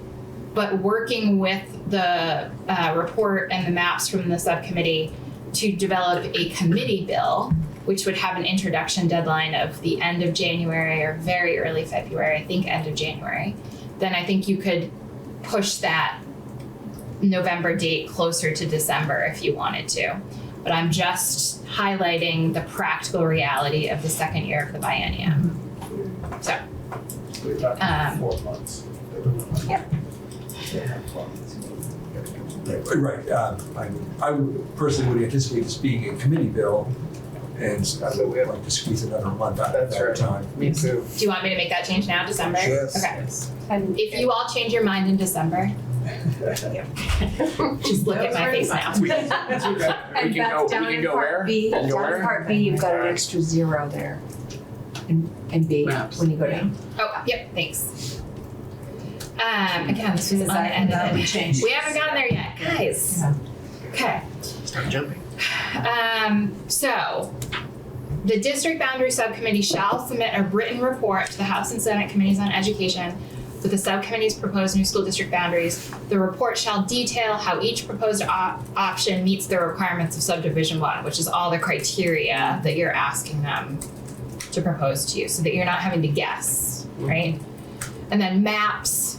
but working with the report and the maps from the subcommittee to develop a committee bill, which would have an introduction deadline of the end of January or very early February, I think end of January, then I think you could push that November date closer to December if you wanted to. But I'm just highlighting the practical reality of the second year of the biennium. So We're talking 4 months. Right, I would personally would anticipate this being a committee bill, and I would like to squeeze another month out of that time. Me too. Do you want me to make that change now, December? Yes. Okay. And If you all change your mind in December, just look at my face now. We and can that's go- down we can in go part where? B, We can go down in where? part B, you've got an extra 0 there. In B, Maps. when you go down. Oh, yep, thanks. Again, this was Is that unedited. we changed? We haven't gotten there yet, guys. Yeah. Okay. Start jumping. So, the district boundary subcommittee shall submit a written report to the House and Senate Committees on Education with the subcommittee's proposed new school district boundaries. The report shall detail how each proposed option meets the requirements of subdivision 1, which is all the criteria that you're asking them to propose to you, so that you're not having to guess, right? And then maps,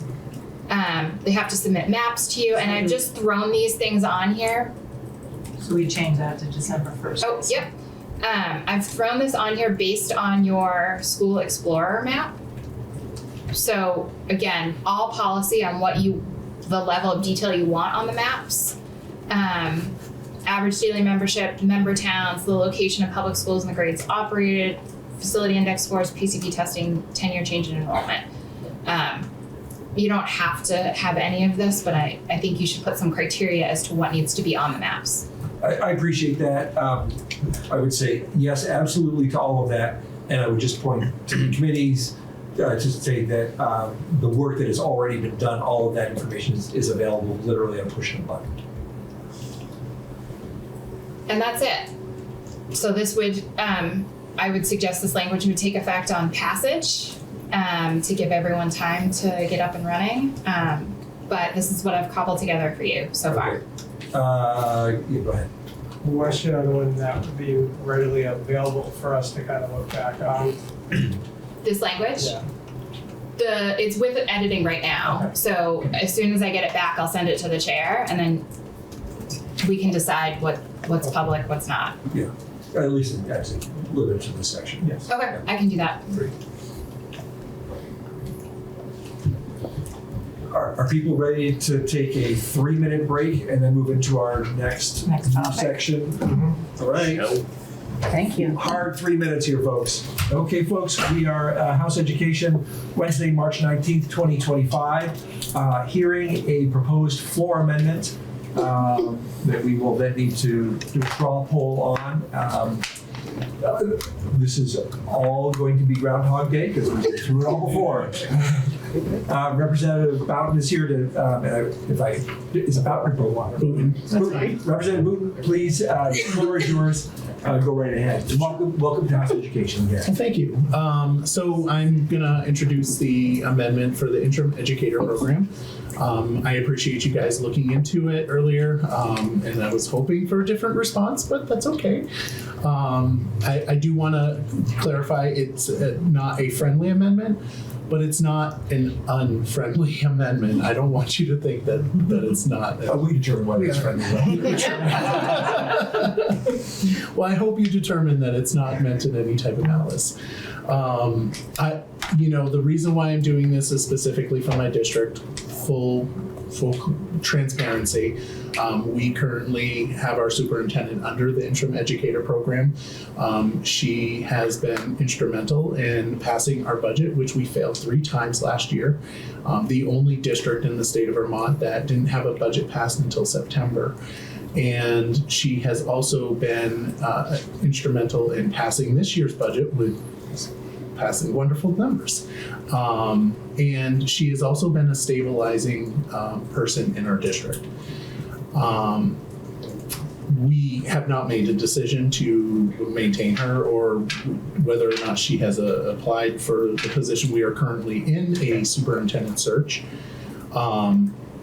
they have to submit maps to you, and I've just thrown these things on here. So we change that to December 1st. Oh, yep. I've thrown this on here based on your School Explorer map. So again, all policy on the level of detail you want on the maps. Average daily membership, member towns, the location of public schools and the grades operated, facility index scores, PCP testing, 10-year change in enrollment. You don't have to have any of this, but I think you should put some criteria as to what needs to be on the maps. I appreciate that. I would say yes, absolutely to all of that, and I would just point to the committees to say that the work that has already been done, all of that information is available literally on pushing a button. And that's it. So this would, I would suggest this language would take effect on passage to give everyone time to get up and running. But this is what I've cobbled together for you so far. Yeah, go ahead. Question on when that would be readily available for us to kind of look back on. This language? Yeah. It's with editing right now. Okay. So as soon as I get it back, I'll send it to the chair, and then we can decide what's public, what's not. Yeah, at least actually a little bit to this section. Yes. Okay, I can do that. Are people ready to take a 3-minute break and then move into our next topic. section? All right. Thank you. Hard 3 minutes here, folks. Okay, folks, we are House Education, Wednesday, March 19th, 2025, hearing a proposed floor amendment that we will then need to do a straw poll on. This is all going to be Groundhog Day because we've been through it all before. Representative Boughton is here to, is it Boughton or Boughton? Representative Boughton, please, the floor is yours. Go right ahead. Welcome to House Education again. Well, thank you. So I'm gonna introduce the amendment for the interim educator program. I appreciate you guys looking into it earlier, and I was hoping for a different response, but that's okay. I do want to clarify it's not a friendly amendment, but it's not an unfriendly amendment. I don't want you to think that it's not. We determine whether it's friendly. Well, I hope you determine that it's not meant in any type of malice. The reason why I'm doing this is specifically for my district. Full transparency. We currently have our superintendent under the interim educator program. She has been instrumental in passing our budget, which we failed 3 times last year. The only district in the state of Vermont that didn't have a budget passed until September. And she has also been instrumental in passing this year's budget with passing wonderful numbers. And she has also been a stabilizing person in our district. We have not made a decision to maintain her or whether or not she has applied for the position. We are currently in a superintendent search.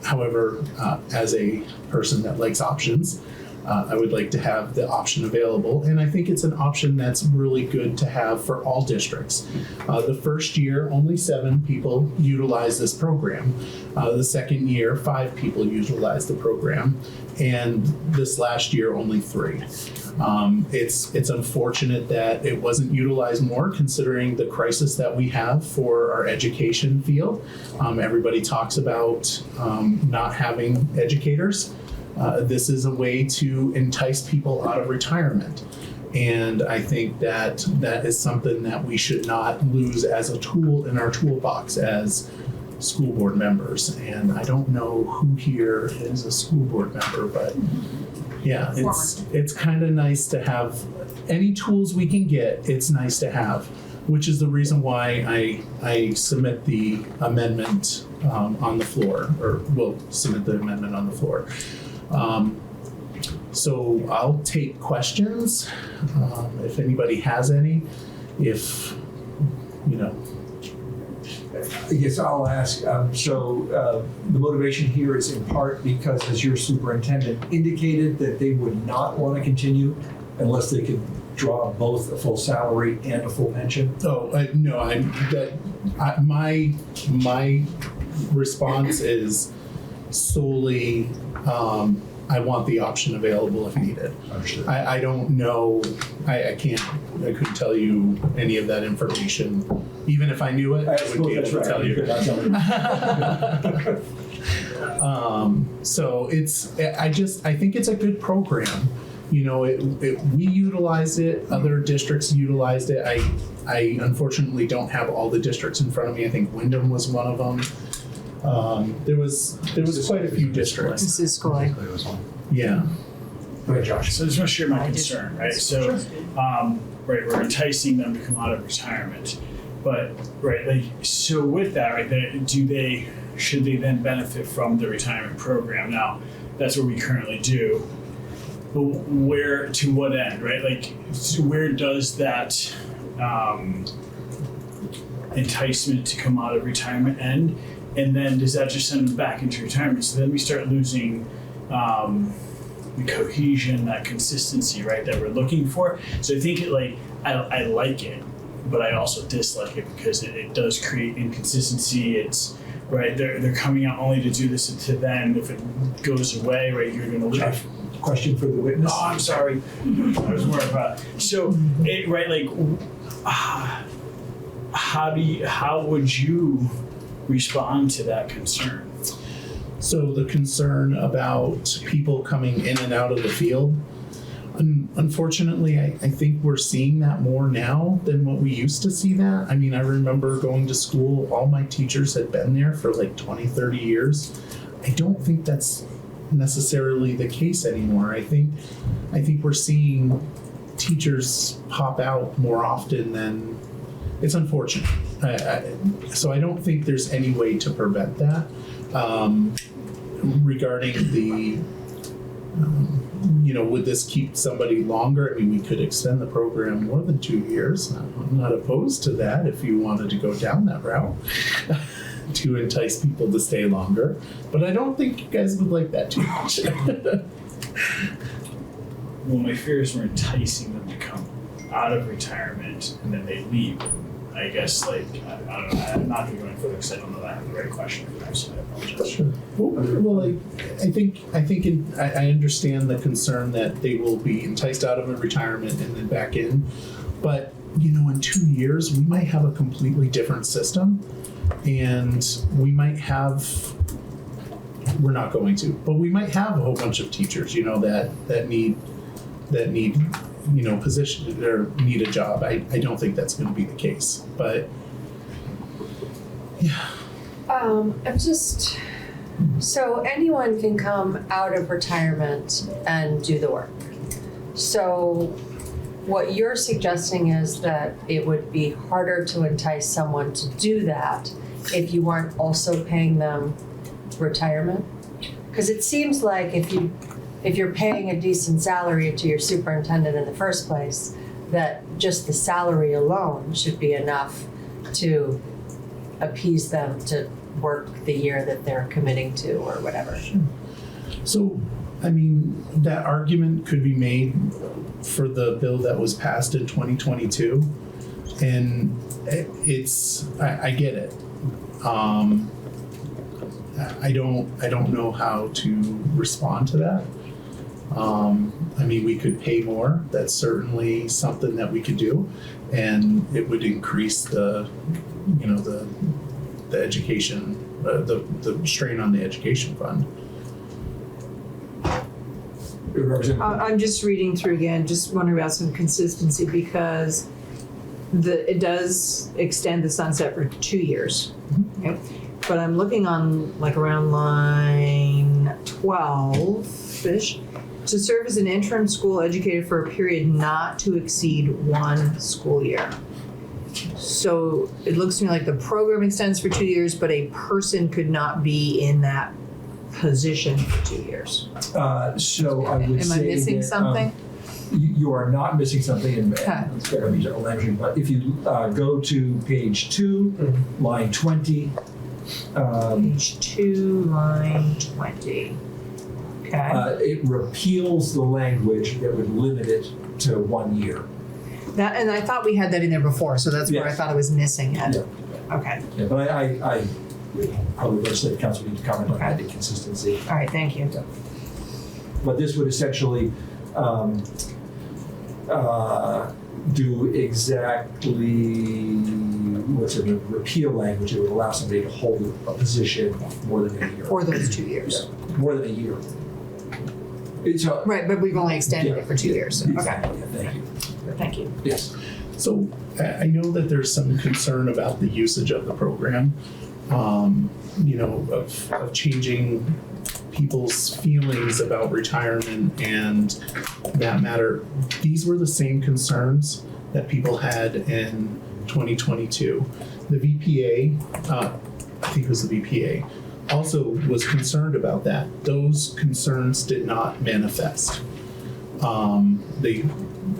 However, as a person that likes options, I would like to have the option available, and I think it's an option that's really good to have for all districts. The first year, only 7 people utilize this program. The second year, 5 people utilize the program, and this last year, only 3. It's unfortunate that it wasn't utilized more, considering the crisis that we have for our education field. Everybody talks about not having educators. This is a way to entice people out of retirement. And I think that that is something that we should not lose as a tool in our toolbox as school board members. And I don't know who here is a school board member, but yeah, it's kind of nice to have any tools we can get. It's nice to have, which is the reason why I submit the amendment on the floor, or will submit the amendment on the floor. So I'll take questions if anybody has any. If I guess I'll ask, the motivation here is in part because, as your superintendent indicated, that they would not want to continue unless they could draw both a full salary and a full pension? My response is solely, I want the option available if needed. Understood. I don't know, I couldn't tell you any of that information. Even if I knew it, I would be able to tell you. So I think it's a good program. We utilized it, other districts utilized it. I unfortunately don't have all the districts in front of me. I think Wyndham was one of them. There was quite a few districts. This is Scoy. Yeah. Go ahead, Josh. So I just want to share my concern, right? So, we're enticing them to come out of retirement, but so with that, should they then benefit from the retirement program? Now, that's what we currently do, but to what end, right? So where does that enticement to come out of retirement end? And then does that just send them back into retirement? So then we start losing the cohesion, that consistency, right, that we're looking for. So I think I like it, but I also dislike it because it does create inconsistency. It's right, they're coming out only to do this to then if it goes away, right, you're gonna lose. Question for the witness. Oh, I'm sorry. I was more about how would you respond to that concern? So the concern about people coming in and out of the field, unfortunately, I think we're seeing that more now than what we used to see that. I mean, I remember going to school, all my teachers had been there for 20, 30 years. I don't think that's necessarily the case anymore. I think we're seeing teachers pop out more often than, it's unfortunate. So I don't think there's any way to prevent that. Regarding the, would this keep somebody longer? I mean, we could extend the program more than 2 years. I'm not opposed to that if you wanted to go down that route to entice people to stay longer. But I don't think you guys would like that too much. Well, my fear is we're enticing them to come out of retirement and then they leave. I guess, I don't know, I'm not going to go any further because I don't know that I have the right question for that, so I apologize. Sure. Well, I understand the concern that they will be enticed out of a retirement and then back in. But, in 2 years, we might have a completely different system. And we might have, we're not going to, but we might have a whole bunch of teachers, that need position or need a job. I don't think that's going to be the case, but yeah. So anyone can come out of retirement and do the work. So what you're suggesting is that it would be harder to entice someone to do that if you weren't also paying them retirement? Because it seems like if you're paying a decent salary to your superintendent in the first place, that just the salary alone should be enough to appease them to work the year that they're committing to or whatever. So I mean, that argument could be made for the bill that was passed in 2022, and I get it. I don't know how to respond to that. I mean, we could pay more. That's certainly something that we could do, and it would increase the education, the strain on the education fund. I'm just reading through again, just wondering about some consistency because it does extend the sunset for 2 years. Okay? But I'm looking on like around line 12-ish. To serve as an interim school educator for a period not to exceed 1 school year. So it looks to me like the program extends for 2 years, but a person could not be in that position for 2 years. So I would say Am I missing that, something? You are not missing something, and Okay. it's better be language, but if you go to page 2, line 20. Page 2, line 20. Okay. It repeals the language that would limit it to 1 year. That, and I thought we had that in there before, so that's where I Yes. thought I was missing it. Yeah. Okay. Yeah, but I probably legislative council need to comment on that inconsistency. All right, thank you. But this would essentially do exactly what's in the repeal language. It would allow somebody to hold a position more than a year. For those 2 years. Yeah, more than a year. It's Right, but we've only extended it for 2 years. Okay. Exactly, yeah, thank you. Thank you. Yes. So I know that there's some concern about the usage of the program, of changing people's feelings about retirement and that matter. These were the same concerns that people had in 2022. The VPA, I think it was the VPA, also was concerned about that. Those concerns did not manifest. They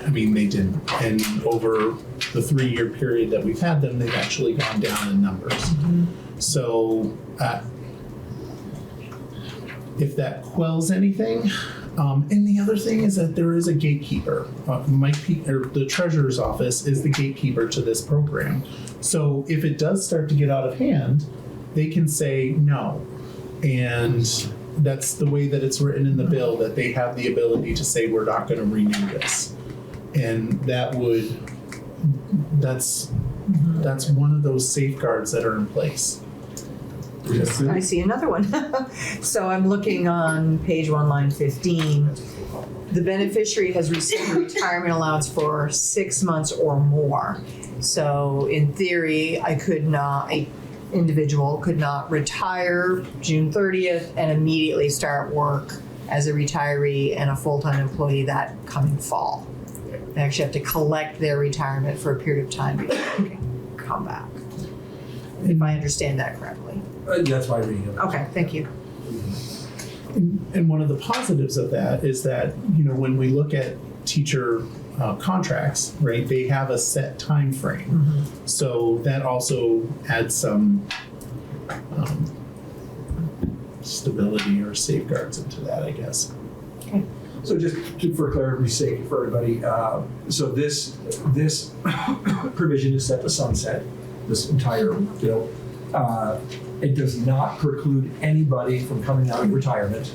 didn't. And over the 3-year period that we've had them, they've actually gone down in numbers. Mm-hmm. So if that quells anything, and the other thing is that there is a gatekeeper. The treasurer's office is the gatekeeper to this program. So if it does start to get out of hand, they can say no. And that's the way that it's written in the bill, that they have the ability to say, we're not going to renew this. And that's one of those safeguards that are in place. I see another one. So I'm looking on page 1, line 15. The beneficiary has received a retirement allowance for 6 months or more. So in theory, an individual could not retire June 30th and immediately start work as a retiree and a full-time employee that coming fall. They actually have to collect their retirement for a period of time before they can come back. If I understand that correctly. That's my reading of it. Okay, thank you. And one of the positives of that is that, when we look at teacher contracts, right, they have a set time frame. Mm-hmm. So that also adds some stability or safeguards into that, I guess. Okay. So just for clarity's sake for everybody, so this provision is set to sunset, this entire bill. It does not preclude anybody from coming out of retirement.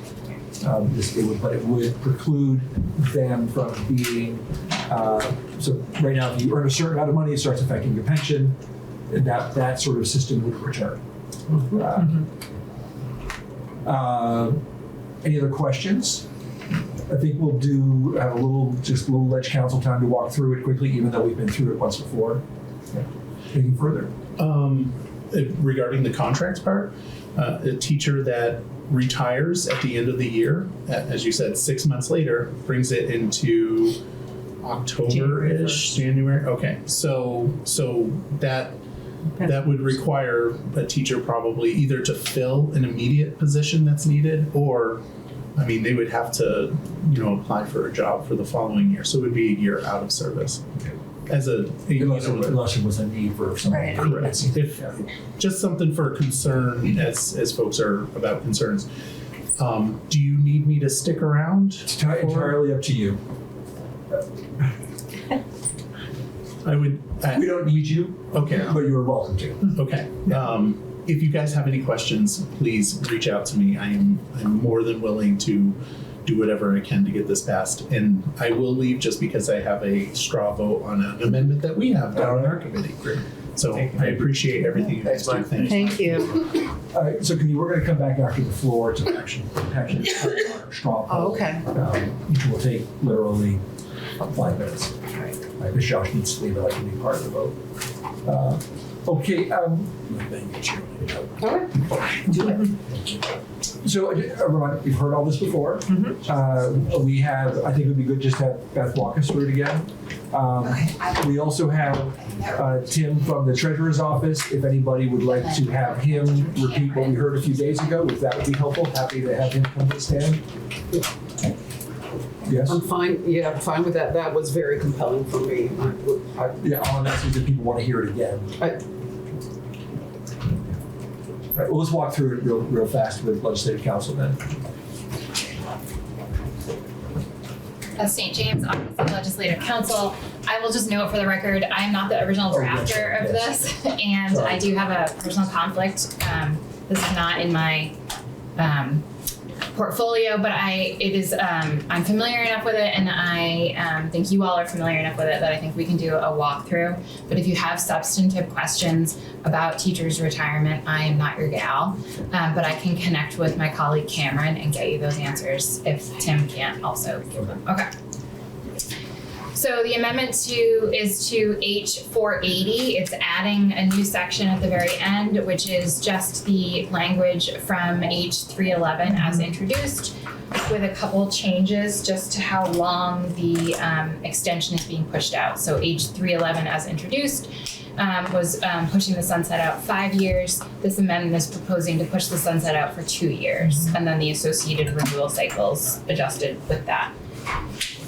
But it would preclude them from being, so right now if you earn a certain amount of money, it starts affecting your pension, and that sort of system would return. Any other questions? I think we'll have a little ledge council time to walk through it quickly, even though we've been through it once before. Yeah. Anything further? Regarding the contracts part, a teacher that retires at the end of the year, as you said, 6 months later, brings it into October-ish, January. Okay, so that would require a teacher probably either to fill an immediate position that's needed, or, they would have to, apply for a job for the following year. So it would be a year out of service. Unless it was a need for something. Correct. Just something for concern as folks are about concerns. Do you need me to stick around? It's entirely up to you. I would. We don't need you, Okay. but you are welcome to. Okay. If you guys have any questions, please reach out to me. I'm more than willing to do whatever I can to get this passed. And I will leave just because I have a straw vote on an amendment that we have down in our committee. So I appreciate everything you guys do. Thank you. All right, so we're going to come back after the floor to action on our straw poll. Oh, okay. Which will take literally 5 minutes. Because Josh needs to leave, I can be part of the vote. Okay. So, everyone, you've heard all this before. We have, I think it would be good just to have Beth walk us through it again. We also have Tim from the Treasurer's Office. If anybody would like to have him repeat what we heard a few days ago, if that would be helpful, happy to have him come to the stand. Yes? I'm fine, yeah, I'm fine with that. That was very compelling for me. Yeah, all I'm asking is if people want to hear it again. Right, well, let's walk through it real fast with Legislative Council then. St. James Office of Legislative Counsel. I will just note for the record, I'm not the original drafter of this, and I do have a personal conflict. This is not in my portfolio, but I'm familiar enough with it, and I think you all are familiar enough with it that I think we can do a walkthrough. But if you have substantive questions about teachers' retirement, I am not your gal, but I can connect with my colleague Cameron and get you those answers if Tim can't also give them. Okay. So the amendment is to H.480. It's adding a new section at the very end, which is just the language from H.411 as introduced, with a couple changes just to how long the extension is being pushed out. So H.411 as introduced was pushing the sunset out 5 years. This amendment is proposing to push the sunset out for 2 years, and then the associated renewal cycles adjusted with that.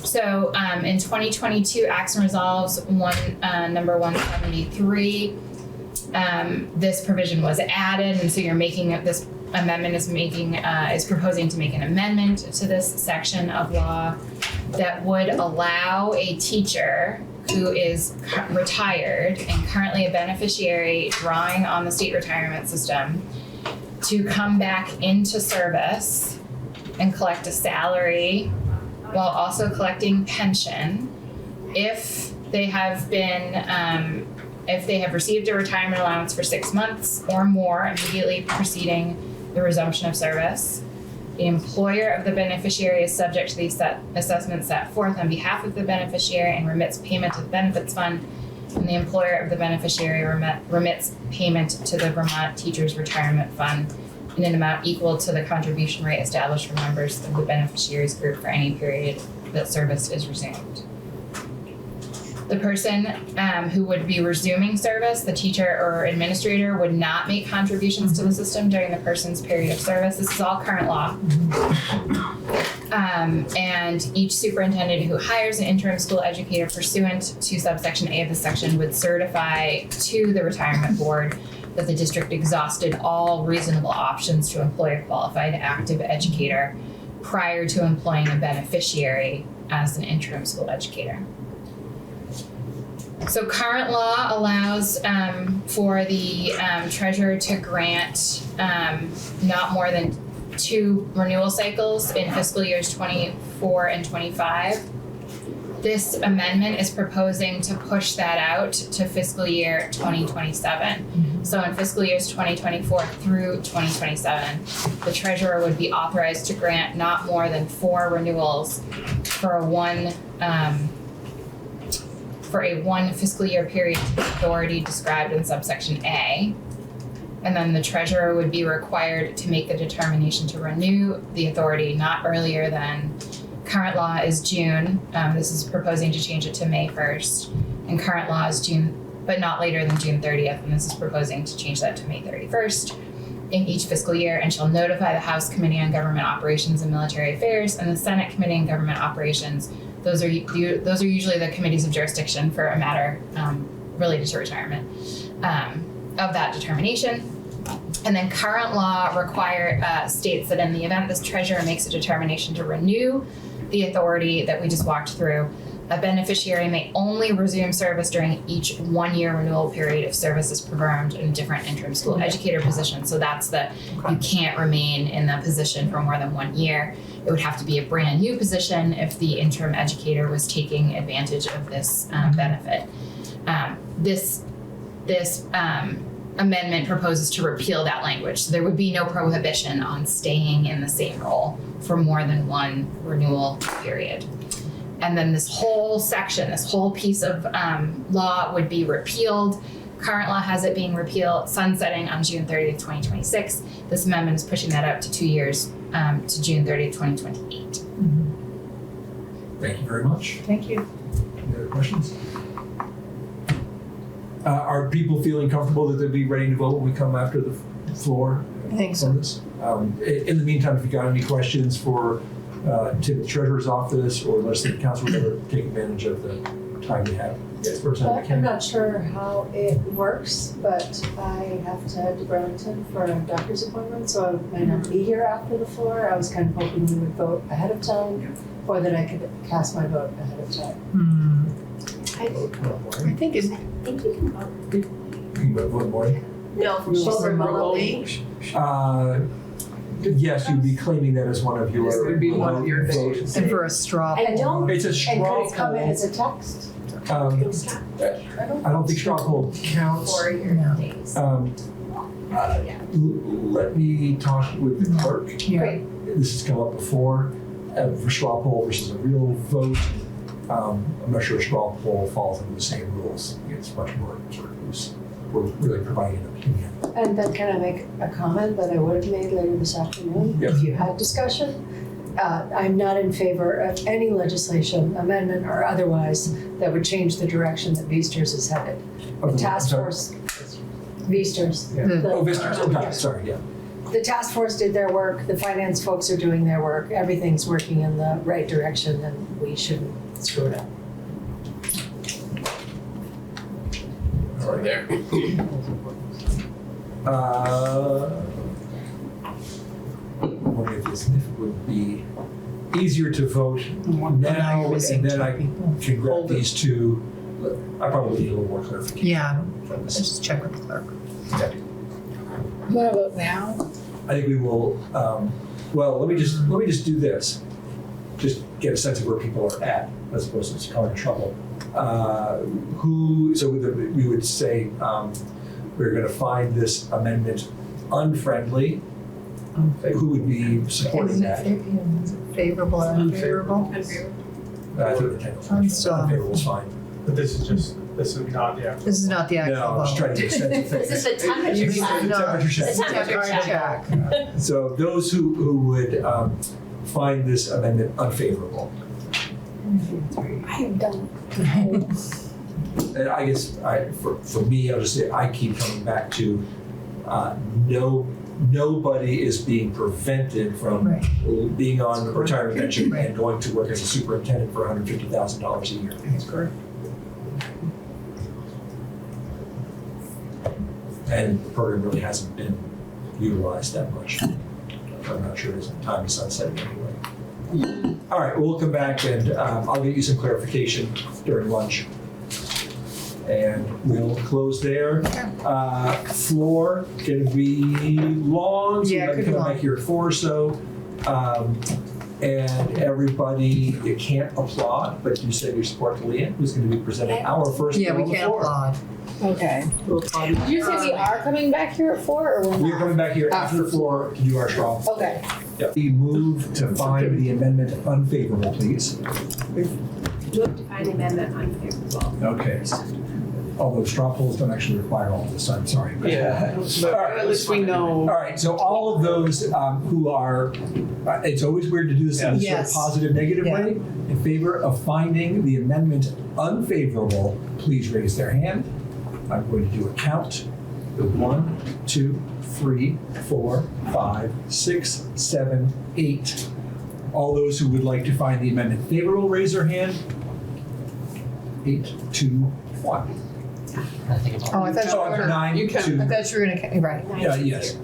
So in 2022, Acts and Resolves number 173, this provision was added, and so you're making this amendment is proposing to make an amendment to this section of law that would allow a teacher who is retired and currently a beneficiary drawing on the state retirement system to come back into service and collect a salary while also collecting pension if they have received a retirement allowance for 6 months or more immediately preceding the resumption of service. The employer of the beneficiary is subject to the assessments set forth on behalf of the beneficiary and remits payment to the benefits fund, and the employer of the beneficiary remits payment to the Vermont Teachers Retirement Fund in an amount equal to the contribution rate established for members of the beneficiaries group for any period that service is resumed. The person who would be resuming service, the teacher or administrator, would not make contributions to the system during the person's period of service. This is all current law. And each superintendent who hires an interim school educator pursuant to subsection A of this section would certify to the retirement board that the district exhausted all reasonable options to employ a qualified active educator prior to employing a beneficiary as an interim school educator. So current law allows for the treasurer to grant not more than 2 renewal cycles in fiscal years 24 and 25. This amendment is proposing to push that out to fiscal year 2027. So in fiscal years 2024 through 2027, the treasurer would be authorized to grant not more than 4 renewals for a one fiscal year period to the authority described in subsection A. And then the treasurer would be required to make the determination to renew the authority not earlier than, current law is June. This is proposing to change it to May 1st. And current law is June, but not later than June 30th. And this is proposing to change that to May 31st in each fiscal year, and shall notify the House Committee on Government Operations and Military Affairs and the Senate Committee on Government Operations. Those are usually the committees of jurisdiction for a matter related to retirement of that determination. And then current law states that in the event this treasurer makes a determination to renew the authority that we just walked through, a beneficiary may only resume service during each 1-year renewal period if service is performed in a different interim school educator position. So that's you can't remain in the position for more than 1 year. It would have to be a brand new position if the interim educator was taking advantage of this benefit. This amendment proposes to repeal that language. So there would be no prohibition on staying in the same role for more than 1 renewal period. And then this whole section, this whole piece of law would be repealed. Current law has it being repealed, sunsetting on June 30th, 2026. This amendment is pushing that out to 2 years to June 30th, 2028. Thank you very much. Thank you. Any other questions? Are people feeling comfortable that they'll be ready to vote when we come after the floor? I think so. On this? In the meantime, if you got any questions for Tim, the Treasurer's Office or legislative council, whatever, take advantage of the time we have. Yes, first time we I'm can. not sure how it works, but I have to head to Burlington for a doctor's appointment, so I might not be here after the floor. I was kind of hoping we would vote ahead of time, or that I could cast my vote ahead of time. I think I think you can vote. You can vote in the morning. No, from Vote remotely. Yes, you'd be claiming that as one of your. This would be one of your vote. days. And for a straw And don't, It's a and straw could it come in poll. as a text? I don't think straw poll counts. For your No. days. Let me talk with the clerk. Yeah. This has come up before, for straw poll versus a real vote. I'm not sure a straw poll falls under the same rules. It's much more sort of loose. We're really providing an opinion. And then can I make a comment that I would have made later this afternoon? Yep. If you had discussion? I'm not in favor of any legislation, amendment or otherwise, that would change the direction that Viesters is headed. The task force, Viesters. Yeah. The- Oh, Visitors, okay, sorry, yeah. The task force did their work, the finance folks are doing their work, everything's working in the right direction, and we shouldn't screw it up. All right. There. Wondering if this would be easier to vote now, you're missing and then two I people. can grab these two. I probably need a little more clarification. Yeah, from this. just check with the clerk. What about now? I think we will. Well, let me just do this. Just get a sense of where people are at, as opposed to just causing trouble. We would say we're going to find this amendment unfriendly. Who would be supporting that? Is it favorable or unfavorable? I think the technical I'm still- unfavorable is fine. But this is not the actual. This is not the actual No, I'm just vote. trying to get a sense of This things. is the temperature check. No, Temperature check. The temperature check. So those who would find this amendment unfavorable. I don't. And I guess for me, I'll just say I keep coming back to nobody is being prevented from Right. being on a retirement pension Right. and going to work as a superintendent for $150,000 a year. That's correct. And the program really hasn't been utilized that much. I'm not sure it's time to sunset it anyway. All right, we'll come back and I'll get you some clarification during lunch. And we'll close there. Floor can be long, so Yeah, you could can be come back long. here at 4 or so. And everybody, you can't applaud, but you said you support Leanne, who's going to be presenting our first Yeah, bill we on the can't floor. applaud. Okay. Did you say we are coming back here at 4 or we're We're not? coming back here after the floor to do our straw. Okay. Yep. We move to find the amendment unfavorable, please. Move to find the amendment unfavorable. Okay. Although straw polls don't actually require all of this, I'm sorry. Yeah, All but right. at least we know. All right, so all of those who are, it's always weird to do this in a sort of Yes. positive, negative Yeah. way. In favor of finding the amendment unfavorable, please raise their hand. I'm going to do a count. 1, 2, 3, 4, 5, 6, 7, 8. All those who would like to find the amendment favorable, raise their hand. 8, 2, 1. I think it's Oh, I thought you were gonna, 9, You can- 2. I thought you were gonna, right. Yeah, yes.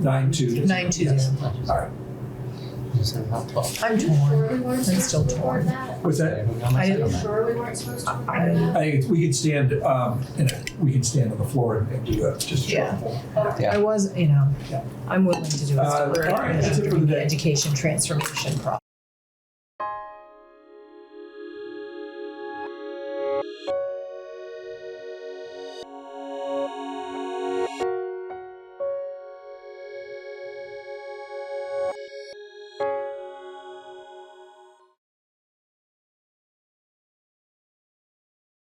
9-2. 9-2. Yes. All right. I'm torn. I'm still torn. What's that? I didn't. Sure we weren't supposed to? I think we can stand, we can stand on the floor and do a, just a Yeah. poll. Yeah. I was, I'm willing to do it. All right, that's it for the day. Education transformation process.